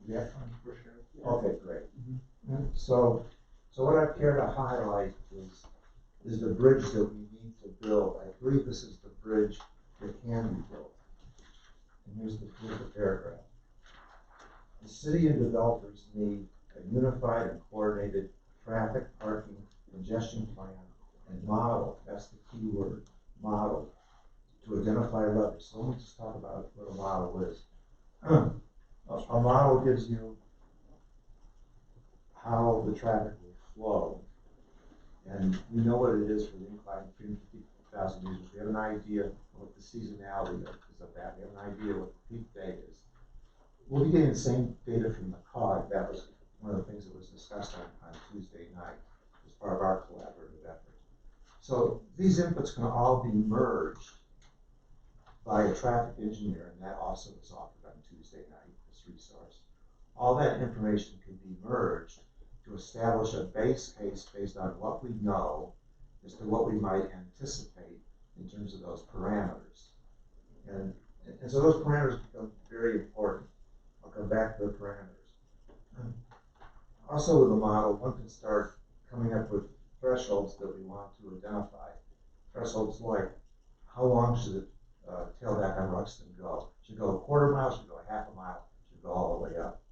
Yeah. Okay, great. So what I care to highlight is the bridge that we need to build. I believe this is the bridge that can be built. And here's the paragraph. The city and developers need a unified and coordinated traffic, parking, congestion plan and model. That's the key word, model, to identify levers. So let me just talk about what a model is. A model gives you how the traffic will flow, and we know what it is for the incline 350 50,000 users. We have an idea of what the seasonality is of that. We have an idea what the peak day is. We'll be getting the same data from the COG. That was one of the things that was discussed on Tuesday night as part of our collaborative effort. So these inputs can all be merged by a traffic engineer, and that also was offered on Tuesday night, this resource. All that information can be merged to establish a base case based on what we know as to what we might anticipate in terms of those parameters. And so those parameters become very important. I'll come back to the parameters. Also with the model, one can start coming up with thresholds that we want to identify. Thresholds like, how long should the tailback on Ruxton go? Should it go a quarter mile, should it go a half a mile, should it go all the way up?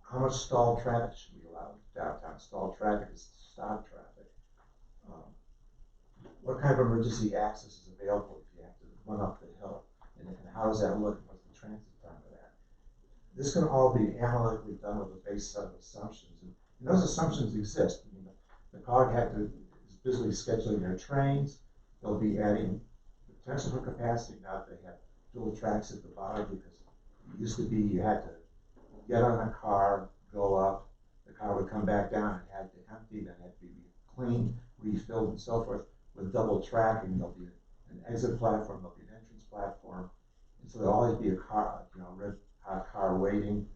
How much stalled traffic should we allow downtown? Stalled traffic is stop traffic. What kind of emergency access is available if you have to run up the hill? And how does that look? What's the transit time of that? This can all be analytically done with a base set of assumptions. And those assumptions exist. I mean, the COG is busily scheduling their trains. They'll be adding potential for capacity now that they have dual tracks at the bottom, because it used to be you had to get on a car, go up, the car would come back down and had to empty, then had to be cleaned, refilled, and so forth. With double tracking, there'll be an exit platform, there'll be an entrance platform, and so there'll always be a car, red hot car waiting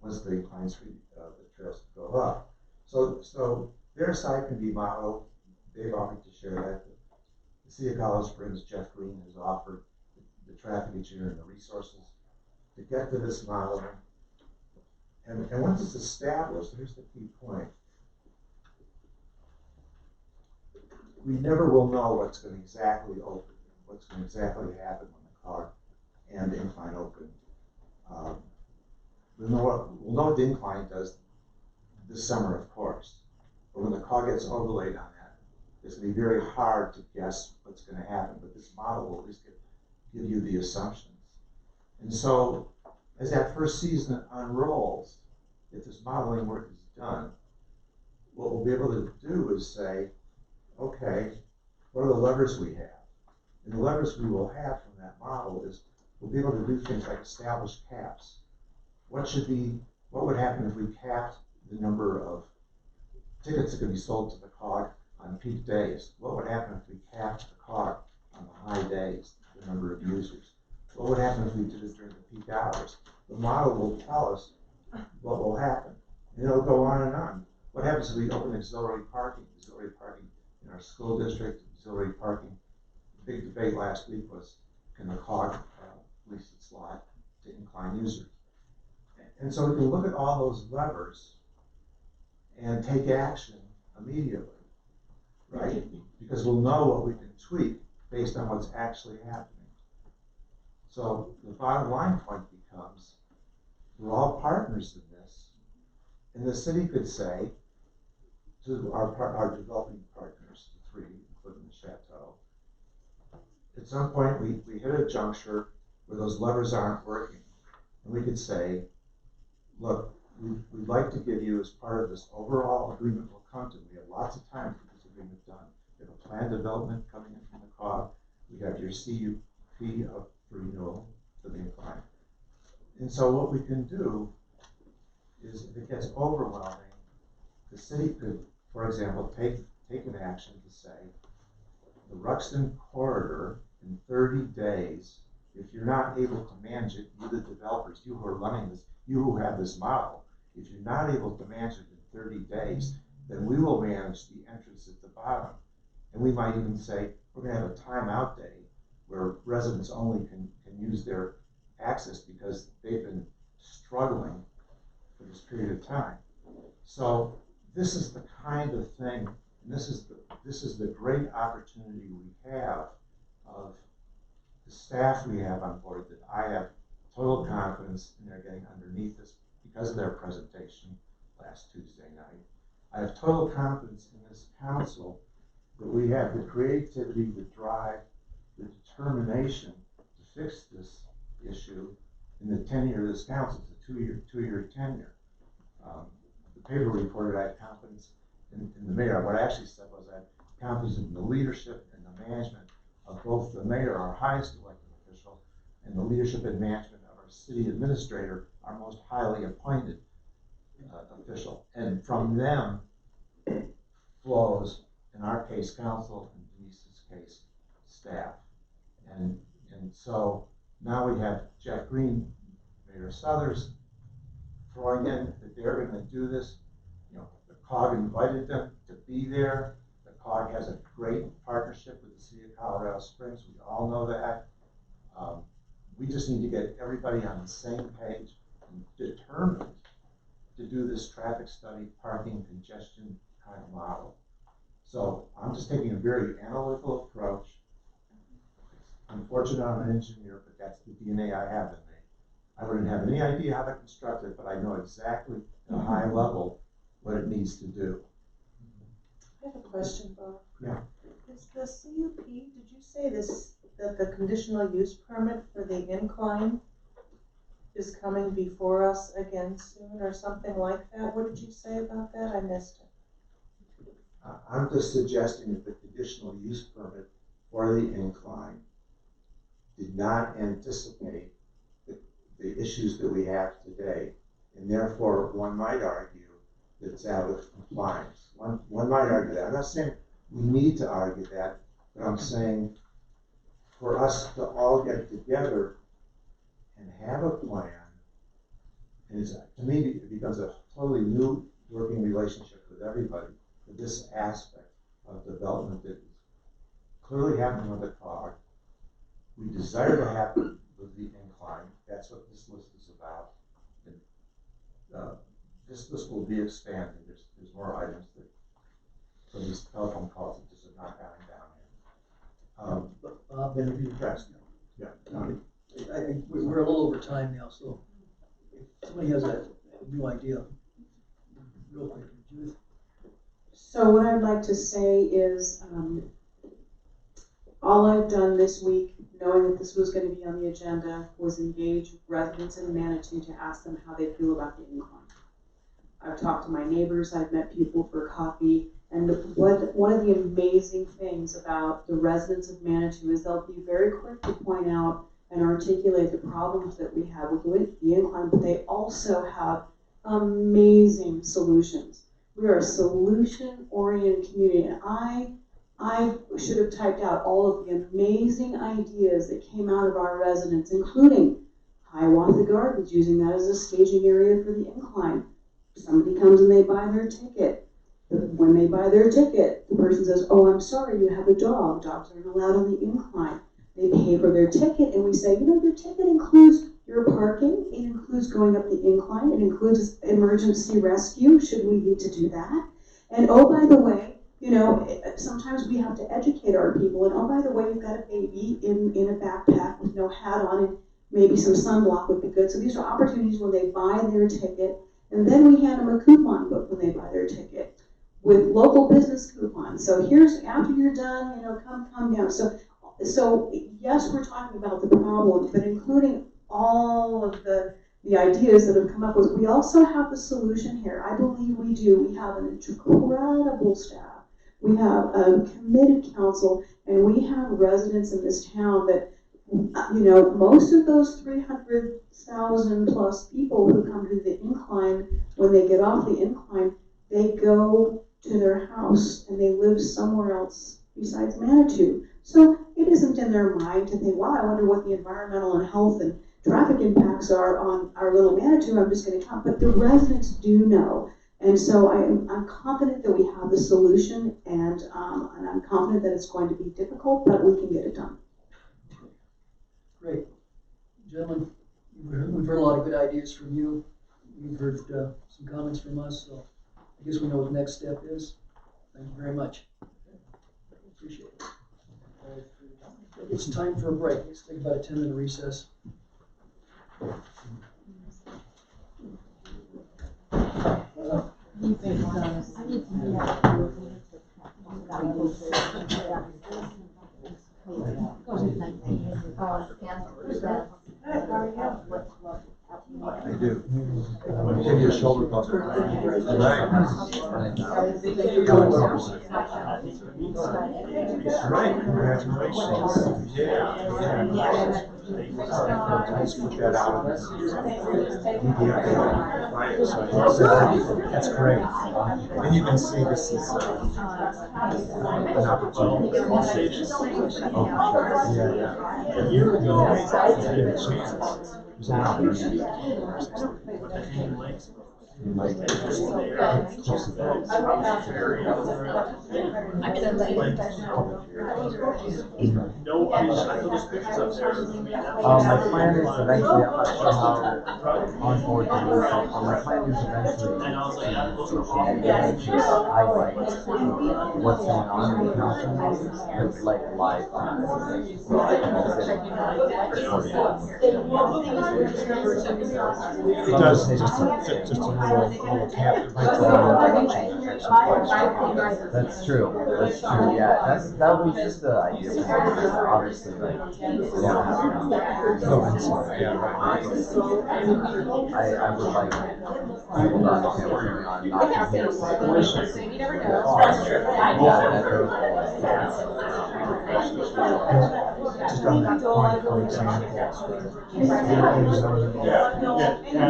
once the incline street, the trails go up. So their site can be modeled. They've offered to share that. The City of Colorado Springs, Jeff Green, has offered the traffic engineer and the resources to get to this modeling. And once it's established, here's the key point. We never will know what's going to exactly open, what's going to exactly happen when the COG and the incline open. We'll know what the incline does this summer, of course. But when the COG gets overlaid on that, it's going to be very hard to guess what's going to happen. But this model will at least give you the assumptions. And so, as that first season unrolls, if this modeling work is done, what we'll be able to do is say, okay, what are the levers we have? And the levers we will have from that model is we'll be able to do things like establish caps. What would happen if we capped the number of tickets that could be sold to the COG on peak days? What would happen if we capped the COG on the high days, the number of users? What would happen if we did it during the peak hours? The model will tell us what will happen. And it'll go on and on. What happens if we open auxiliary parking? Auxiliary parking in our school district, auxiliary parking. The big debate last week was, can the COG lease its lot to incline users? And so we can look at all those levers and take action immediately, right? Because we'll know what we can tweak based on what's actually happening. So the bottom line point becomes, we're all partners in this, and the city could say to our developing partners, the three, including the Chateau, at some point we hit a juncture where those levers aren't working, and we could say, look, we'd like to give you, as part of this overall agreement we'll come to, we have lots of time to get this agreement done. We have a planned development coming in from the COG. We have your CUP of renewal for the incline. And so what we can do is, if it gets overwhelming, the city could, for example, take an action to say, the Ruxton corridor in 30 days, if you're not able to manage it, you the developers, you who are running this, you who have this model, if you're not able to manage it in 30 days, then we will manage the entrance at the bottom. And we might even say, we're going to have a timeout day where residents only can use their access because they've been struggling for this period of time. So this is the kind of thing, and this is the great opportunity we have of the staff we have on board, that I have total confidence in their getting underneath this because of their presentation last Tuesday night. I have total confidence in this council that we have the creativity, the drive, the determination to fix this issue in the tenure of this council. It's a two-year tenure. The paper reported I had confidence in the mayor. What I actually said was I had encompassing the leadership and the management of both the mayor, our highest elected official, and the leadership and management of our city administrator, our most highly appointed official. And from them flows, in our case, council, and Denise's case, staff. And so now we have Jeff Green, Mayor Southers, throwing in that they're going to do this. You know, the COG invited them to be there. The COG has a great partnership with the city of Colorado Springs. We all know that. We just need to get everybody on the same page and determined to do this traffic study, parking, congestion kind of model. So I'm just taking a very analytical approach. Unfortunately, I'm an engineer, but that's the DNA I have in me. I wouldn't have any idea how to construct it, but I know exactly at a high level what it needs to do. I have a question, Bob. Yeah. Is the CUP, did you say this, that the conditional use permit for the incline is coming before us again soon or something like that? What did you say about that? I missed it. I'm just suggesting that the conditional use permit for the incline did not anticipate the issues that we have today, and therefore one might argue that it's out of compliance. One might argue that. I'm not saying we need to argue that, but I'm saying for us to all get together and have a plan, and it's, to me, it becomes a totally new working relationship with everybody for this aspect of development that is clearly happening with the COG. We desire to happen with the incline. That's what this list is about. And, this list will be expanded. There's more items that, for these telephone calls that just are not going down here. Bob, interview. Yeah. We're a little over time now, so if somebody has a new idea, real quick, Judith. So what I'd like to say is, all I've done this week, knowing that this was going to be on the agenda, was engage residents in Manitou to ask them how they feel about the incline. I've talked to my neighbors, I've met people for coffee, and one of the amazing things about the residents of Manitou is they'll be very quick to point out and articulate the problems that we have with the incline, but they also have amazing solutions. We are a solution-oriented community, and I should have typed out all of the amazing ideas that came out of our residents, including Hiawatha Gardens, using that as a staging area for the incline. Somebody comes and they buy their ticket. When they buy their ticket, the person says, "Oh, I'm sorry, you have a dog. Dogs aren't allowed on the incline." They pay for their ticket, and we say, you know, your ticket includes your parking, it includes going up the incline, it includes emergency rescue, should we need to do that? And oh, by the way, you know, sometimes we have to educate our people, and oh, by the way, you've got a baby in a backpack with no hat on, and maybe some sunblock would be good. So these are opportunities where they buy their ticket, and then we hand them a coupon book when they buy their ticket with local business coupons. So here's, after you're done, you know, come down. So yes, we're talking about the problem, but including all of the ideas that have come up with, we also have the solution here. I believe we do. We have an incredible staff. We have a committed council, and we have residents in this town that, you know, most of those 300,000 plus people who come to the incline, when they get off the incline, they go to their house and they live somewhere else besides Manitou. So it isn't in their mind to think, wow, I wonder what the environmental and health and traffic impacts are on our little Manitou. I'm just going to come. But the residents do know. And so I'm confident that we have the solution, and I'm confident that it's going to be difficult, but we can get it done. Great. Gentlemen, we've heard a lot of good ideas from you. We've heard some comments from us, so I guess we know what the next step is. Thank you very much. Appreciate it. It's time for a break. Let's take about a 10-minute recess. I do. a shoulder buckle. Right, congratulations. Yeah. Let's put that out. Right, so that's great. And you can see this is an opportunity. Yeah. A year ago, I had a chance. It was an opportunity. I'm gonna let you guys know. No, I mean, I know there's pictures up there. My plan is eventually, I'm not sure how on board to do this, but my plan is eventually to highlight what's going on in the council, with like live time. So I can sit and record it. It does, just a little cap. That's true, yeah, that was just the idea, obviously, like, I would like people to understand what's going on, not to hear say, just on that point, for example, and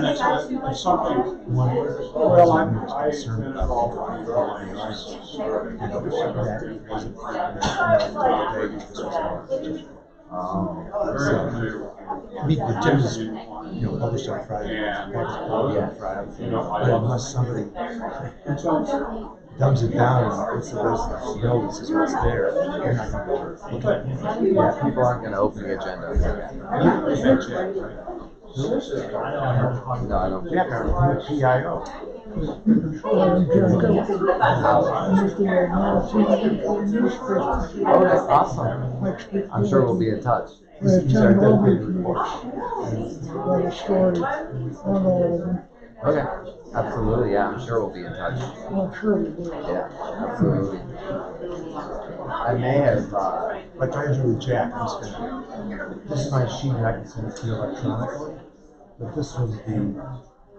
that's something. Well, I'm concerned about all the meet the Tim's, published on Friday. But unless somebody dumbs it down and puts the rest of the notes is what's there, you're not going to look at it. Yeah, people aren't going to open the agenda. No, I don't. Yeah, PIO. Oh, that's awesome. I'm sure we'll be in touch. Okay, absolutely, yeah, I'm sure we'll be in touch. Yeah, absolutely. I may have, like I usually with Jack, I'm just gonna, this is my sheet and I can send it to you electronically, but this was the main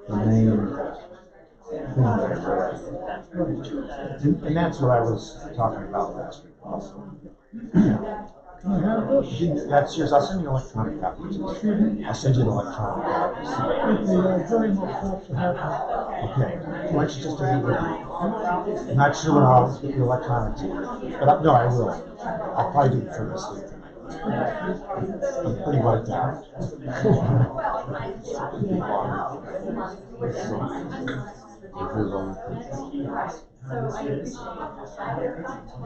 thing that I read. And that's what I was talking about last week also. That's yours, I'll send you electronic copies. I'll send you an electronic copies. Okay, why don't you just do it? I'm not sure when I'll get the electronics, but no, I will. I'll probably do it for this week tonight. I'm pretty wiped out.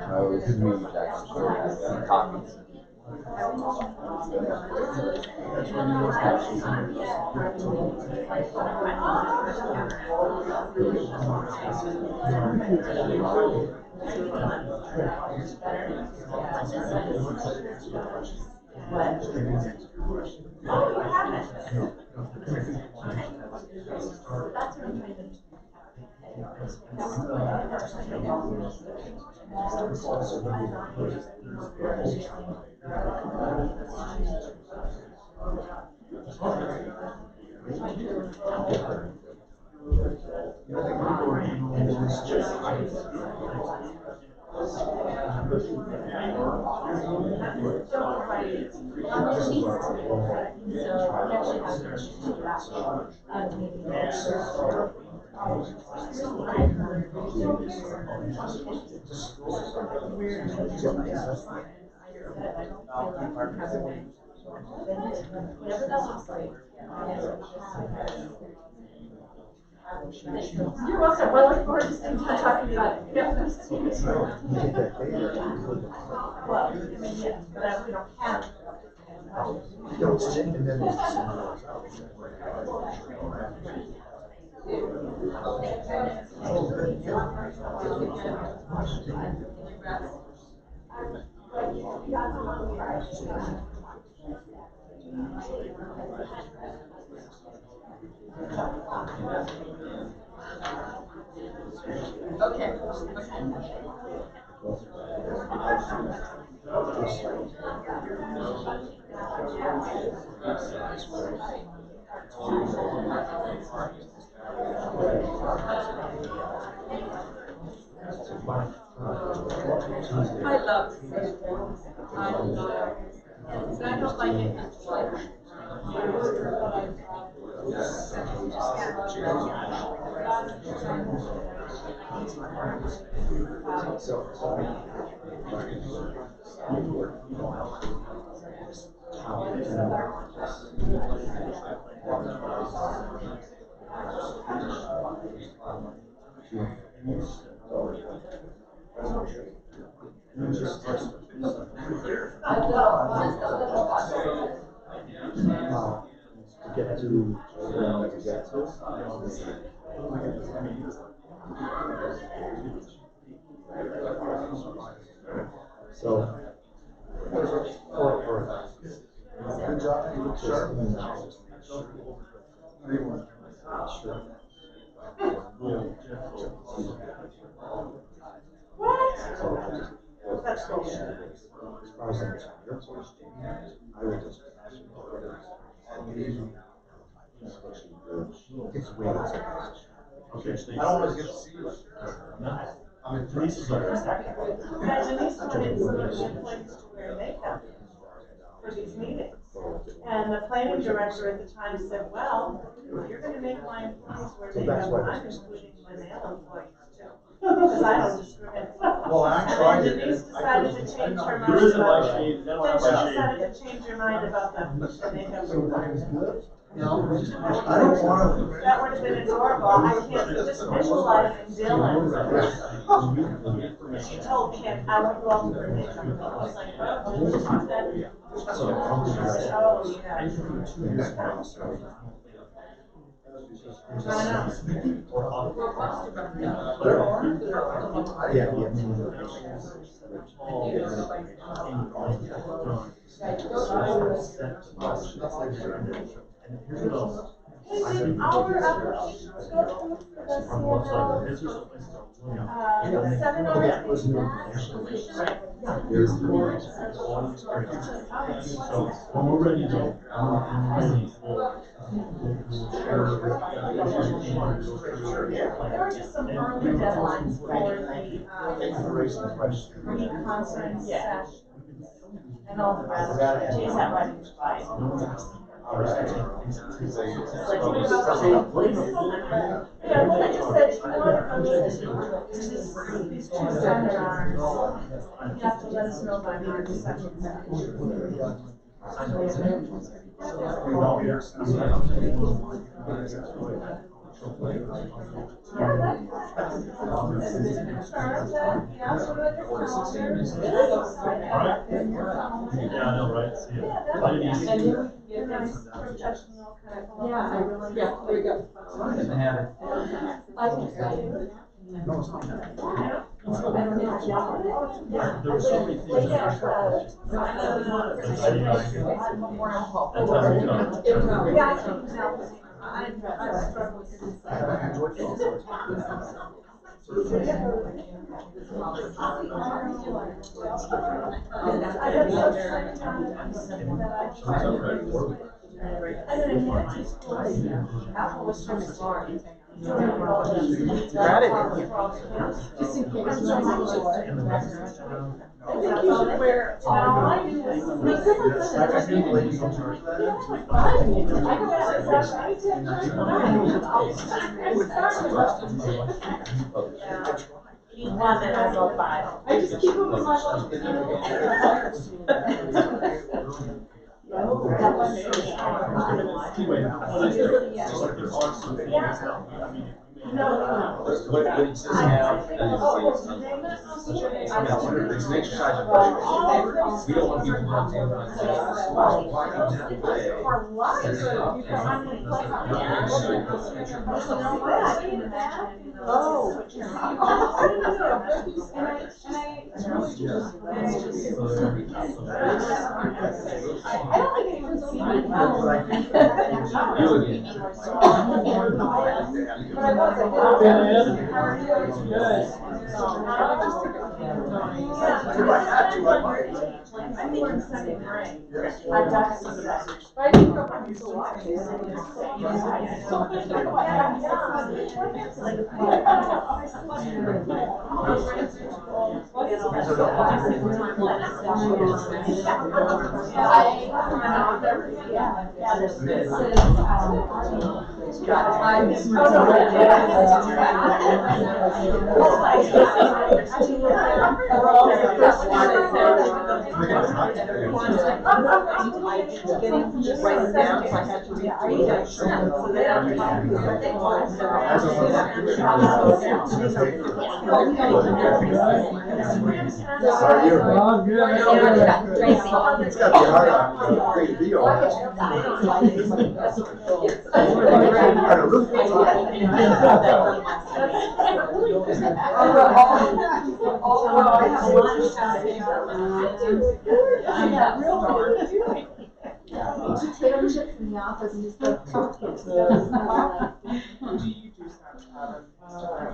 Oh, good to meet you, Jack. I'm sure we'll see copies. You're welcome. Well, I look forward to seeing you talking about it. Yeah, nice to meet you. Well, I mean, yeah, but we don't have. Okay. I love to say things. I don't like it much like. Get to so Good job, you look sharp. That's cool. as far as I'm concerned, I would just ask you it's way Okay. I don't always get to see you. I'm impressed. Denise wanted some of the employees to wear makeup for these meetings. And the planning director at the time said, well, if you're gonna make my employees wear makeup, I'm including my male employees too. Because I don't discriminate. Well, I tried it. And then Denise decided to change her mind. There is a about light shade, it. that Then one she light shade. decided to change her mind about the makeup. No, I don't want That would have been adorable. I can't just visualizing Dylan. She told Kim, I want you all to wear makeup. I was like, oh, that. Oh, Hey, did our applications go through for the CML? 7 hours in math position? So when we're ready to go, There were just some early deadlines for the pre-conference sessions and all the rest. Geez, that writing was fine. Yeah, well, I just said, you want to go to these 2 seminars, you have to let us know by March 2nd. yeah, I know, right? See ya. There you go. There were so many things that Apple was so smart. Got it. Just in case. I think you should wear. Now, I do this. I think ladies in charge of Each one that I go by. I just keep them in my little. Anyway, what is there? Just like there are some things now, I mean, No. What does this have? It's an exercise in patience. We don't want people to For life. I mean, oh. I don't think anyone's seen it. But I was I think in second grade. Yes. I got some of that. I didn't know about the watch. Write it down, so I had to read it. So Sorry, you're wrong. It's got the heart on, great deal. Potato chips in the office and just go pumpkins. Do you do Snapchat?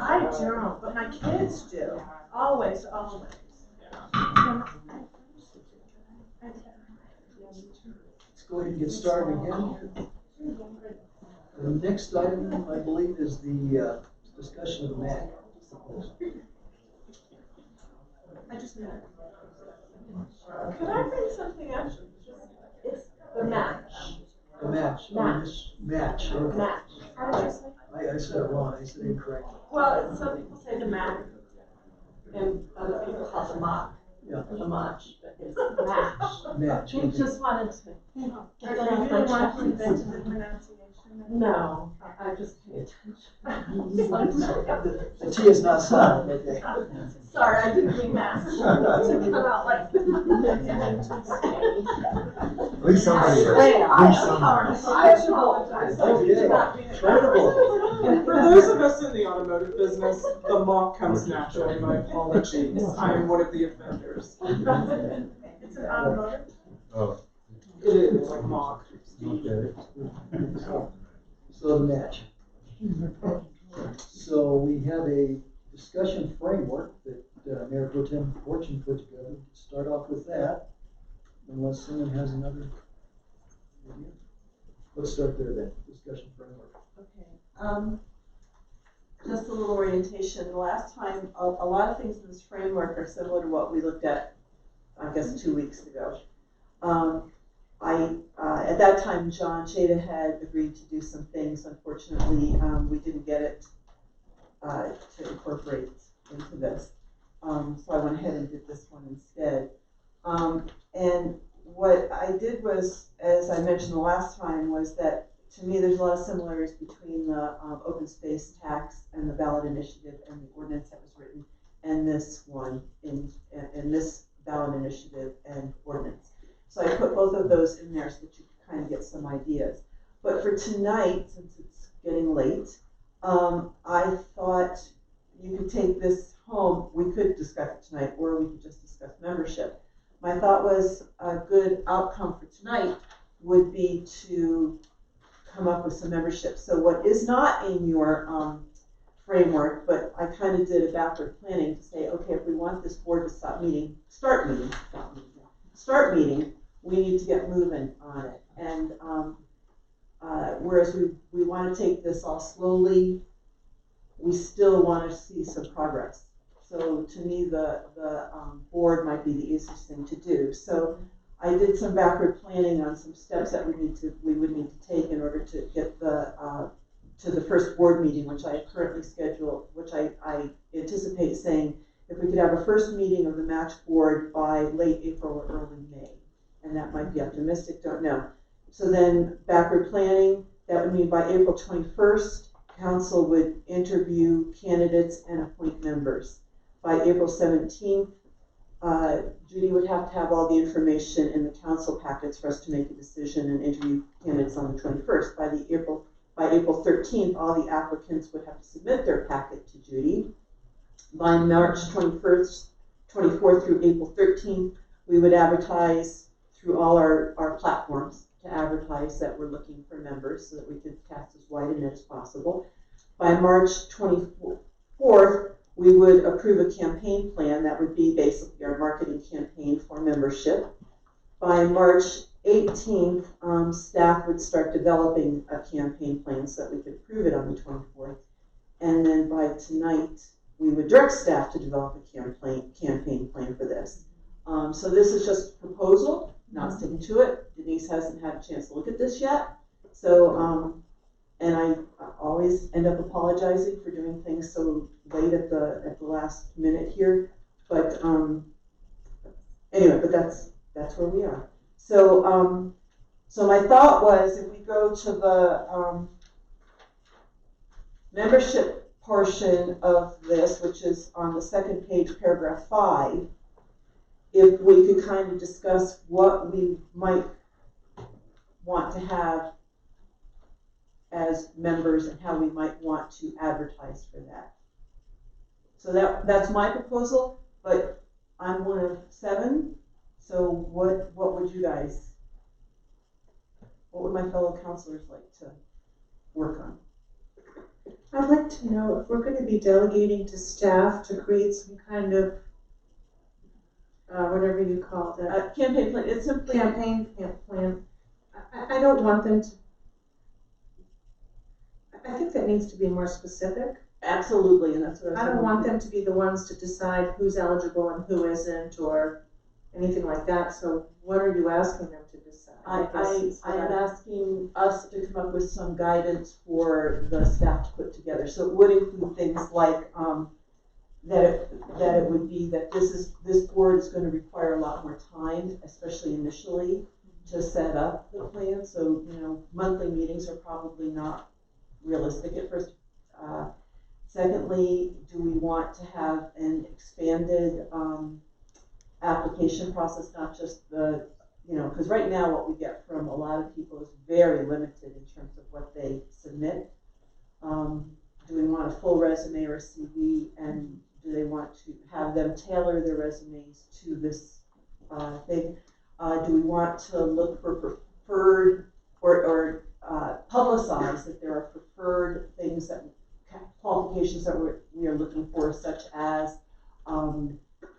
I don't, but my kids do. Always, always. Let's go ahead and get started again. The next item, I believe, is the discussion of the MAC. I just know. Could I bring something up? It's the match. The match. Match. Match. Okay. Match. How did you say? I said it wrong. I said it incorrectly. Well, some people say the match, and other people call it the mock. Yeah. The match, but it's match. Match. I just wanted to get that off my chest. Are you the one who invented the pronunciation? No, I just pay attention. The T is not silent, okay? Sorry, I didn't mean match. To come out like. At least somebody. I apologize. Okay. Incredible. For those of us in the automotive business, the mock comes naturally. My apologies. I am one of the offenders. It's an automotive? Oh. It is like mock. Okay. So the match. So we have a discussion framework that Mayor Pro Tem Fortune put together. Start off with that, unless someone has another idea. Let's start there then, discussion framework. Okay, just a little orientation. The last time, a lot of things in this framework are similar to what we looked at, I guess, 2 weeks ago. At that time, John Chada had agreed to do some things. Unfortunately, we didn't get it to incorporate into this. So I went ahead and did this one instead. And what I did was, as I mentioned the last time, was that to me there's a lot of similarities between the open space tax and the ballot initiative and the ordinance that was written, and this one in this ballot initiative and ordinance. So I put both of those in there so that you can kind of get some ideas. But for tonight, since it's getting late, I thought you could take this home. We could discuss it tonight, or we could just discuss membership. My thought was a good outcome for tonight would be to come up with some membership. So what is not in your framework, but I kind of did a backward planning to say, okay, if we want this board to start meeting, we need to get moving on it. And whereas we want to take this all slowly, we still want to see some progress. So to me, the board might be the easiest thing to do. So I did some backward planning on some steps that we would need to take in order to get to the first board meeting, which I currently scheduled, which I anticipate saying if we could have a first meeting of the match board by late April or early May. And that might be optimistic, don't know. So then backward planning, that would mean by April 21st, council would interview candidates and appoint members. By April 17th, Judy would have to have all the information in the council packets for us to make a decision and interview candidates on the 21st. By April 13th, all the applicants would have to submit their packet to Judy. By March 24th through April 13th, we would advertise through all our platforms to advertise that we're looking for members so that we could cast as wide a net as possible. By March 24th, we would approve a campaign plan that would be basically our marketing campaign for membership. by March 18th, staff would start developing a campaign plan so that we could approve it on the 24th. And then by tonight, we would direct staff to develop a campaign plan for this. So this is just a proposal, not sticking to it. Denise hasn't had a chance to look at this yet. So, and I always end up apologizing for doing things so late at the last minute here. But anyway, but that's where we are. So, so my thought was, if we go to the membership portion of this, which is on the second page, paragraph 5, if we could kind of discuss what we might want to have as members and how we might want to advertise for that. So that's my proposal, but I'm one of 7. So what would you guys, what would my fellow counselors like to work on? I'd like to know if we're going to be delegating to staff to create some kind of, whatever you call it. Campaign plan. It's simply campaign plan. I don't want them to, I think that needs to be more specific. Absolutely, and that's what I don't want them to be the ones to decide who's eligible and who isn't, or anything like that. So what are you asking them to decide? I am asking us to come up with some guidance for the staff to put together. So it would include things like that it would be that this board is going to require a lot more time, especially initially, to set up the plan. So, you know, monthly meetings are probably not realistic at first. Secondly, do we want to have an expanded application process, not just the, you know, because right now what we get from a lot of people is very limited in terms of what they submit. Do we want a full resume or a CV, and do they want to have them tailor their resumes to this thing? Do we want to look for preferred or publicize that there are preferred things, that qualifications that we are looking for, such as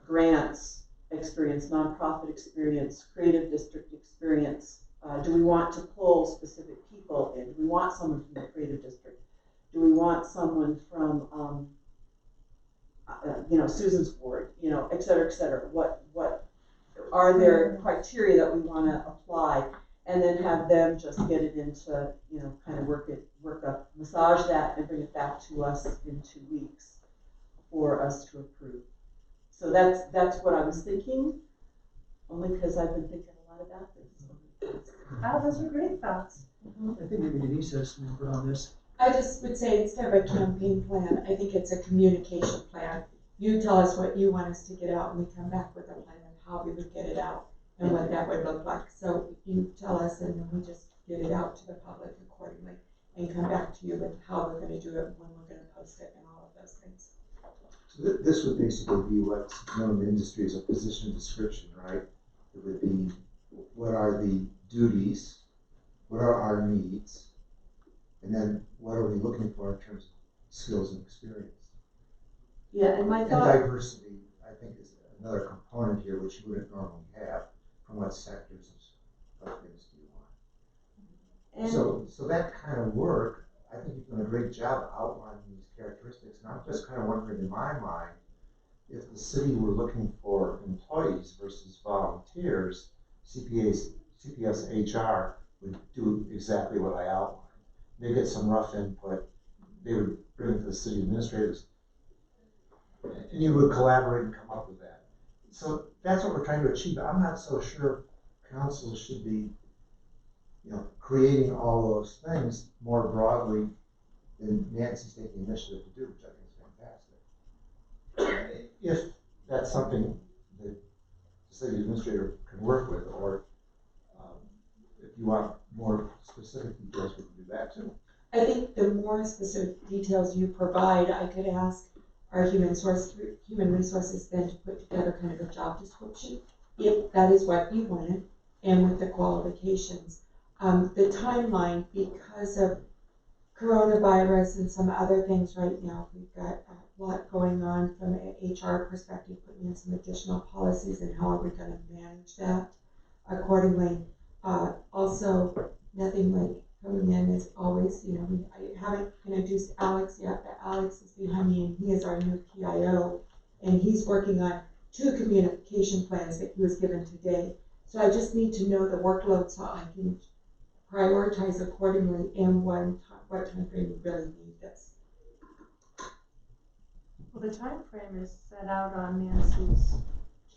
grants experience, nonprofit experience, creative district experience? Do we want to pull specific people in? Do we want someone from the creative district? Do we want someone from, you know, Susan's board, you know, et cetera, et cetera? What are there criteria that we want to apply? And then have them just get it into, you know, kind of work up, massage that, and bring it back to us in 2 weeks for us to approve. So that's what I was thinking, only because I've been thinking a lot about this. Oh, those are great thoughts. I think maybe Denise has some input on this. I just would say, instead of a campaign plan, I think it's a communication plan. You tell us what you want us to get out, and we come back with a plan of how we would get it out and what that would look like. So you tell us, and then we just get it out to the public accordingly, and come back to you with how we're going to do it, when we're going to post it, and all of those things. So this would basically be what's known in the industry as a position description, right? It would be, what are the duties, what are our needs, and then what are we looking for in terms of skills and experience. Yeah, and my And thought. diversity, I think, is another component here which you wouldn't normally have. From what sectors of things do you want? So that kind of work, I think you've done a great job outlining these characteristics. And I'm just kind of wondering, in my mind, if the city were looking for employees versus volunteers, CPS HR would do exactly what I outlined. They get some rough input, they would bring it to the city administrators, and you would collaborate and come up with that. So that's what we're trying to achieve. I'm not so sure council should be, you know, creating all those things more broadly than Nancy's taking the initiative to do, which I think is fantastic. If that's something that the city administrator can work with, or if you want more specific details, we can do that too. I think the more specific details you provide, I could ask our human resources then to put together kind of a job description, if that is what you wanted, and with the qualifications. The timeline, because of coronavirus and some other things right now, we've got a lot going on from an HR perspective, putting in some additional policies and how are we going to manage that. accordingly. Also, nothing like coming in as always, you know, I haven't introduced Alex yet, but Alex is behind me and he is our new PIO. And he's working on 2 communication plans that he was given today. So I just need to know the workload so I can prioritize accordingly and what time frame we really need this. Well, the time frame is set out on Nancy's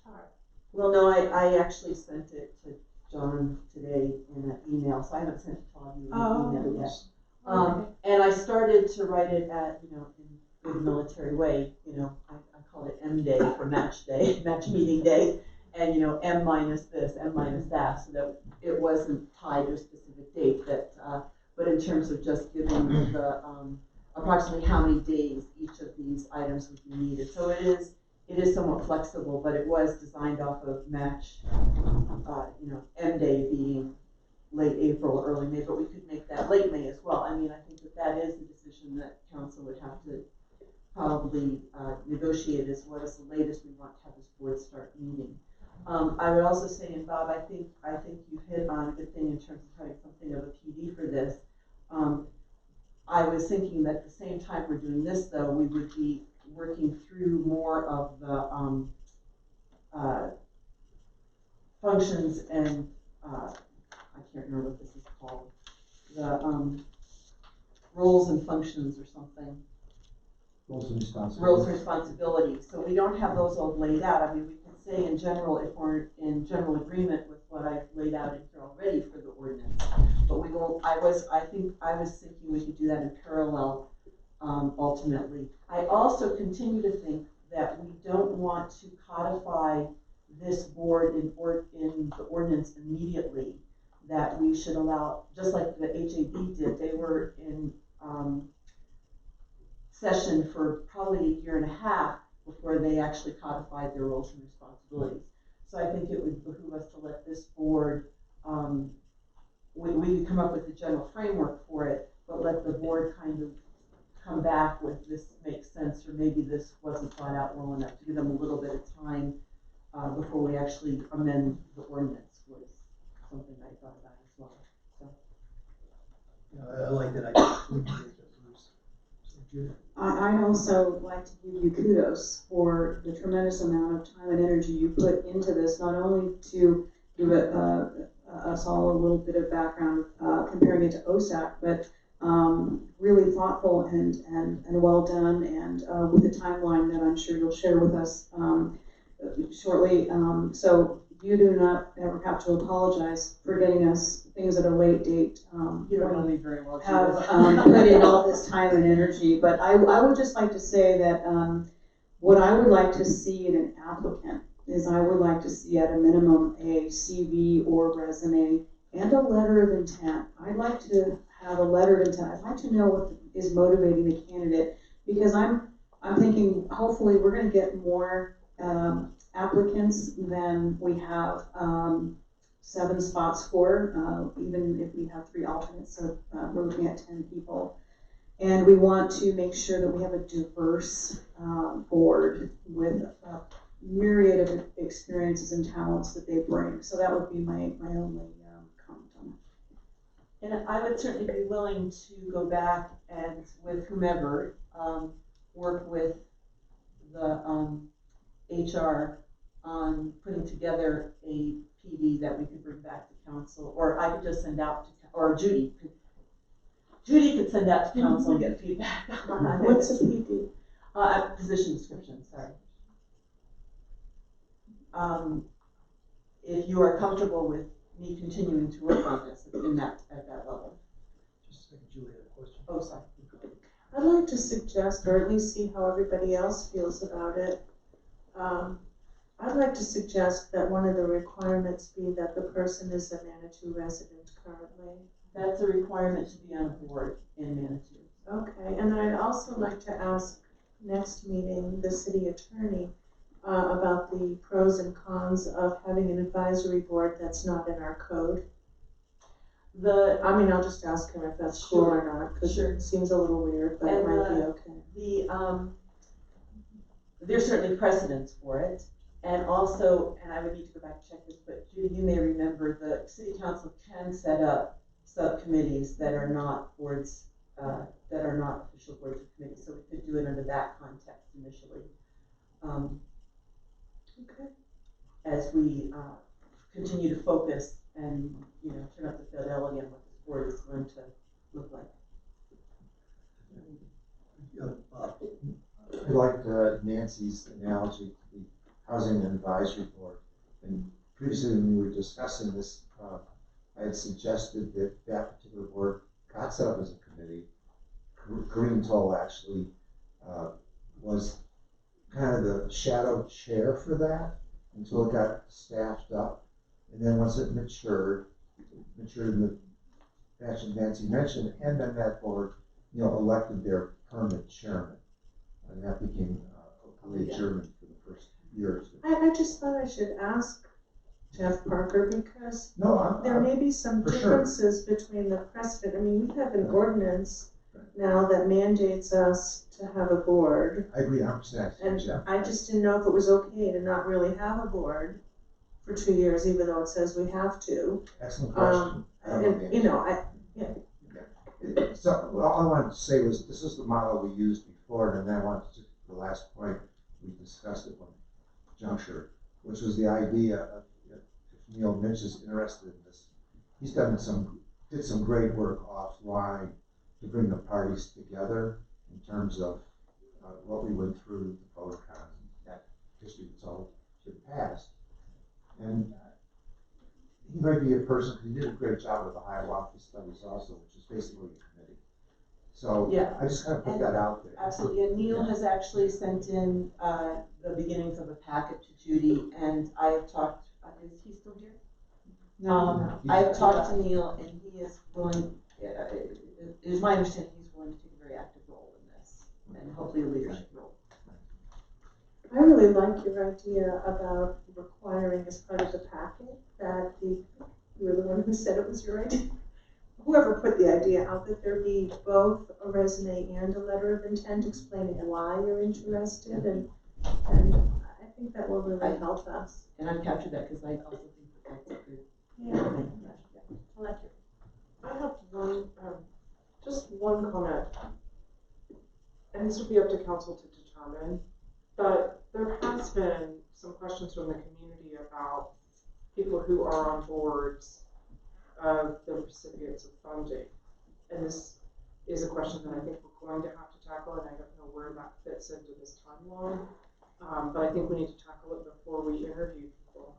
chart. Well, no, I actually sent it to John today in an email, so I haven't sent it to all of you in an email yet. And I started to write it at, you know, in good military way, you know, I called it M day for match day, match meeting day, and, you know, M minus this, M minus that, so that it wasn't tied to a specific date, but in terms of just giving the, approximately how many days each of these items would be needed. So it is somewhat flexible, but it was designed off of match, you know, M day being late April, early May, but we could make that late May as well. I mean, I think that is a decision that council would have to probably negotiate as what is the latest we want to have this board start meeting. I would also say, and Bob, I think you hit on a good thing in terms of having something of a PD for this. I was thinking that at the same time we're doing this, though, we would be working through more of the functions and I can't remember what this is called, the roles and functions or something. Roles and responsibilities. Roles and responsibilities. So we don't have those all laid out. I mean, we can say in general, if we're in general agreement with what I've laid out in here already for the ordinance, but we won't, I was thinking we could do that in parallel, ultimately. I also continue to think that we don't want to codify this board in the ordinance immediately, that we should allow, just like the HAB did, they were in, session for probably 1.5 years before they actually codified their roles and responsibilities. So I think it would behoove us to let this board, we could come up with a general framework for it, but let the board kind of come back with this makes sense, or maybe this wasn't thought out well enough, to give them a little bit of time before we actually amend the ordinance, was something I thought about as well. So. I like that idea. I'd also like to give you kudos for the tremendous amount of time and energy you put into this, not only to give us all a little bit of background comparing it to OSAC, but really thoughtful and well done, and with a timeline that I'm sure you'll share with us shortly. So you do not ever have to apologize for getting us things at a late date. You don't know me very well. Have put in all this time and energy, but I would just like to say that what I would like to see in an applicant is I would like to see at a minimum a CV or resume and a letter of intent. I'd like to have a letter of intent. I'd like to know what is motivating the candidate, because I'm thinking hopefully we're going to get more applicants than we have 7 spots for, even if we have 3 alternates, so we're looking at 10 people. And we want to make sure that we have a diverse board with a myriad of experiences and talents that they bring. So that would be my only comment on it. And I would certainly be willing to go back and, with whomever, work with the HR on putting together a PD that we could bring back to council, or I could just send out to, or Judy could send out to council and get feedback on. What's a PD? Position description, sorry. If you are comfortable with me continuing to work on this at that level. Just a second, Julie had a question. Oh, sorry. I'd like to suggest, or at least see how everybody else feels about it. I'd like to suggest that one of the requirements be that the person is a Manitou resident currently. That's a requirement to be on a board in Manitou. Okay, and I'd also like to ask next meeting the city attorney about the pros and cons of having an advisory board that's not in our code. I'll just ask him if that's cool or not, because it seems a little weird, but it might be okay. There's certainly precedence for it, And also, and I would need to go back and check this, but Judy, you may remember the city council can set up subcommittees that are not boards, that are not official boards or committees, so we could do it under that context initially. Okay. As we continue to focus and, you know, turn up the fidelity on what this board is going to look like. I liked Nancy's analogy to the Housing and Advisory Board. And previously when we were discussing this, I had suggested that that particular board got set up as a committee. Green Toll actually was kind of the shadow chair for that until it got staffed up. And then once it matured in the fashion Nancy mentioned, and then that board, you know, elected their permanent chairman. And that became a chairman for the first year or two. I just thought I should ask Jeff Parker because there may be some differences between the precedent. I mean, we have an ordinance now that mandates us to have a board. I agree 100%. And I just didn't know if it was okay to not really have a board for 2 years, even though it says we have to. Excellent question. And, you know, So all I wanted to say was this is the model we used before, and then I wanted to, the last point we discussed at one juncture, which was the idea of, if Neil Minch is interested in this, he's did some great work offline to bring the parties together in terms of what we went through, the pros and cons, that history that's all should pass. And he might be a person, because he did a great job with the Hiawatha studies also, which is basically a committee. So yeah. I just kind of put that out there. Absolutely, and Neil has actually sent in the beginnings of a packet to Judy, and I have talked, is he still here? No. I've talked to Neil, and he is willing, it is my understanding he's willing to take a very active role in this, and hopefully a leadership role. I really like your idea about requiring as part of the packet that you were the one who said it was your idea. Whoever put the idea out, that there be both a resume and a letter of intent explaining why you're interested, and I think that will really help us. And I've captured that because I also think that that's a good. Yeah. I like it. I have one, just one comment, and this would be up to council to determine, but there has been some questions from the community about people who are on boards of the recipients of funding. And this is a question that I think we're going to have to tackle, and I don't know where that fits into this timeline. But I think we need to tackle it before we interview people,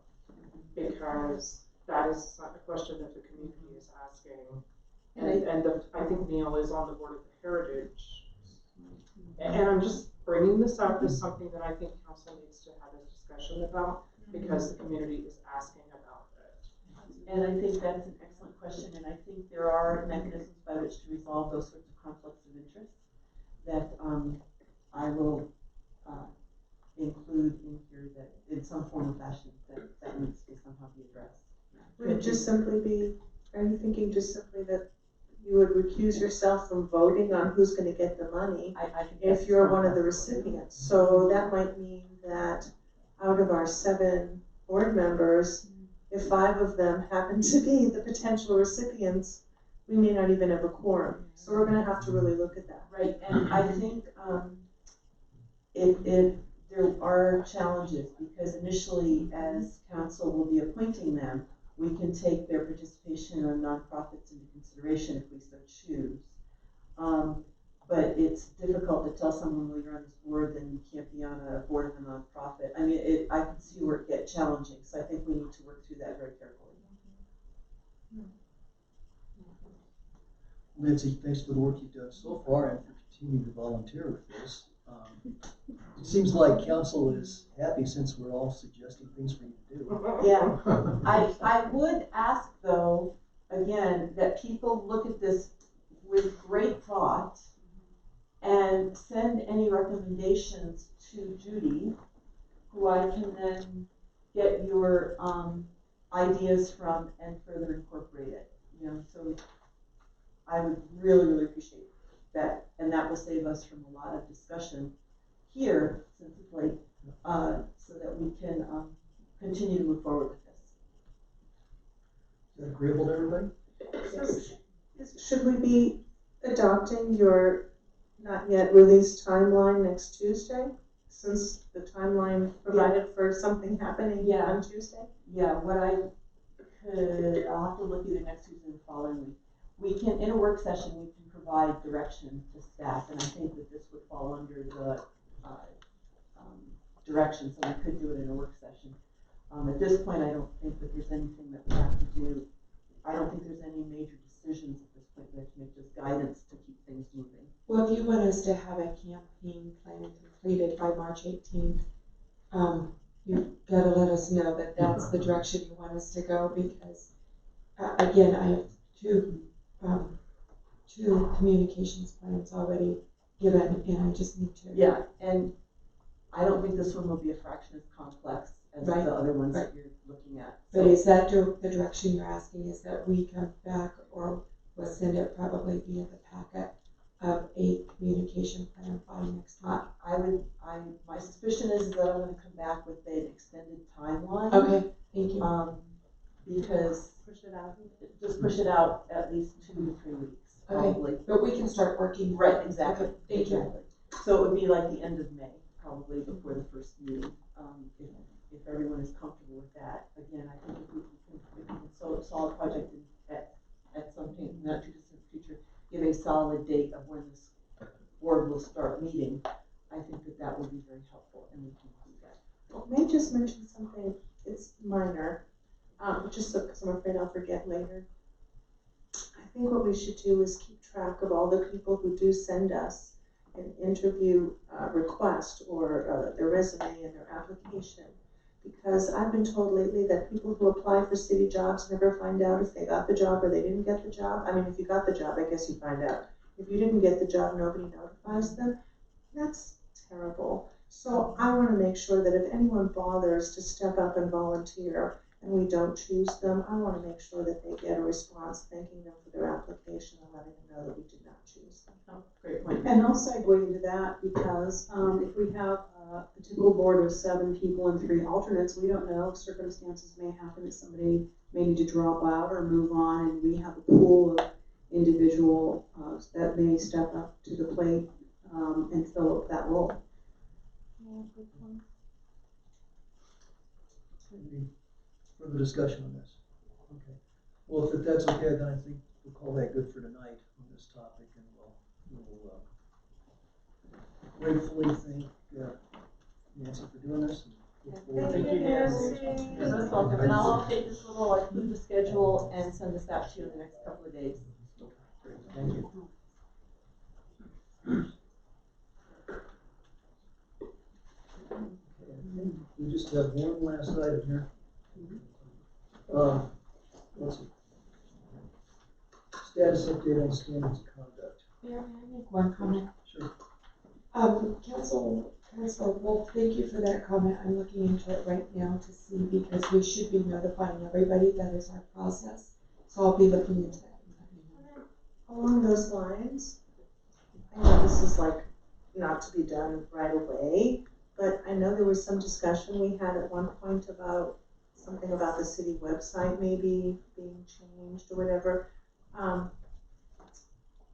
because that is a question that the community is asking. And I think Neil is on the board of the Heritage. And I'm just bringing this up as something that I think council needs to have a discussion about, because the community is asking about it. And I think that's an excellent question, and I think there are mechanisms by which to resolve those sorts of conflicts of interest that I will include in here, that in some form or fashion that needs to somehow be addressed. Would it just simply be, are you thinking just simply that you would recuse yourself from voting on who's going to get the money if you're one of the recipients? So that might mean that out of our 7 board members, if 5 of them happen to be the potential recipients, we may not even have a quorum. So we're going to have to really look at that. Right, and I think there are challenges, because initially, as council will be appointing them, we can take their participation on nonprofits into consideration if we so choose. But it's difficult to tell someone, well, you're on this board, then you can't be on a board of a nonprofit. I mean, I can see where it gets challenging, so I think we need to work through that very carefully. Lindsay, thanks for the work you've done so far and for continuing to volunteer with this. It seems like council is happy since we're all suggesting things for you to do. Yeah, I would ask though, again, that people look at this with great thought and send any recommendations to Judy, who I can then get your ideas from and further incorporate it. You know, so I would really, really appreciate that, and that will save us from a lot of discussion here, since it's late, so that we can continue to move forward with this. Is that agreeable to everybody? Should we be adopting your not yet released timeline next Tuesday? Since the timeline provided for something happening Yeah. on Tuesday? Yeah, what I could, I'll have to look either next Tuesday or the following week. We can, in a work session, we can provide direction to staff, and I think that this would fall under the direction, so we could do it in a work session. At this point, I don't think that there's anything that we have to do. I don't think there's any major decisions at this point. We have to make just guidance to keep things moving. Well, if you want us to have a campaign plan completed by March 18th, you've got to let us know that that's the direction you want us to go, because, again, I have two communications plans already given, and I just need to. Yeah, and I don't think this one will be a fraction as complex as Right, the other ones right. that you're looking at. But is that the direction you're asking, is that we come back, or we'll send it probably via the packet of a communication plan by next week? My suspicion is that I'm gonna come back with an extended timeline. Okay, thank you. Because Push it out. just push it out at least 2 to 3 weeks, probably. Okay, but we can start working. Right, exactly. Okay, thank you. Exactly. So it would be like the end of May, probably before the first meeting, if everyone is comfortable with that. Again, I think if we can solve a project at some point in the not too distant future, give a solid date of when this board will start meeting, I think that would be very helpful, and we can do that. May I just mention something, it's minor, just so, because I'm afraid I'll forget later. I think what we should do is keep track of all the people who do send us an interview request or their resume and their application. Because I've been told lately that people who apply for city jobs never find out if they got the job or they didn't get the job. I mean, if you got the job, I guess you find out. If you didn't get the job, nobody notifies them. That's terrible. So I want to make sure that if anyone bothers to step up and volunteer and we don't choose them, I want to make sure that they get a response thanking them for their application and letting them know that we did not choose them. Oh, great point. And I'll segue into that because if we have a typical board of 7 people and 3 alternates, we don't know, circumstances may happen that somebody may need to drop out or move on, and we have a pool of individual that may step up to the plate and fill up that role. Any further discussion on this? Okay. Well, if that's okay, then I think we'll call that good for tonight on this topic, and we'll gratefully thank Nancy for doing this. Thank you, Nancy. You're most welcome. And I'll update this little, include the schedule and send this out to you in the next couple of days. Great, thank you. Okay, we just have one last item here. Let's see. Status update on standards of conduct. May I make one comment? Sure. Council Wolf, thank you for that comment. I'm looking into it right now to see, because we should be notifying everybody. That is our process. So I'll be looking into that. Along those lines, I know this is like not to be done right away, but I know there was some discussion we had at one point about something about the city website maybe being changed or whatever.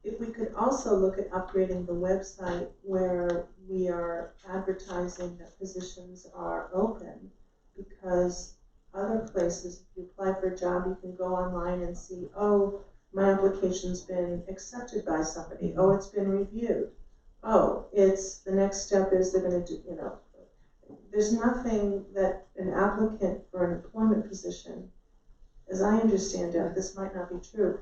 If we could also look at upgrading the website where we are advertising that positions are open, because other places, if you apply for a job, you can go online and see, oh, my application's been accepted by somebody. Oh, it's been reviewed. Oh, the next step is they're gonna do, there's nothing that an applicant for an employment position, as I understand it, this might not be true,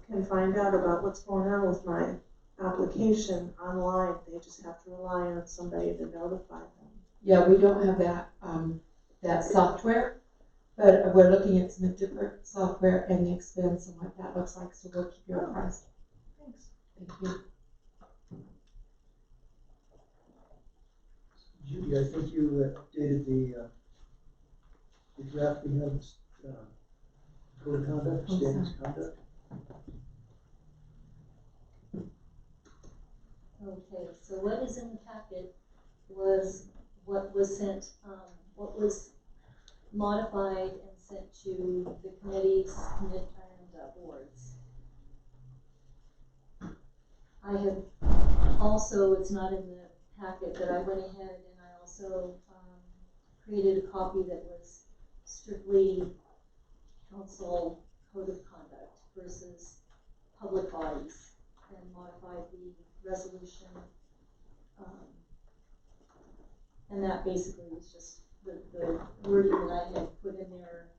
can find out about what's going on with my application online. They just have to rely on somebody to notify them. Yeah, we don't have that software, but we're looking at some different software and the expense and what that looks like, so we'll keep you apprised. Thanks. Thank you. Judy, I think you updated the draft we have, code of conduct, standards of conduct. Okay, so what is in the packet was what was sent, what was modified and sent to the committees and boards. I have also, it's not in the packet, but I went ahead and I also created a copy that was strictly council code of conduct versus public bodies, and modified the resolution. And that basically was just the wording that I had put in there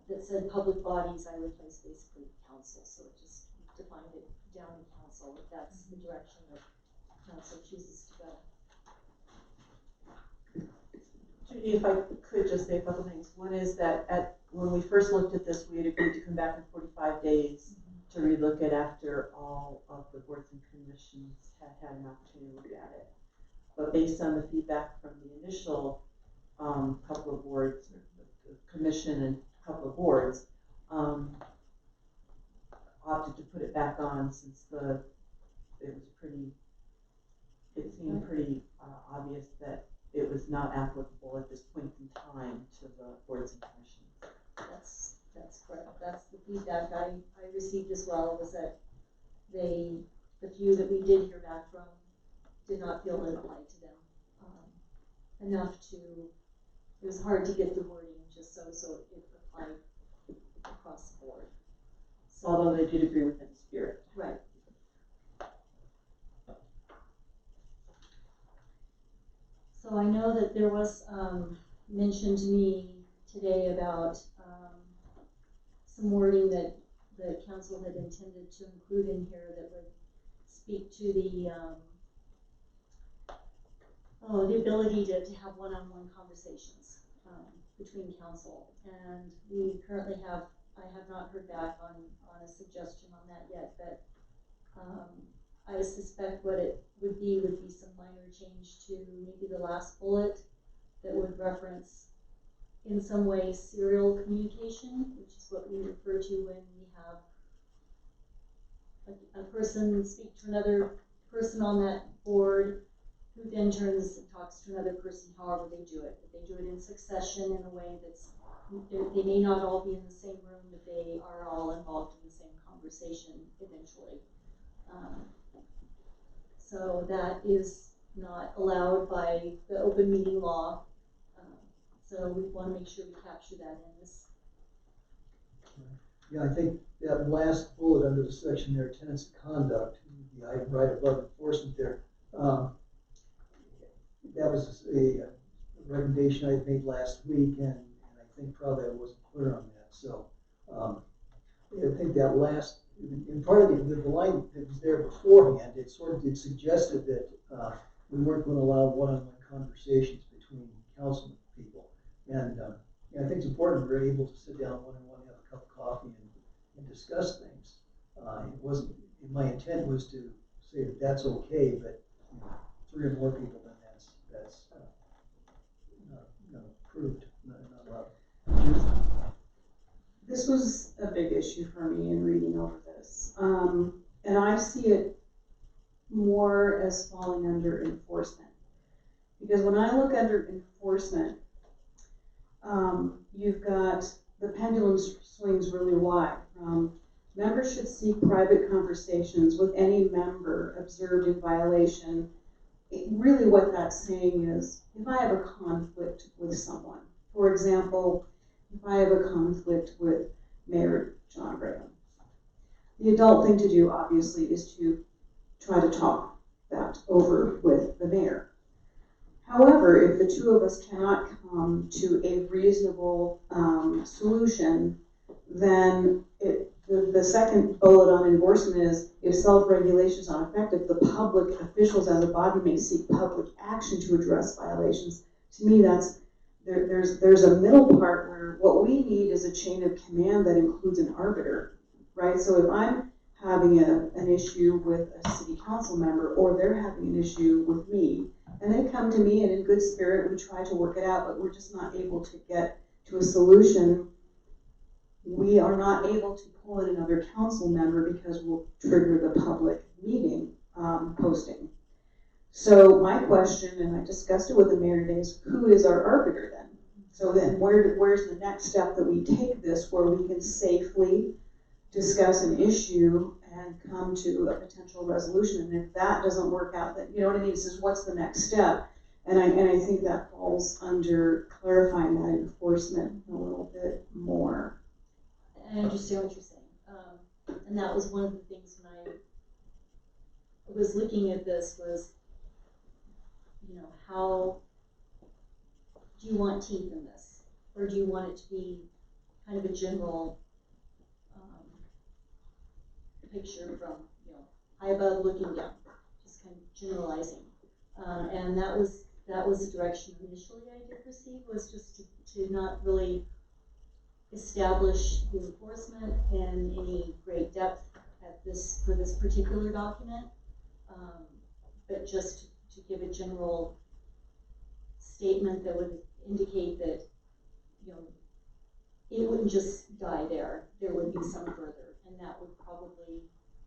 that said public bodies, I replaced basically council, so it just defined it down to council, if that's the direction that council chooses to go. Judy, if I could just say a couple things. One is that when we first looked at this, we had agreed to come back in 45 days to relook at after all of the boards and commissions had an opportunity to look at it. But based on the feedback from the initial couple of boards, the commission and a couple of boards, opted to put it back on since it seemed pretty obvious that it was not applicable at this point in time to the boards and commissions. That's correct. That's the feedback I received as well, was that the few that we did hear back from did not feel it applied to them enough to, it was hard to get the wording just so it applied across the board. So, although they did agree with the spirit. Right. So I know that there was mentioned to me today about some wording that the council had intended to include in here that would speak to the ability to have one-on-one conversations between council. And we currently have, I have not heard back on a suggestion on that yet, but I suspect what it would be some minor change to maybe the last bullet that would reference in some way serial communication, which is what we refer to when we have a person speak to another person on that board, who then turns and talks to another person, however they do it. If they do it in succession in a way that's, they may not all be in the same room, but they are all involved in the same conversation eventually. So that is not allowed by the open meeting law. So we want to make sure we capture that in this. Yeah, I think that last bullet under the section there, tenets of conduct, the item right above enforcement there, that was a recommendation I made last week, and I think probably I wasn't clear on that. So I think that last, in part of the line that was there beforehand, it suggested that we weren't going to allow one-on-one conversations between council people. And I think it's important we're able to sit down one-on-one, have a cup of coffee, and discuss things. It wasn't, my intent was to say that that's okay, but 3 or more people, then that's not approved, not allowed. This was a big issue for me in reading over this. And I see it more as falling under enforcement. Because when I look under enforcement, you've got the pendulum swings really wide. Members should seek private conversations with any member observed in violation. Really what that's saying is, if I have a conflict with someone, for example, if I have a conflict with Mayor John Graham, the adult thing to do, obviously, is to try to talk that over with the mayor. However, if the two of us cannot come to a reasonable solution, then the second bullet on enforcement is, if self-regulation is not effective, the public officials as a body may seek public action to address violations. To me, that's there's a middle part where what we need is a chain of command that includes an arbiter, right? So if I'm having an issue with a city council member, or they're having an issue with me, and they come to me and in good spirit, we try to work it out, but we're just not able to get to a solution, we are not able to pull in another council member because we'll trigger the public meeting posting. So my question, and I discussed it with the mayor today, is who is our arbiter then? So then where's the next step that we take this where we can safely discuss an issue and come to a potential resolution? And if that doesn't work out, then, you know what I mean? It says, what's the next step? And I think that falls under clarifying that enforcement a little bit more. I understand what you're saying. And that was one of the things when I was looking at this was, you know, how do you want teeth in this? Or do you want it to be kind of a general picture from, you know, high above looking down, just kind of generalizing. And that was the direction initially I did receive, was just to not really establish the enforcement in any great depth for this particular document, but just to give a general statement that would indicate that, you know, it wouldn't just die there. There would be some further, and that would probably,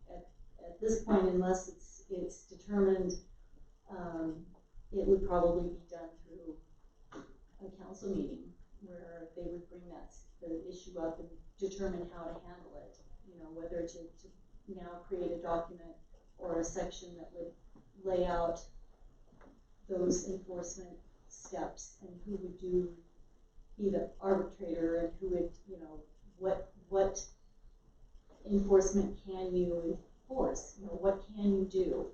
at this point, unless it's determined, it would probably be done through a council meeting where they would bring the issue up and determine how to handle it. You know, whether to now create a document or a section that would lay out those enforcement steps and who would be the arbitrator and who would, you know, what enforcement can you enforce? You know, what can you do?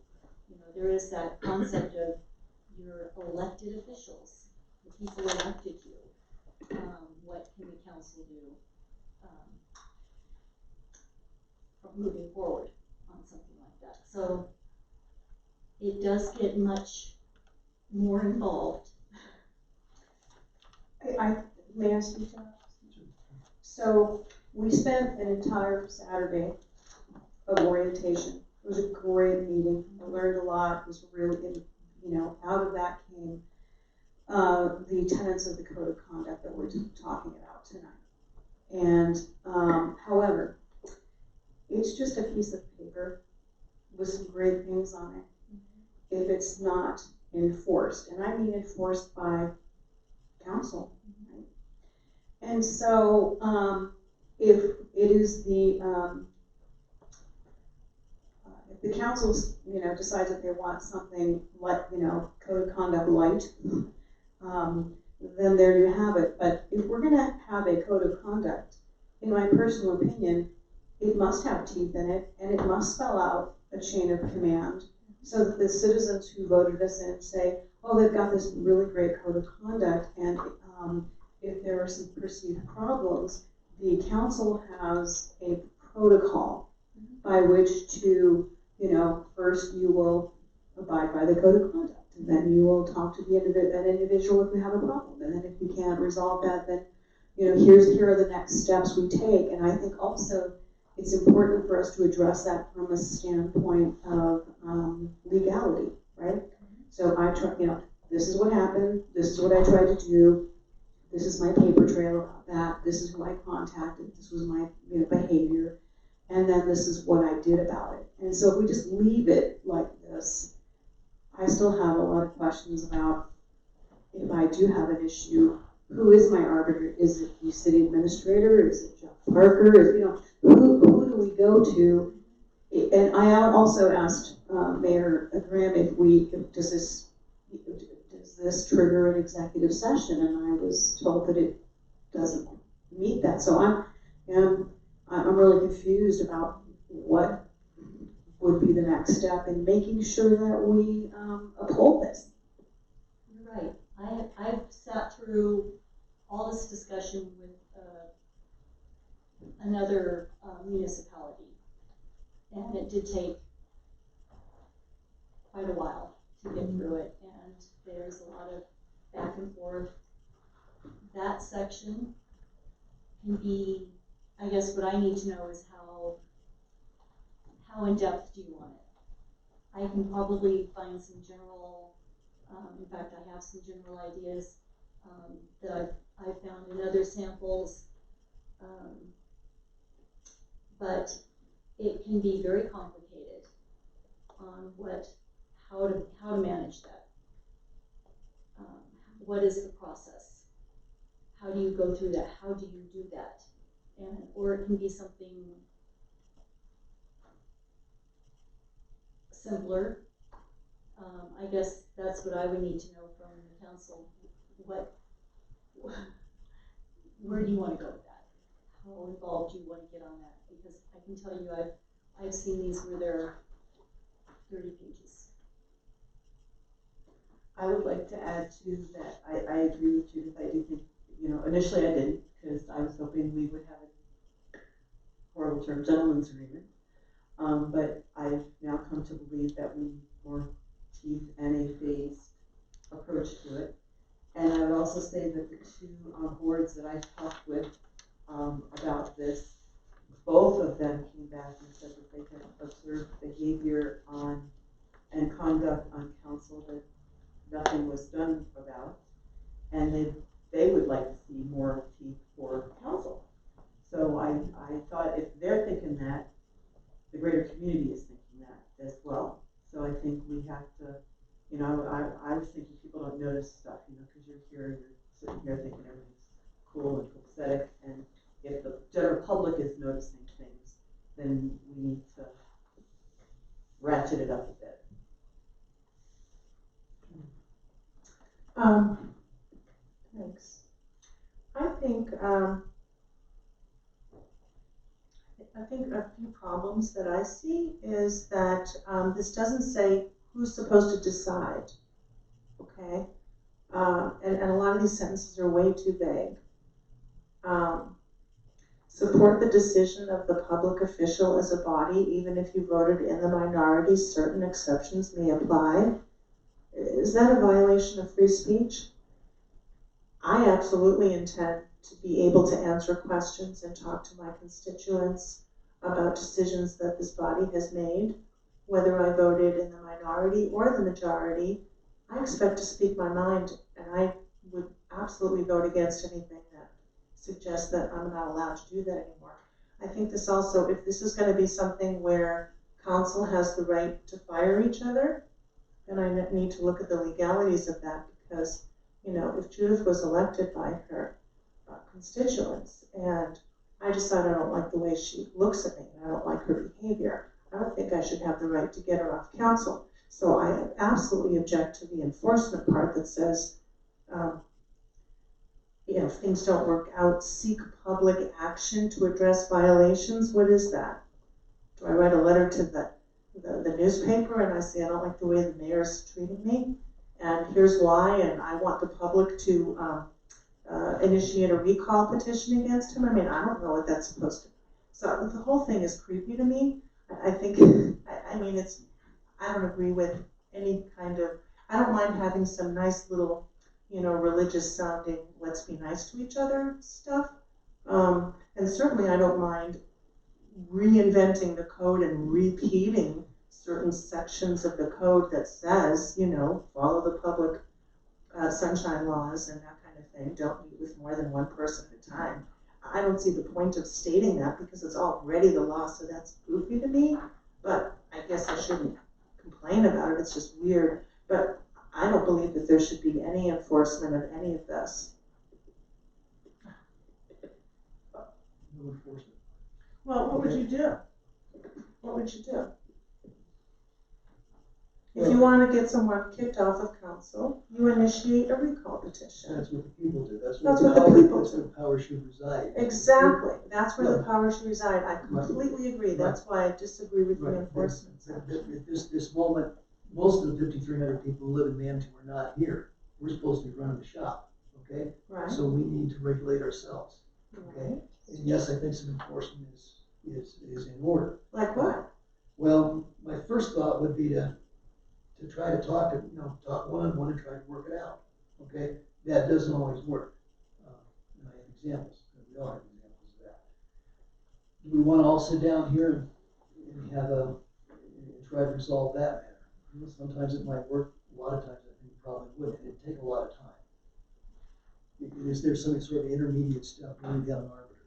You know, there is that concept of your elected officials, the people elected you. What can the council do from moving forward on something like that? So it does get much more involved. May I speak to that? So we spent an entire Saturday of orientation. It was a great meeting. I learned a lot. It was really, you know, out of that came the tenets of the code of conduct that we're talking about tonight. And however, it's just a piece of paper with some great things on it. If it's not enforced, and I mean enforced by council, right? And so if it is if the council, you know, decides that they want something like, you know, code of conduct light, then there you have it. But if we're going to have a code of conduct, in my personal opinion, it must have teeth in it, and it must spell out a chain of command so that the citizens who voted us in say, oh, they've got this really great code of conduct, and if there are some perceived problems, the council has a protocol by which to, you know, first you will abide by the code of conduct, and then you will talk to that individual if you have a problem, and then if you can't resolve that, then, you know, here are the next steps we take. And I think also it's important for us to address that from a standpoint of legality, right? So I try, you know, this is what happened, this is what I tried to do, this is my paper trail about that, this is who I contacted, this was my, you know, behavior, and then this is what I did about it. And so if we just leave it like this, I still have a lot of questions about if I do have an issue, who is my arbiter? Is it the city administrator? Is it Jeff Parker? Is, you know, who do we go to? And I also asked Mayor Graham if does this trigger an executive session? And I was told that it doesn't meet that. So I'm really confused about what would be the next step in making sure that we uphold this. You're right. I've sat through all this discussion with another municipality, and it did take quite a while to get through it, and there's a lot of back and forth. That section can be, I guess what I need to know is how in depth do you want it? I can probably find some general, in fact I have some general ideas that I've found in other samples, but it can be very complicated on how to manage that. What is the process? how do you go through that? How do you do that? And, or it can be something simpler. I guess that's what I would need to know from the council. Where do you want to go with that? How involved do you want to get on that? Because I can tell you, I've seen these where there are 30 pages. I would like to add to that, I agree with Judith. I do think, initially I didn't, because I was hoping we would have a horrible term, gentleman's agreement. But I've now come to believe that we need more teeth and a phased approach to it. And I would also say that the two boards that I've talked with about this, both of them came back and said that they had observed behavior and conduct on council that nothing was done about, and they would like to see more teeth for council. So I thought if they're thinking that, the greater community is thinking that as well. So I think we have to, I was thinking people don't notice stuff, because you're here, you're sitting here thinking everything's cool and copacetic, and if the general public is noticing things, then we need to ratchet it up a bit. Thanks. I think a few problems that I see is that this doesn't say who's supposed to decide, okay? And a lot of these sentences are way too vague. Support the decision of the public official as a body, even if you voted in the minority, certain exceptions may apply. Is that a violation of free speech? I absolutely intend to be able to answer questions and talk to my constituents about decisions that this body has made, whether I voted in the minority or the majority. I expect to speak my mind, and I would absolutely vote against anything that suggests that I'm not allowed to do that anymore. I think this also, if this is going to be something where council has the right to fire each other, then I need to look at the legalities of that, because if Judith was elected by her constituents and I decide I don't like the way she looks at me and I don't like her behavior, I don't think I should have the right to get her off council. So I absolutely object to the enforcement part that says, if things don't work out, seek public action to address violations. What is that? Do I write a letter to the newspaper and I say I don't like the way the mayor's treating me, and here's why, and I want the public to initiate a recall petition against him? I mean, I don't know what that's supposed to be. So the whole thing is creepy to me. I think, I don't agree with any kind of, I don't mind having some nice little, religious sounding, let's be nice to each other stuff. And certainly I don't mind reinventing the code and repeating certain sections of the code that says, follow the public sunshine laws and that kind of thing. Don't meet with more than one person at a time. I don't see the point of stating that because it's already the law, so that's goofy to me. But I guess I shouldn't complain about it. It's just weird. But I don't believe that there should be any enforcement of any of this. No enforcement. Well, what would you do? What would you do? If you want to get someone kicked off of council, you initiate a recall petition. That's what the people do. That's what where the power should reside. Exactly. That's where the power should reside. I completely agree. That's why I disagree with the enforcement. At this moment, most of the 5,300 people who live in Manitou are not here. We're supposed to be running the shop, okay? Right. So we need to regulate ourselves, okay? Right. And yes, I think some enforcement is in order. Like what? Well, my first thought would be to try to talk one-on-one and try to work it out, okay? That doesn't always work. And I have examples. We all have examples of that. Do we want to all sit down here and have and try to resolve that matter? Sometimes it might work. A lot of times I think it probably would. It'd take a lot of time. Is there some sort of intermediate step where we got an arbiter?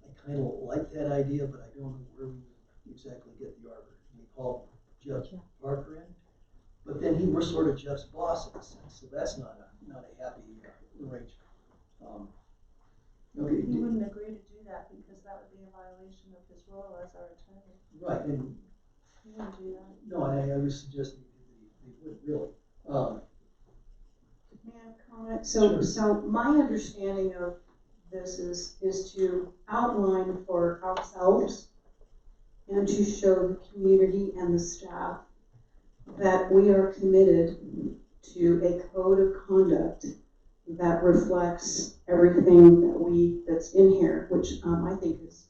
I kind of like that idea, but I don't know where we would exactly get the arbiter. We call Judge Parker in, but then we're sort of Jeff's boss in a sense, so that's not a happy arrangement. Okay, He wouldn't agree to do that because that would be a violation of his role as our attorney. right, and, He wouldn't do that. no, and I was suggesting they would really. May I comment? So my understanding of this is to outline for ourselves and to show the community and the staff that we are committed to a code of conduct that reflects everything that's in here, which I think is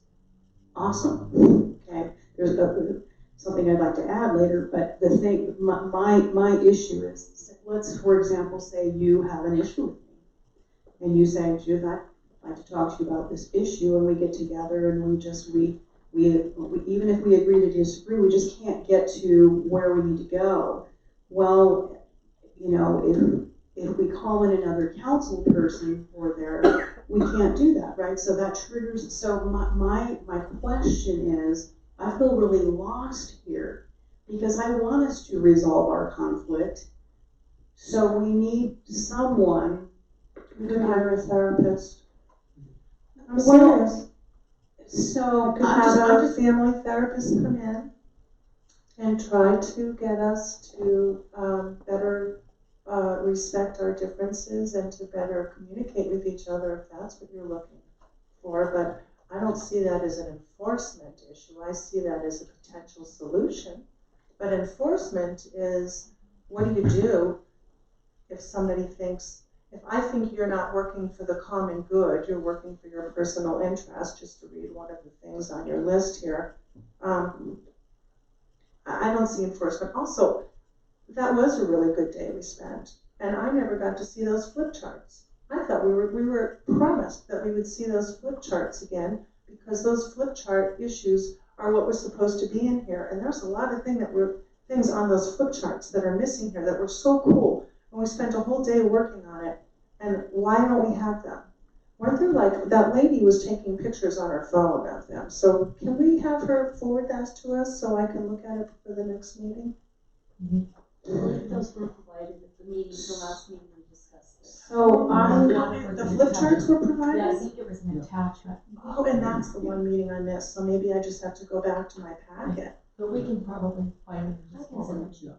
awesome. Okay, there's something I'd like to add later, but the thing, my issue is, let's for example say you have an issue with me, and you say, Judith, I'd like to talk to you about this issue, and we get together and we even if we agree to disagree, we just can't get to where we need to go. Well, you know, if we call in another council person for there, we can't do that, right? So that triggers, so my question is, I feel really lost here because I want us to resolve our conflict. So we need someone We could hire a therapist. I'm Well, serious. so We could have a family therapist come in and try to get us to better respect our differences and to better communicate with each other if that's what you're looking for. But I don't see that as an enforcement issue. I see that as a potential solution. But enforcement is, what do you do if somebody thinks, if I think you're not working for the common good, you're working for your personal interest, just to read one of the things on your list here, I don't see enforcement. Also, that was a really good day we spent, and I never got to see those flip charts. I thought we were promised that we would see those flip charts again, because those flip chart issues are what was supposed to be in here, and there's a lot of things on those flip charts that are missing here that were so cool, and we spent a whole day working on it, and why don't we have them? Weren't there, like, that lady was taking pictures on her phone of them, so can we have her forward that to us so I can look at it for the next meeting? Those were provided at the meeting, the last meeting we discussed this. So The flip charts were provided? Yeah, I think it was an attachment. Oh, and that's the one meeting I missed, so maybe I just have to go back to my packet. But we can probably find I it. can send it.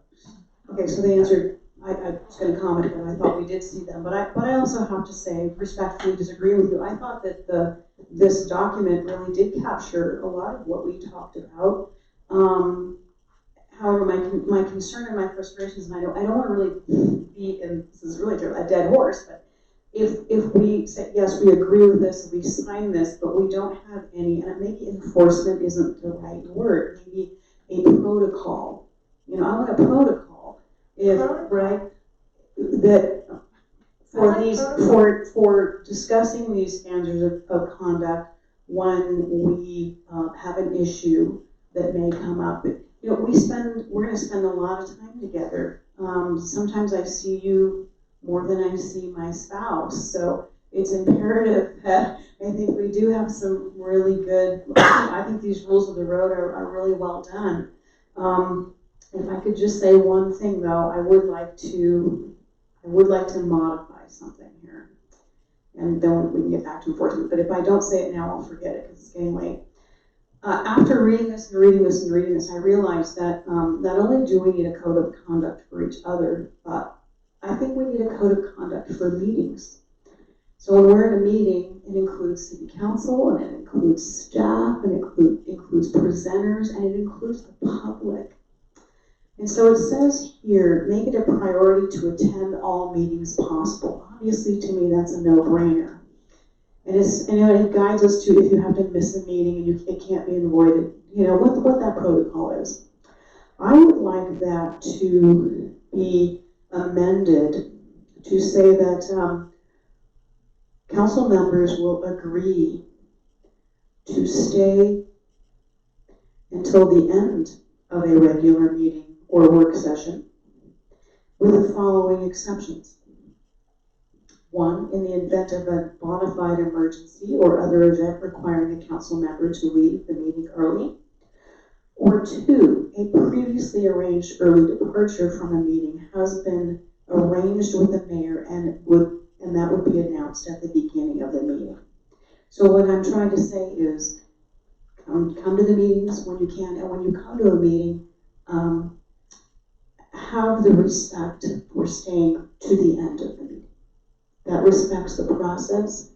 Okay, so the answer, I was going to comment when I thought we did see them, but I also have to say, respectfully disagree with you. I thought that this document really did capture a lot of what we talked about. However, my concern and my frustrations, and I don't want to really be, and this is really a dead horse, but if we say, yes, we agree with this, we sign this, but we don't have any, and maybe enforcement isn't the right word, maybe a protocol. You know, I want a protocol, right, that for these, for discussing these standards of conduct when we have an issue that may come up. You know, we're going to spend a lot of time together. Sometimes I see you more than I see my spouse. So it's imperative that I think we do have some really good, I think these rules of the road are really well done. If I could just say one thing though, I would like to modify something here. And then we can get back to enforcement. But if I don't say it now, I'll forget it because it's getting late. After reading this and reading this and reading this, I realized that not only do we need a code of conduct for each other, but I think we need a code of conduct for meetings. So when we're in a meeting, it includes city council, and it includes staff, and it includes presenters, and it includes the public. And so it says here, make it a priority to attend all meetings possible. Obviously, to me, that's a no-brainer. And it guides us to, if you have to miss a meeting and it can't be avoided, you know, what that protocol is. I would like that to be amended to say that council members will agree to stay until the end of a regular meeting or work session with the following exceptions. One, in the event of a bona fide emergency or other event requiring a council member to leave the meeting early. Or two, a previously arranged early departure from a meeting has been arranged with the mayor and that would be announced at the beginning of the meeting. So what I'm trying to say is, come to the meetings when you can, and when you come to a meeting, have the respect for staying to the end of the meeting. That respects the process,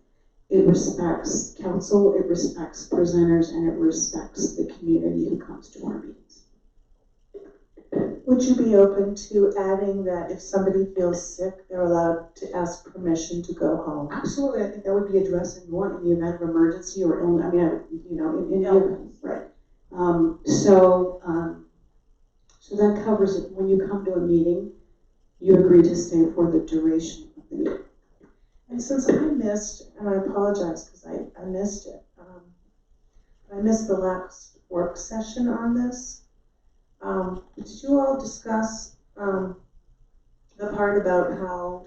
it respects council, it respects presenters, and it respects the community who comes to our meetings. Would you be open to adding that if somebody feels sick, they're allowed to ask permission to go home? Absolutely, I think that would be addressing more in the event of emergency or illness, I mean, you know, in the event, right. So that covers it. When you come to a meeting, you agree to stay for the duration of the meeting. And since I missed, and I apologize because I missed it, I missed the last work session on this. Did you all discuss the part about how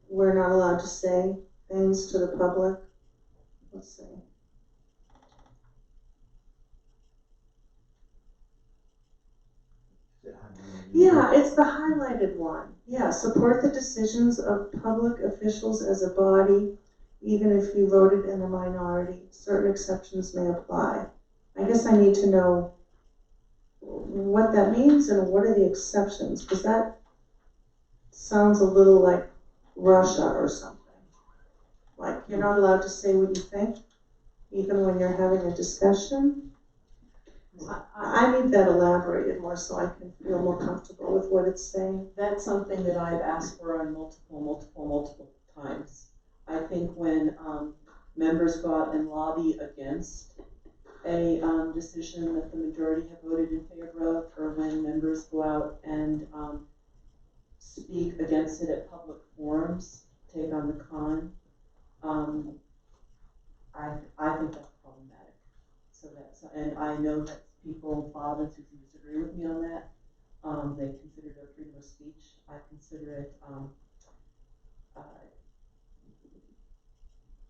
we're not allowed to say things to the public? Let's see. Yeah, it's the highlighted one. Yeah, support the decisions of public officials as a body, even if you voted in the minority. Certain exceptions may apply. I guess I need to know what that means and what are the exceptions, because that sounds a little like Russia or something. Like you're not allowed to say what you think, even when you're having a discussion. I need that elaborated more so I can feel more comfortable with what it's saying. That's something that I've asked for on multiple times. I think when members go out and lobby against a decision that the majority have voted in favor of, or when members go out and speak against it at public forums, take on the con, I think that's problematic. And I know that people, Bob and Susan, disagree with me on that. They consider it a freedom of speech. I consider it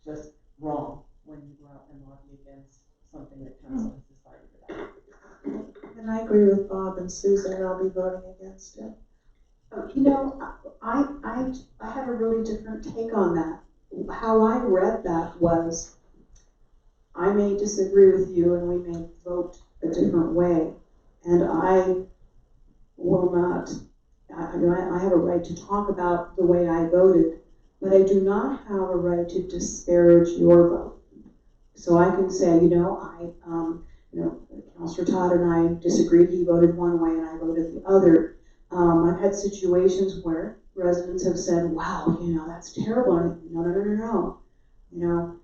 just wrong when you go out and lobby against something that council has decided about. And I agree with Bob and Susan, and I'll be voting against it. You know, I have a really different take on that. How I read that was, I may disagree with you and we may vote a different way, and I will not, I have a right to talk about the way I voted, but I do not have a right to disparage your vote. So I can say, Councilor Todd and I disagreed, he voted one way and I voted the other. I've had situations where residents have said, wow, that's terrible. And no.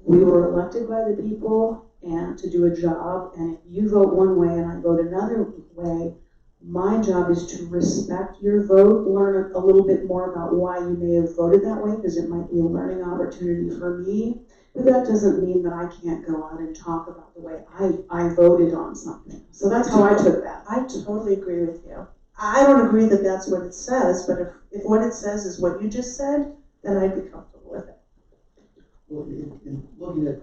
We were elected by the people and to do a job, and if you vote one way and I vote another way, my job is to respect your vote, learn a little bit more about why you may have voted that way, because it might be a learning opportunity for me. But that doesn't mean that I can't go out and talk about the way I voted on something. So that's how I took that. I totally agree with you. I don't agree that that's what it says, but if what it says is what you just said, then I'd be comfortable with it. Well, in looking at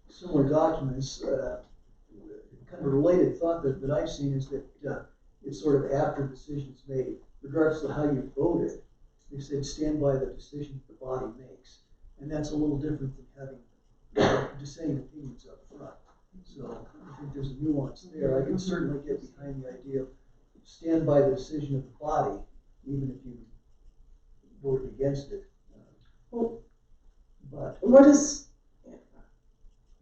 similar documents, kind of a related thought that I've seen is that it's sort of after the decision's made, regardless of how you voted, they said stand by the decision the body makes. And that's a little different than having dissenting opinions up front. So I think there's a nuance there. I can certainly get behind the idea of stand by the decision of the body, even if you voted against it. But what is,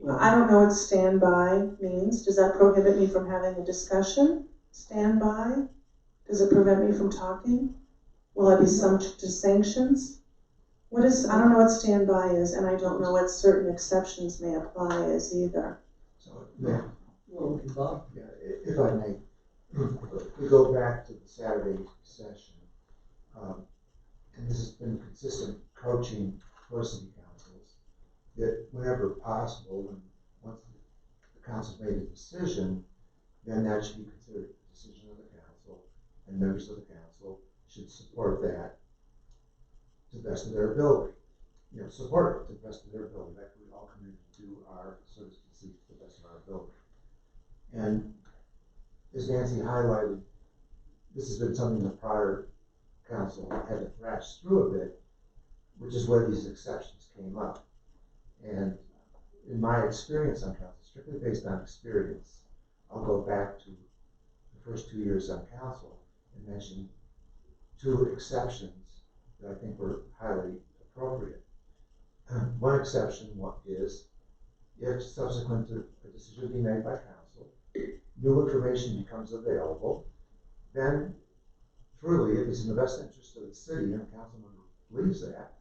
I don't know what stand by means. Does that prohibit me from having a discussion? Stand by? Does it prevent me from talking? Will I be subject to sanctions? What is, I don't know what stand by is, and I don't know what certain exceptions may apply as either. So, yeah. Well, okay, Bob. Yeah, if I may, we go back to the Saturday session, and this has been consistent coaching for city councils, that whenever possible, and once the council's made a decision, then that should be considered a decision of the council, and members of the council should support that to the best of their ability. Support it to the best of their ability. That we all come in to do our service to the best of our ability. And as Nancy highlighted, this has been something the prior council had to thrash through a bit, which is where these exceptions came up. And in my experience on council, strictly based on experience, I'll go back to the first 2 years on council and mention 2 exceptions that I think were highly appropriate. One exception is if subsequent to a decision being made by council, new information becomes available, then truly, if it's in the best interest of the city and the council member believes that,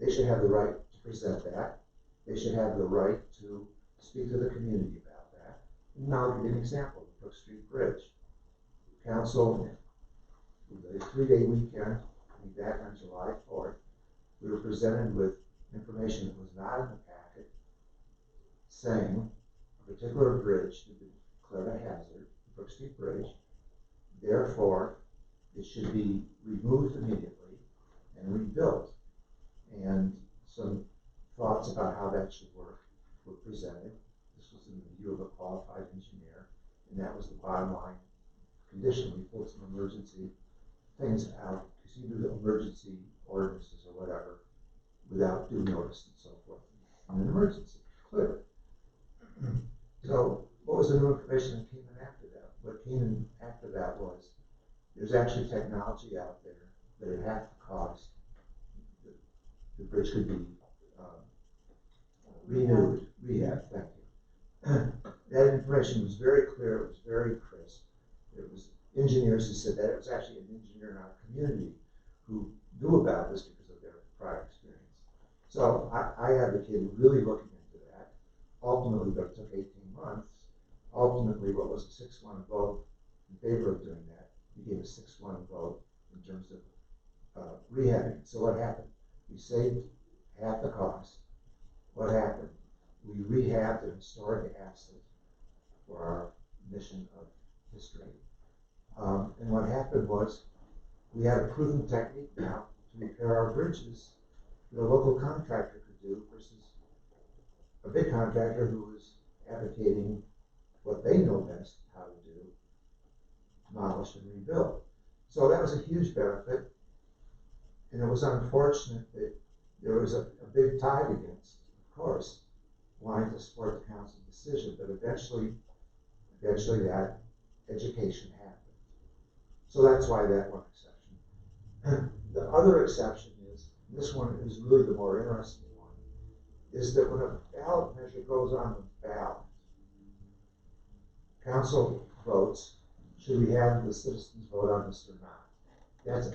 they should have the right to present that. They should have the right to speak to the community about that. And now I'll give you an example, the Brook Street Bridge. Council, with a 3-day weekend, back on July 4th, we were presented with information that was not in the packet saying a particular bridge had been declared a hazard, the Brook Street Bridge. Therefore, it should be removed immediately and rebuilt. And some thoughts about how that should work were presented. This was in the view of a qualified engineer, and that was the bottom line condition. We pulled some emergency things out, because you do the emergency ordinances or whatever without due notice and so forth. In an emergency, clear. So what was the new information that came in after that? What came in after that was there's actually technology out there that at half the cost, the bridge could be renewed, rehab, thank you. That information was very clear, it was very crisp. It was engineers who said that. It was actually an engineer in our community who knew about this because of their prior experience. So I advocated really looking into that. Ultimately, but it took 18 months. Ultimately, what was a 6-1 vote in favor of doing that? We gave a 6-1 vote in terms of rehabbing. So what happened? We saved half the cost. What happened? We rehabbed an historic asset for our mission of history. And what happened was we had a proven technique now to repair our bridges that a local contractor could do versus a big contractor who was advocating what they know best how to do, demolish and rebuild. So that was a huge benefit. And it was unfortunate that there was a big tide against, of course, wanting to support the council decision, but eventually that education happened. So that's why that one exception. The other exception is, and this one is really the more interesting one, is that when a ballot measure goes on the ballot, council votes, should we have the citizens vote on this or not?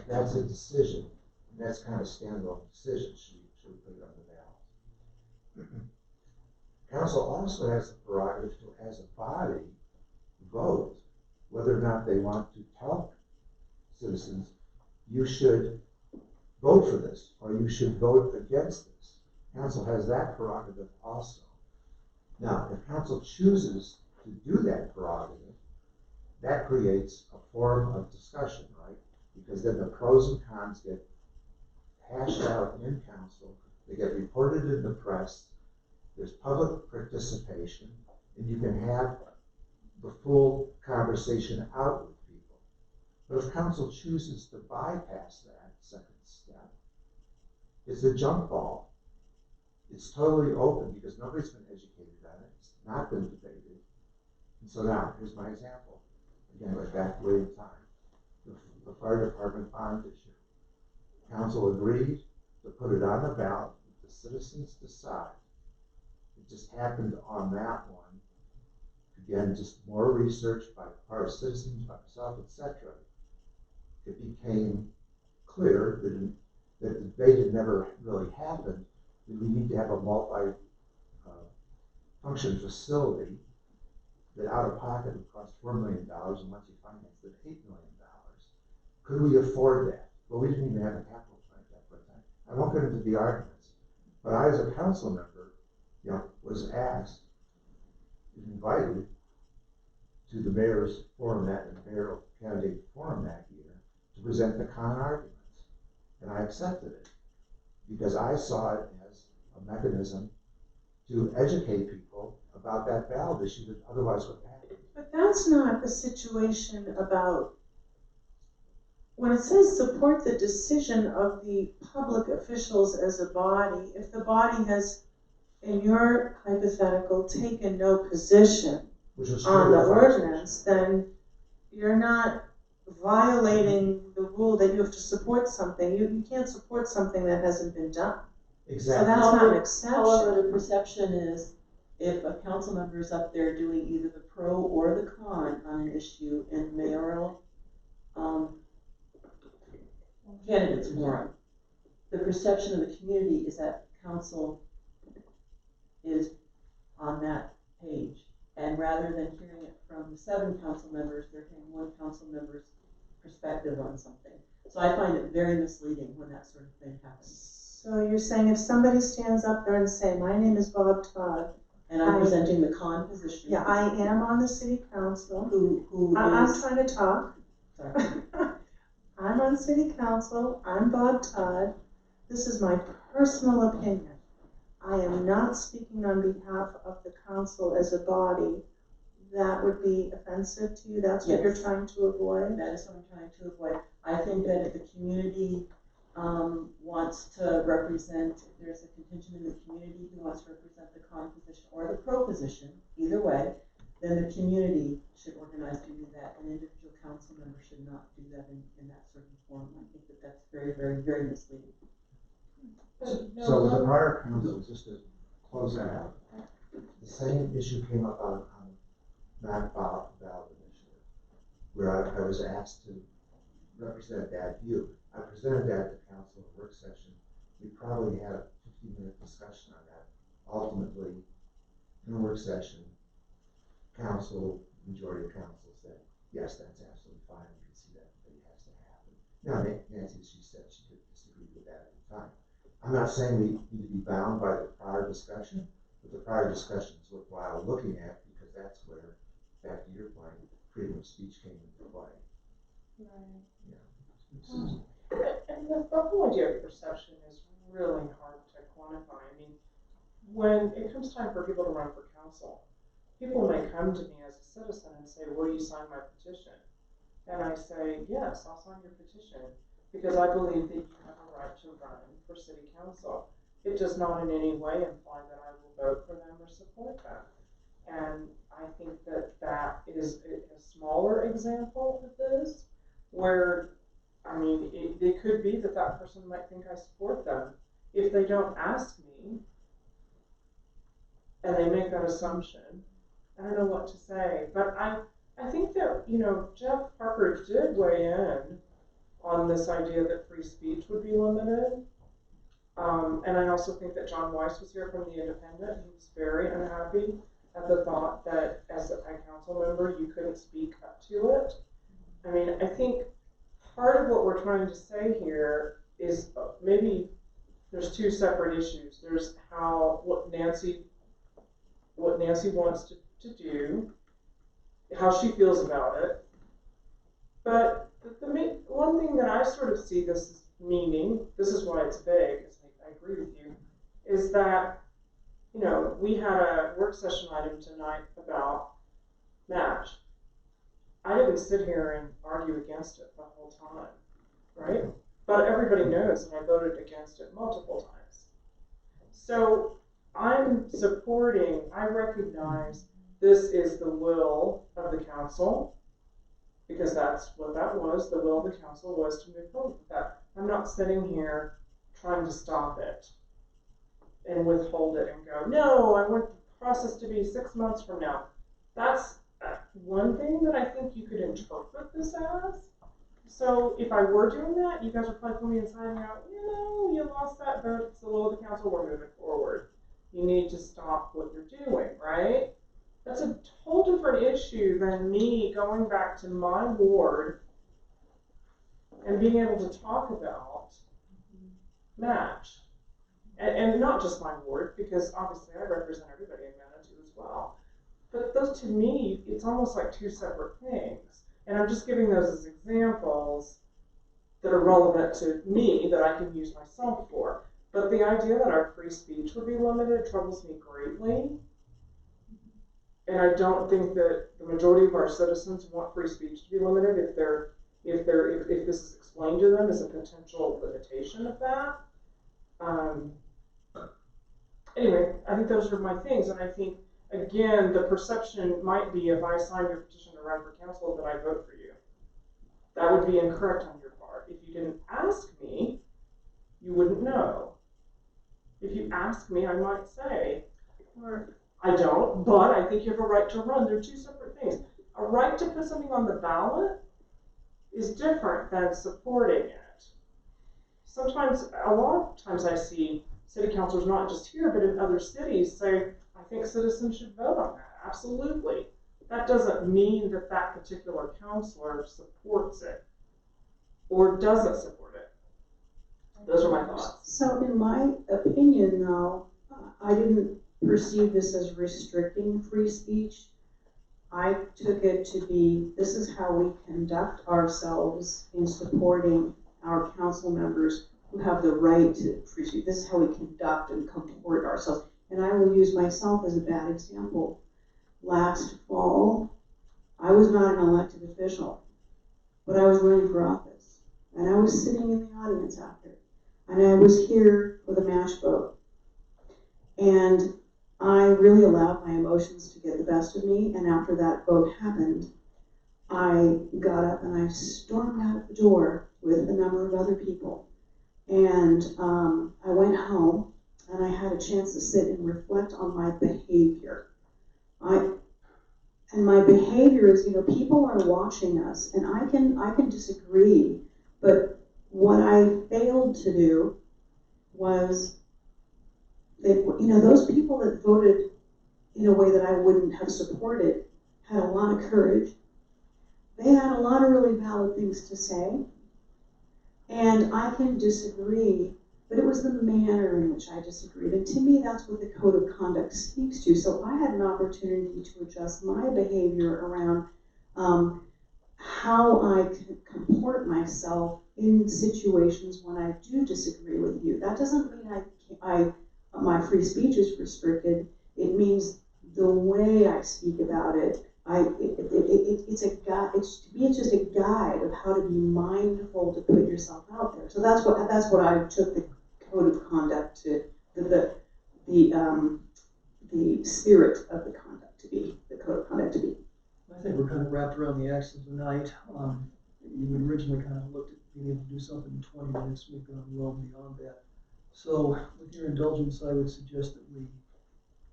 That's a decision, and that's kind of a standalone decision. Should we put it on the ballot? Council also has the prerogative to, as a body, vote whether or not they want to tell citizens, you should vote for this, or you should vote against this. Council has that prerogative also. Now, if council chooses to do that prerogative, that creates a forum of discussion, right? Because then the pros and cons get hashed out in council, they get reported in the press, there's public participation, and you can have the full conversation out with people. But if council chooses to bypass that second step, it's a jump ball. It's totally open because nobody's been educated on it. It's not been debated. And so now, here's my example. Again, we're back way in time. The fire department bond issue. Council agreed to put it on the ballot. The citizens decide. It just happened on that one. Again, just more research by our citizens, by myself, etc. It became clear that the debate had never really happened, that we need to have a multi-function facility that out of pocket would cost $4 million, and once you finance it, $8 million. Could we afford that? Well, we didn't even have a capital plan at that point in time. I won't get into the arguments, but I, as a council member, was asked, invited to the mayor's forum the mayoral candidate forum that year to present the common arguments. And I accepted it because I saw it as a mechanism to educate people about that ballot issue that otherwise would happen. But that's not the situation about, when it says support the decision of the public officials as a body, if the body has in your hypothetical, taken no position Which was on the true. ordinance, then you're not violating the rule that you have to support something. You can't support something that hasn't been done. Exactly. So that's not an exception. However, the perception is if a council member is up there doing either the pro or the con on an issue in mayoral candidates forum, the perception of the community is that council is on that page. And rather than hearing it from 7 council members, they're hearing 1 council member's perspective on something. So I find it very misleading when that sort of thing happens. So you're saying if somebody stands up there and say, my name is Bob Todd. And I'm presenting the con position. Yeah, I am on the city council. Who I'm is- trying to talk. Sorry. I'm on city council. I'm Bob Todd. This is my personal opinion. I am not speaking on behalf of the council as a body. That would be offensive to you? That's what you're Yes. trying to avoid? That is what I'm trying to avoid. I think that if the community wants to represent, if there's a contingent in the community who wants to represent the con position or the pro position, either way, then the community should organize to do that. An individual council member should not do that in that sort of form. I think that that's very, very, very misleading. So with the prior council, just to close that out, the same issue came up on Mac ballot initiative, where I was asked to represent that view. I presented that to council in work session. We probably had a 15-minute discussion on that. Ultimately, in the work session, majority of council said, yes, that's absolutely fine. We can see that, but it has to happen. Now, Nancy, she said she could disagree with that at the time. I'm not saying we need to be bound by the prior discussion, but the prior discussion is worthwhile looking at because that's where, back to your point, freedom of speech came into play. Right. Yeah. And the whole idea of perception is really hard to quantify. I mean, when it comes time for people to run for council, people may come to me as a citizen and say, will you sign my petition? And I say, yes, I'll sign your petition because I believe that you have a right to run for city council. It does not in any way imply that I will vote for them or support them. And I think that that is a smaller example of this, where, I mean, it could be that that person might think I support them. If they don't ask me, and they make that assumption, I don't know what to say. But I think that, you know, Jeff Parker did weigh in on this idea that free speech would be limited. And I also think that John Weiss was here from The Independent. He was very unhappy at the thought that as a council member, you couldn't speak up to it. I mean, I think part of what we're trying to say here is maybe there's 2 separate issues. There's what Nancy wants to do, how she feels about it. But the one thing that I sort of see this as meaning, this is why it's vague, I agree with you, is that, you know, we had a work session item tonight about match. I didn't sit here and argue against it the whole time, right? But everybody knows that I voted against it multiple times. So I'm supporting, I recognize this is the will of the council, because that's what that was. The will of the council was to move forward with that. I'm not sitting here trying to stop it and withhold it and go, no, I want the process to be 6 months from now. That's one thing that I think you could interpret this as. So if I were doing that, you guys would probably put me inside and go, you know, you lost that vote, it's the will of the council, we're moving forward. You need to stop what you're doing, right? That's a whole different issue than me going back to my ward and being able to talk about match. And not just my ward, because obviously I represent everybody in Manitou as well. But those, to me, it's almost like 2 separate things. And I'm just giving those as examples that are relevant to me that I can use myself for. But the idea that our free speech would be limited troubles me greatly. And I don't think that the majority of our citizens want free speech to be limited if this is explained to them as a potential limitation of that. anyway, I think those are my things, and I think, again, the perception might be if I sign your petition to run for council that I vote for you. That would be incorrect on your part. If you didn't ask me, you wouldn't know. If you ask me, I might say, or I don't, but I think you have a right to run. They're two separate things. A right to put something on the ballot is different than supporting it. Sometimes, a lot of times I see city councilors, not just here, but in other cities, say, I think citizens should vote on that. Absolutely. That doesn't mean that that particular councilor supports it or doesn't support it. Those are my thoughts. So in my opinion, though, I didn't perceive this as restricting free speech. I took it to be, this is how we conduct ourselves in supporting our council members who have the right to free speech. This is how we conduct and comport ourselves. And I will use myself as a bad example. Last fall, I was not an elected official, but I was running for office. And I was sitting in the audience after. And I was here for the MASH vote. And I really allowed my emotions to get the best of me. And after that vote happened, I got up and I stormed out the door with a number of other people. And I went home and I had a chance to sit and reflect on my behavior. And my behavior is, people are watching us, and I can disagree, but what I failed to do was that, those people that voted in a way that I wouldn't have supported had a lot of courage. They had a lot of really valid things to say, and I can disagree, but it was the manner in which I disagreed. And to me, that's what the code of conduct speaks to. So I had an opportunity to adjust my behavior around how I can comport myself in situations when I do disagree with you. That doesn't mean my free speech is restricted. It means the way I speak about it. It's a guide. It's just a guide of how to be mindful to put yourself out there. So that's what I took the code of conduct to the spirit of the conduct to be, the code of conduct to be. I think we're kind of wrapped around the axle tonight. You originally kind of looked at being able to do something in 20 minutes. We've gone well beyond that. So with your indulgence, I would suggest that we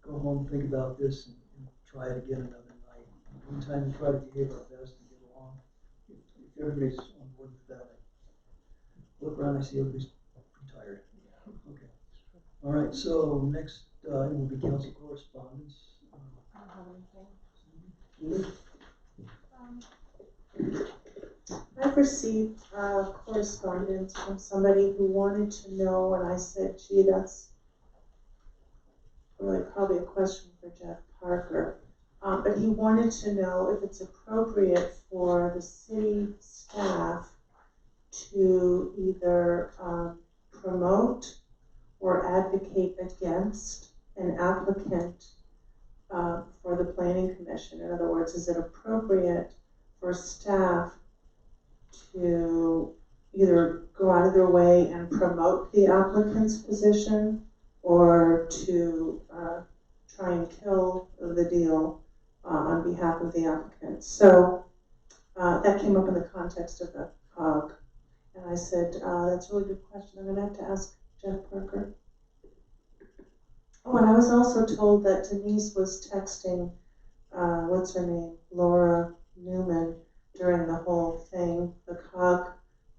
go home, think about this, and try it again another night. In the meantime, we try to behave our best and get along. If everybody's on board with that, I look around, I see everybody's pretty tired. Okay. All right, so next item will be council correspondence. I don't have anything. I've received correspondence from somebody who wanted to know, and I said, gee, that's really probably a question for Jeff Parker. But he wanted to know if it's appropriate for the city staff to either promote or advocate against an applicant for the planning commission. In other words, is it appropriate for staff to either go out of their way and promote the applicant's position or to try and kill the deal on behalf of the applicant? So that came up in the context of the COG. And I said, that's a really good question. I'm going to have to ask Jeff Parker. Oh, and I was also told that Denise was texting, what's her name, Laura Newman, during the whole thing, the COG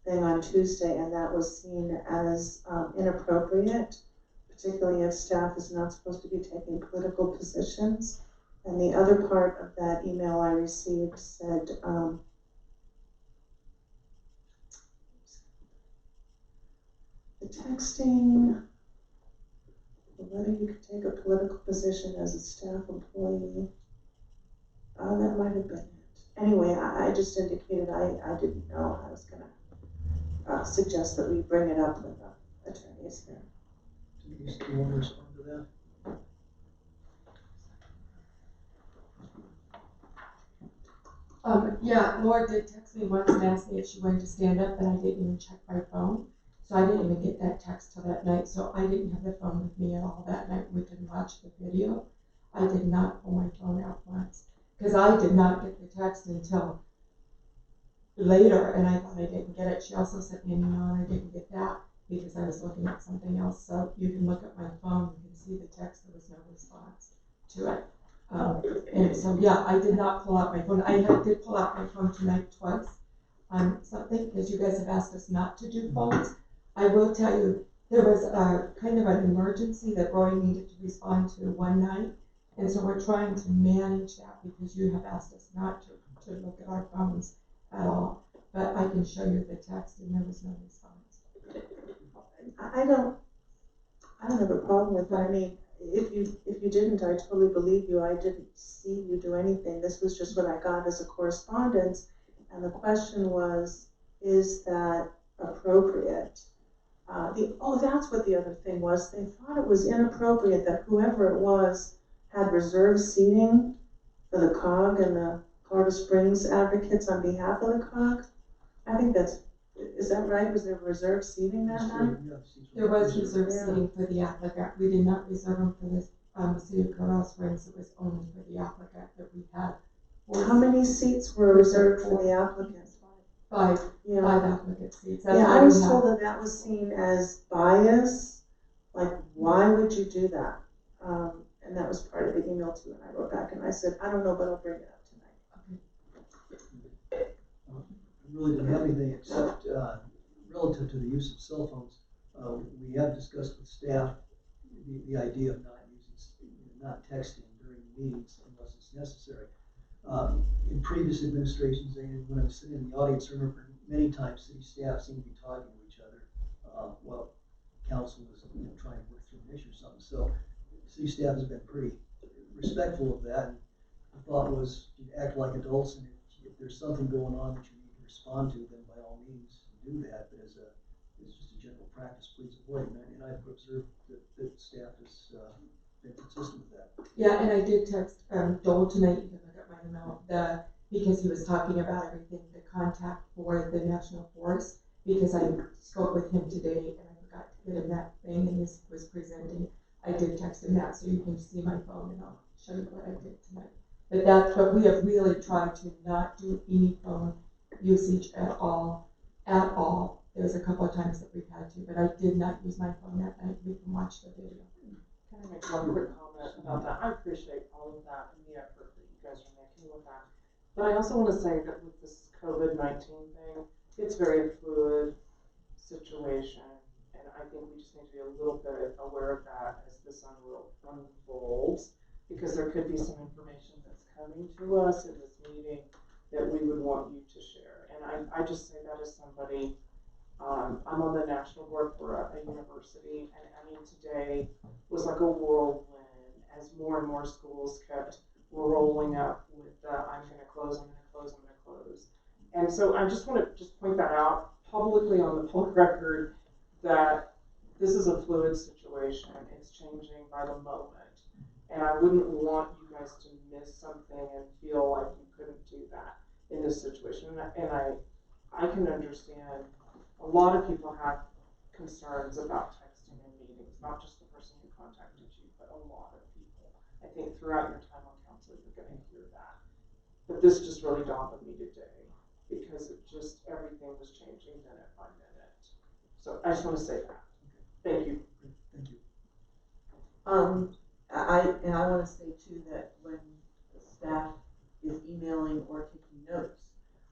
thing on Tuesday, and that was seen as inappropriate, particularly if staff is not supposed to be taking political positions. And the other part of that email I received said, the texting, whether you could take a political position as a staff employee, that might have been it. Anyway, I just indicated I didn't know. I was going to suggest that we bring it up with the attorneys here. Denise, do you want to respond to that? Yeah, Laura did text me once and asked me if she wanted to stand up, but I didn't even check my phone. So I didn't even get that text till that night, so I didn't have the phone with me at all that night. We could watch the video. I did not pull my phone out once, because I did not get the text until later, and I thought I didn't get it. She also sent me an email, and I didn't get that because I was looking at something else. So you can look at my phone, you can see the text, there was no response to it. And so, yeah, I did not pull out my phone. I did pull out my phone tonight twice on something, because you guys have asked us not to do phones. I will tell you, there was a kind of an emergency that Roy needed to respond to one night, and so we're trying to manage that because you have asked us not to look at our phones at all. But I can show you the text, and there was no response. I don't have a problem with that. I mean, if you didn't, I totally believe you. I didn't see you do anything. This was just what I got as a correspondence, and the question was, is that appropriate? That's what the other thing was. They thought it was inappropriate that whoever it was had reserved seating for the COG and the Colorado Springs advocates on behalf of the COG. I think is that right? Was there reserved seating that night? There was reserved seating for the applicant. We did not reserve them for the city of Colorado Springs. It was only for the applicant that we had. How many seats were reserved for the applicant? Five Yeah. applicant seats. That's Yeah, all I was we had. told that was seen as bias. Like, why would you do that? And that was part of the email too. And I wrote back and I said, I don't know, but I'll bring it up tonight. I really didn't have anything except, relative to the use of cell phones. We have discussed with staff the idea of not texting during meetings unless it's necessary. In previous administrations, and when I was sitting in the audience, I remember many times city staff seemed to be talking to each other while council was trying to work through an issue or something. So city staff has been pretty respectful of that. And the thought was to act like adults, and if there's something going on that you need to respond to, then by all means do that. But as just a general practice, please avoid it. And I've observed that staff has been consistent with that. Yeah, and I did text Joel tonight. You can look at my email because he was talking about everything, the contact for the National Forest, because I spoke with him today and I forgot to get him that thing, and this was presenting. I did text him that, so you can see my phone, and I'll show you what I did tonight. But we have really tried to not do any phone usage at all. There's a couple of times that we've had to, but I did not use my phone that night. We can watch the video. Can I make one quick comment about that? I appreciate all of that and the effort that you guys are making with that. But I also want to say that with this COVID-19 thing, it's very fluid situation. And I think we just need to be a little bit aware of that as this unfolds, because there could be some information that's coming to us in this meeting that we would want you to share. And I just say that as somebody, I'm on the national board for a university, and I mean, today was like a whirlwind as more and more schools kept rolling up with I'm going to close, I'm going to close, I'm going to close. And so I just want to point that out publicly on the public record that this is a fluid situation. It's changing by the moment. And I wouldn't want you guys to miss something and feel like you couldn't do that in this situation. And I can understand a lot of people have concerns about texting in meetings, not just the person who contacted you, but a lot of people. I think throughout your time on council, you're going to hear that. But this just really dawned on me today because everything was changing minute by minute. So I just want to say that. Thank you. Thank you. I want to say too that when the staff is emailing or taking notes,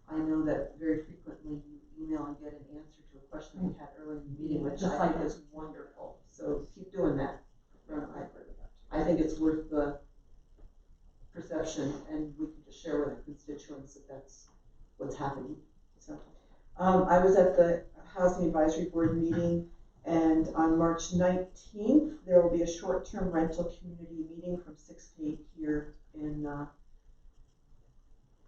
I know that very frequently you email and get an answer to a question we had earlier in the meeting, which I think is wonderful. So keep doing that. I think it's worth the perception, and we can just share with our constituents that that's what's happening. So, I was at the Housing Advisory Board meeting, and on March 19th, there will be a short-term rental community meeting from 6 to 8 here in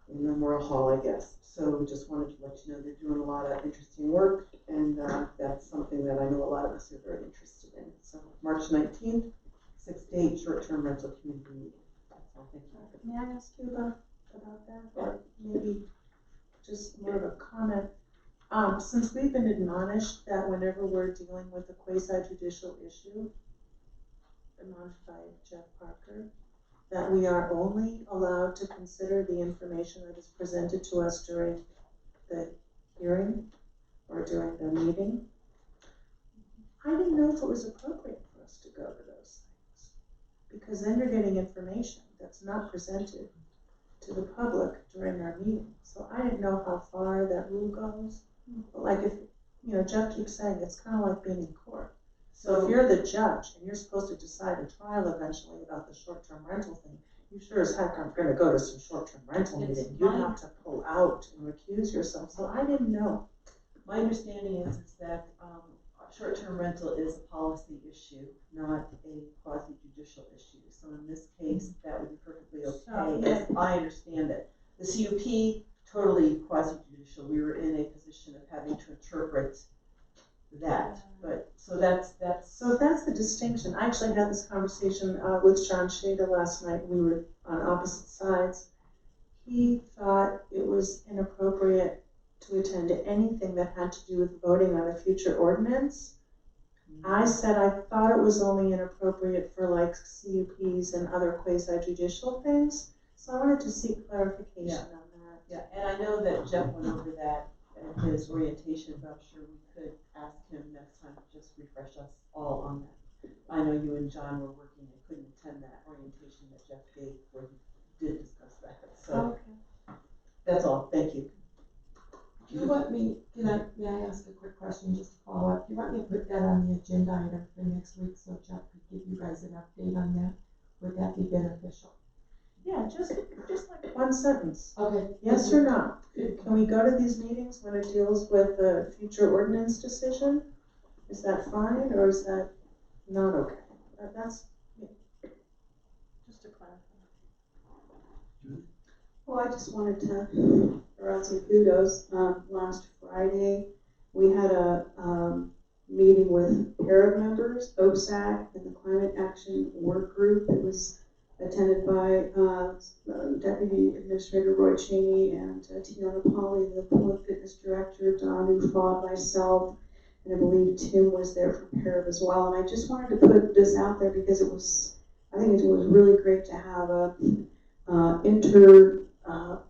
Memorial Hall, I guess. So just wanted to let you know they're doing a lot of interesting work, and that's something that I know a lot of us are very interested in. So March 19th, 6 to 8, short-term rental community meeting. That's all. Thank you. May I ask you about that, or maybe just more of a comment? Since we've been admonished that whenever we're dealing with a quasi-judicial issue, admonished by Jeff Parker, that we are only allowed to consider the information that is presented to us during the hearing or during the meeting, I didn't know if it was appropriate for us to go to those things. Because then you're getting information that's not presented to the public during our meeting. So I didn't know how far that rule goes. But like if, Jeff keeps saying it's kind of like being in court. So if you're the judge and you're supposed to decide a trial eventually about the short-term rental thing, you sure as heck aren't going to go to some short-term rental meeting. You have to pull out and recuse yourself. So I didn't know. My understanding is that short-term rental is a policy issue, not a quasi-judicial issue. So in this case, that would be perfectly okay, as I understand it. The CUP, totally quasi-judicial. We were in a position of having to interpret that. But so that's the distinction. I actually had this conversation with John Shada last night. We were on opposite sides. He thought it was inappropriate to attend to anything that had to do with voting on a future ordinance. I said I thought it was only inappropriate for like CUPs and other quasi-judicial things. So I wanted to seek clarification on that. Yeah, and I know that Jeff went over that in his orientation, but I'm sure we could ask him next time to just refresh us all on that. I know you and John were working and couldn't attend that orientation that Jeff gave where he did discuss that. So that's all. Thank you. Do you want me, may I ask a quick question just to follow up? Do you want me to put that on the agenda item for next week so Jeff could give you guys an update on that? Would that be beneficial? Yeah, just like one sentence. Okay. Yes or no? Can we go to these meetings when it deals with a future ordinance decision? Is that fine or is that not okay? That's, just to clarify. Well, I just wanted to throw out some kudos. Last Friday, we had a meeting with PARAG members, OPSAC, and the Climate Action Work Group. It was attended by Deputy Administrator Roy Cheney and Tiana Polly, the Pool and Fitness Director, Don Ufaw, myself, and I believe Tim was there from PARAG as well. And I just wanted to put this out there because I think it was really great to have a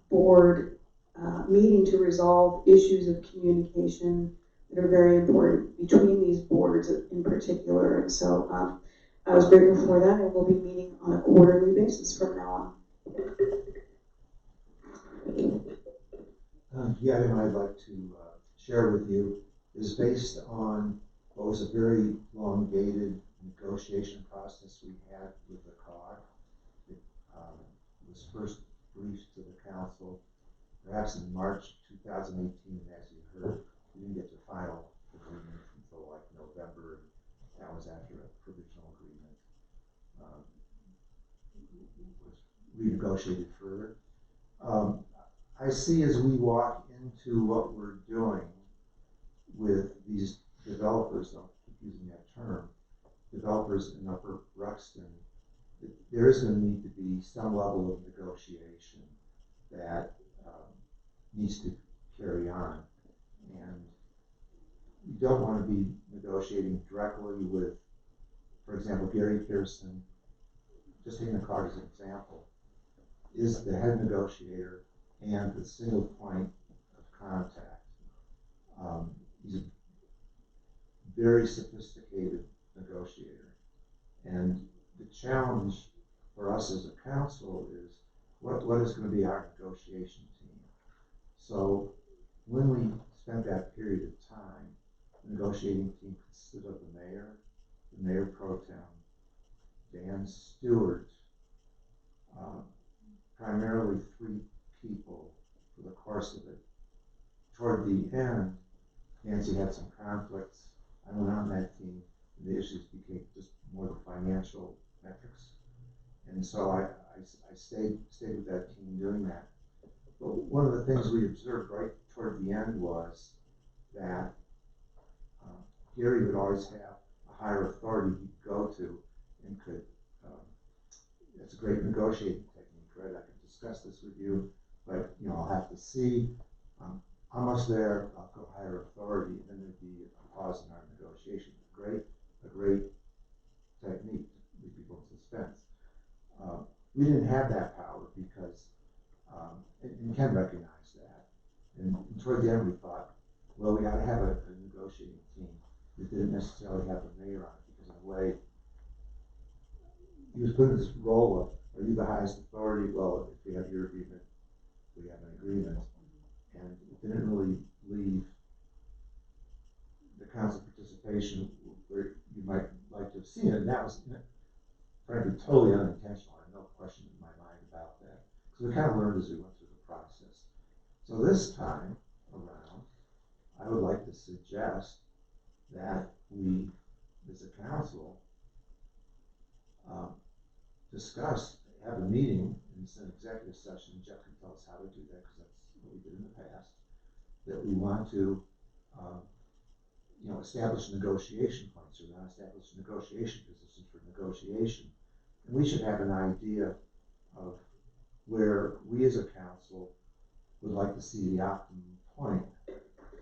board meeting to resolve issues of communication that are very important between these boards in particular. And so I was grateful for that, and we'll be meeting on a quarterly basis from now on. The item I'd like to share with you is based on what was a very elongated negotiation process we had with the COG. It was first briefed to the council perhaps in March 2018, and as you heard, we didn't get to final agreement until like November. That was after a provisional agreement was renegotiated further. I see as we walk into what we're doing with these developers, I'll keep using that term, developers in Upper Ruxton, there is going to need to be some level of negotiation that needs to carry on. And you don't want to be negotiating directly with, for example, Gary Pearson, just taking the COG as an example, is the head negotiator and the single point of contact. He's a very sophisticated negotiator. And the challenge for us as a council is what is going to be our negotiation team. So when we spent that period of time, the negotiating team consisted of the mayor pro tem, Dan Stewart, primarily 3 people for the course of it. Toward the end, Nancy had some conflicts. I went on that team, and the issues became just more the financial metrics. And so I stayed with that team doing that. But one of the things we observed right toward the end was that Gary would always have a higher authority he'd go to and could, it's a great negotiating technique, right? I could discuss this with you, but I'll have to see. almost there, I'll go higher authority, and then there'd be a pause in our negotiation. A great technique to leave people in suspense. We didn't have that power because, and Ken recognized that. And toward the end, we thought, well, we ought to have a negotiating team. We didn't necessarily have the mayor on it because in a way, he was put in this role of, are you the highest authority? Well, if we have your agreement, we have an agreement. And it didn't really leave the council participation where you might like to have seen it. And that was, frankly, totally unintentional. I have no question in my mind about that. Because we kind of learned as we went through the process. So this time around, I would like to suggest that we, as a council, discuss, have a meeting, and it's an executive session. Jeff can tell us how to do that because that's what we did in the past. That we want to, establish negotiation points. We're not establishing negotiation positions for negotiation. And we should have an idea of where we as a council would like to see the optimum point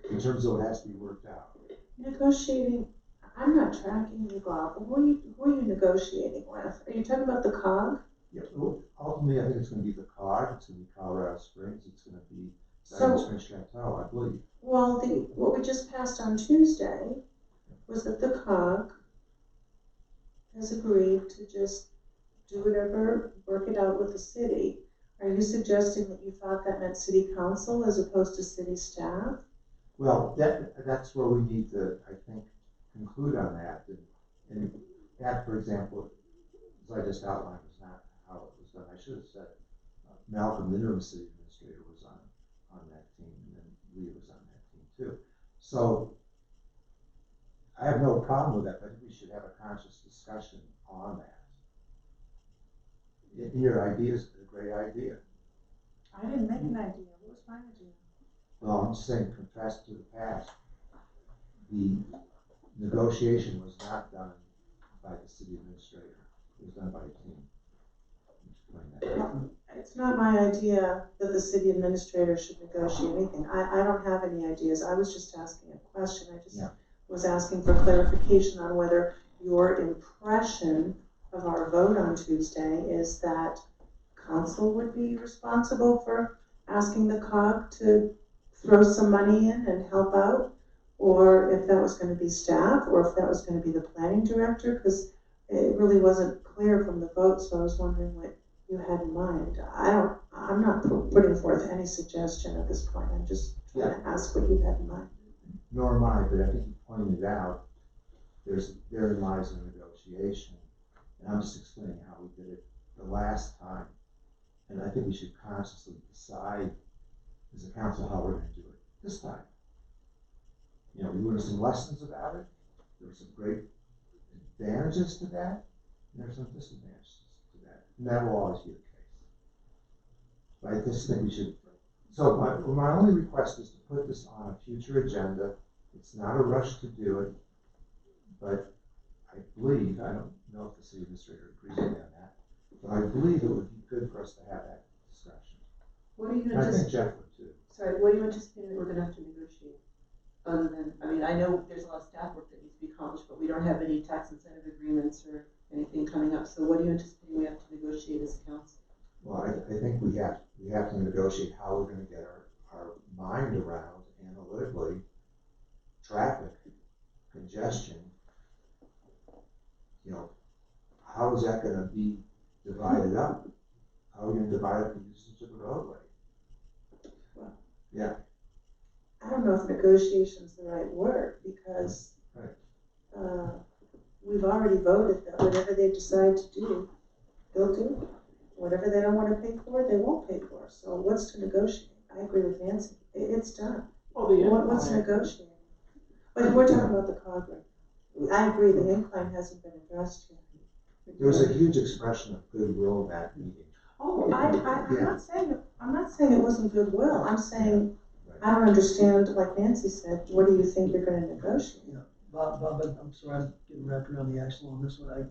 in terms of what has to be worked out. Negotiating, I'm not tracking you, Bob. Who are you negotiating with? Are you talking about the COG? Yeah, well, ultimately, I think it's going to be the COG, it's going to be Colorado Springs, it's going to be So- Springs Chateau, I believe. Well, what we just passed on Tuesday was that the COG has agreed to just do whatever, work it out with the city. Are you suggesting that you thought that meant city council as opposed to city staff? Well, that's where we need to, I think, conclude on that. And that, for example, as I just outlined, was not how it was done. I should have said Malcolm, the interim city administrator, was on that team, and then Lee was on that team too. So I have no problem with that, but I think we should have a conscious discussion on that. Your idea is a great idea. I didn't make an idea. What was my idea? Well, I'm just saying, contrast to the past, the negotiation was not done by the city administrator. It was done by a team. Explain that. It's not my idea that the city administrator should negotiate anything. I don't have any ideas. I was just asking a question. I just was asking for clarification on whether your impression of our vote on Tuesday is that council would be responsible for asking the COG to throw some money in and help out, or if that was going to be staff, or if that was going to be the planning director, because it really wasn't clear from the vote, so I was wondering what you had in mind. I'm not putting forth any suggestion at this point. I'm just trying to ask what you had in mind. Nor am I, but I think you pointed out therein lies a negotiation. And I'm just explaining how we did it the last time. And I think we should consciously decide as a council how we're going to do it this time. We learned some lessons about it. There were some great advantages to that, and there are some disadvantages to that. And that will always be the case. But I just think we should. So my only request is to put this on a future agenda. It's not a rush to do it, but I believe, I don't know if the city administrator agrees with me on that, but I believe it would be good for us to have that discussion. What are you And I think Jeff would too. Sorry, what are you anticipating that we're gonna have to negotiate? Other than, I know there's a lot of staff work that needs to be accomplished, but we don't have any tax incentive agreements or anything coming up. So what are you anticipating we have to negotiate as a council? Well, I think we have to negotiate how we're gonna get our mind around analytically traffic, congestion. How is that gonna be divided up? How are we gonna divide up the usage of the roadway? Yeah. I don't know if negotiation is the right word, because we've already voted that whatever they decide to do, they'll do. Whatever they don't want to pay for, they won't pay for. So what's to negotiate? I agree with Nancy. It's done. Well, the What's negotiating? But we're talking about the COG right now. I agree, the incline hasn't been addressed yet. There was a huge expression of goodwill in that meeting. Oh, I'm not saying it wasn't goodwill. I'm saying, I don't understand, like Nancy said, what do you think you're gonna negotiate? Bob, I'm sorry, I'm getting wrapped around the axle on this one. I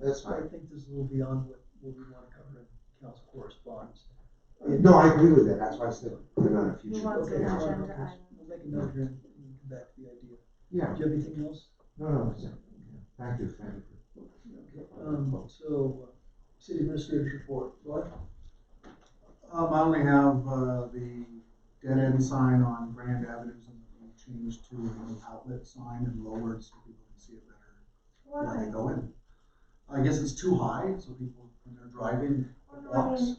think this is a little beyond what we want to cover in council correspondence. No, I agree with that. That's why I said put it on a future. Okay, agenda we'll make a note here and come back to the idea. Yeah. Do you have anything else? No, that's it. Thank you. Okay, so, city administrator's report, Roy? I only have, the dead end sign on Grand Avenue, and we changed to an outlet sign and lowered so people can see it better when they go in. I guess it's too high, so people, when they're driving, it blocks.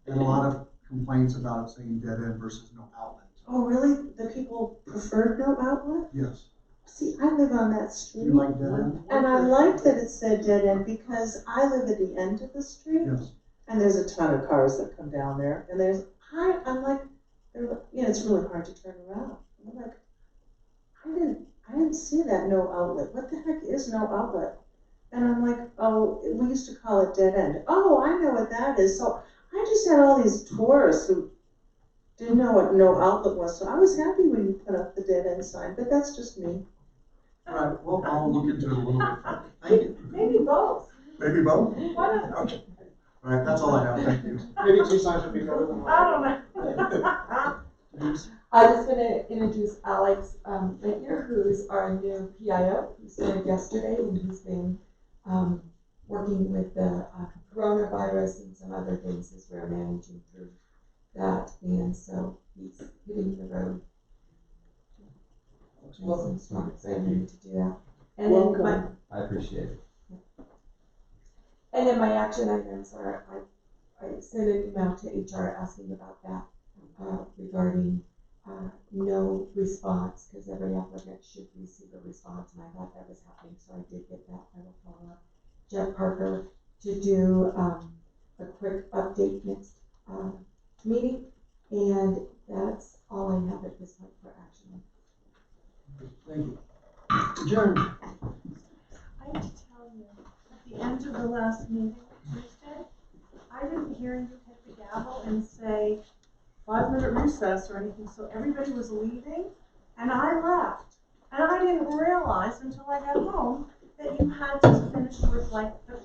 And a lot of complaints about it saying dead end versus no outlet. Oh, really? The people preferred no outlet? Yes. See, I live on that street. You like dead end? And I like that it said dead end because I live at the end of the street. Yes. And there's a ton of cars that come down there, and I'm like, it's really hard to turn around. And I'm like, I didn't see that no outlet. What the heck is no outlet? And I'm like, oh, we used to call it dead end. Oh, I know what that is. So I just had all these tourists who didn't know what no outlet was. So I was happy when you put up the dead end sign, but that's just me. Right, well, I'll look into it a little bit. Thank you. Maybe both. Maybe both? Why not? Okay. All right, that's all I have, thank you. Maybe 2 signs would be better than one. I don't know. I just want to introduce Alex Littner, who's our new PIO, who started yesterday, and who's been working with the coronavirus and some other things as we're managing through that. And so he's hitting the road. Welcome, strong excited to do that. And then I appreciate it. and then my action items are, I sent an email to HR asking about that, regarding no response, because every applicant should receive a response, and I thought that was happening, so I did get that. I will follow up. Jeff Parker to do a quick update next meeting, and that's all I have at this point for action. Thank you. Adjourned. I have to tell you, at the end of the last meeting, Tuesday, I didn't hear you hit the gavel and say 5-minute recess or anything, so everybody was leaving, and I left. And I didn't realize until I got home that you had to finish with like the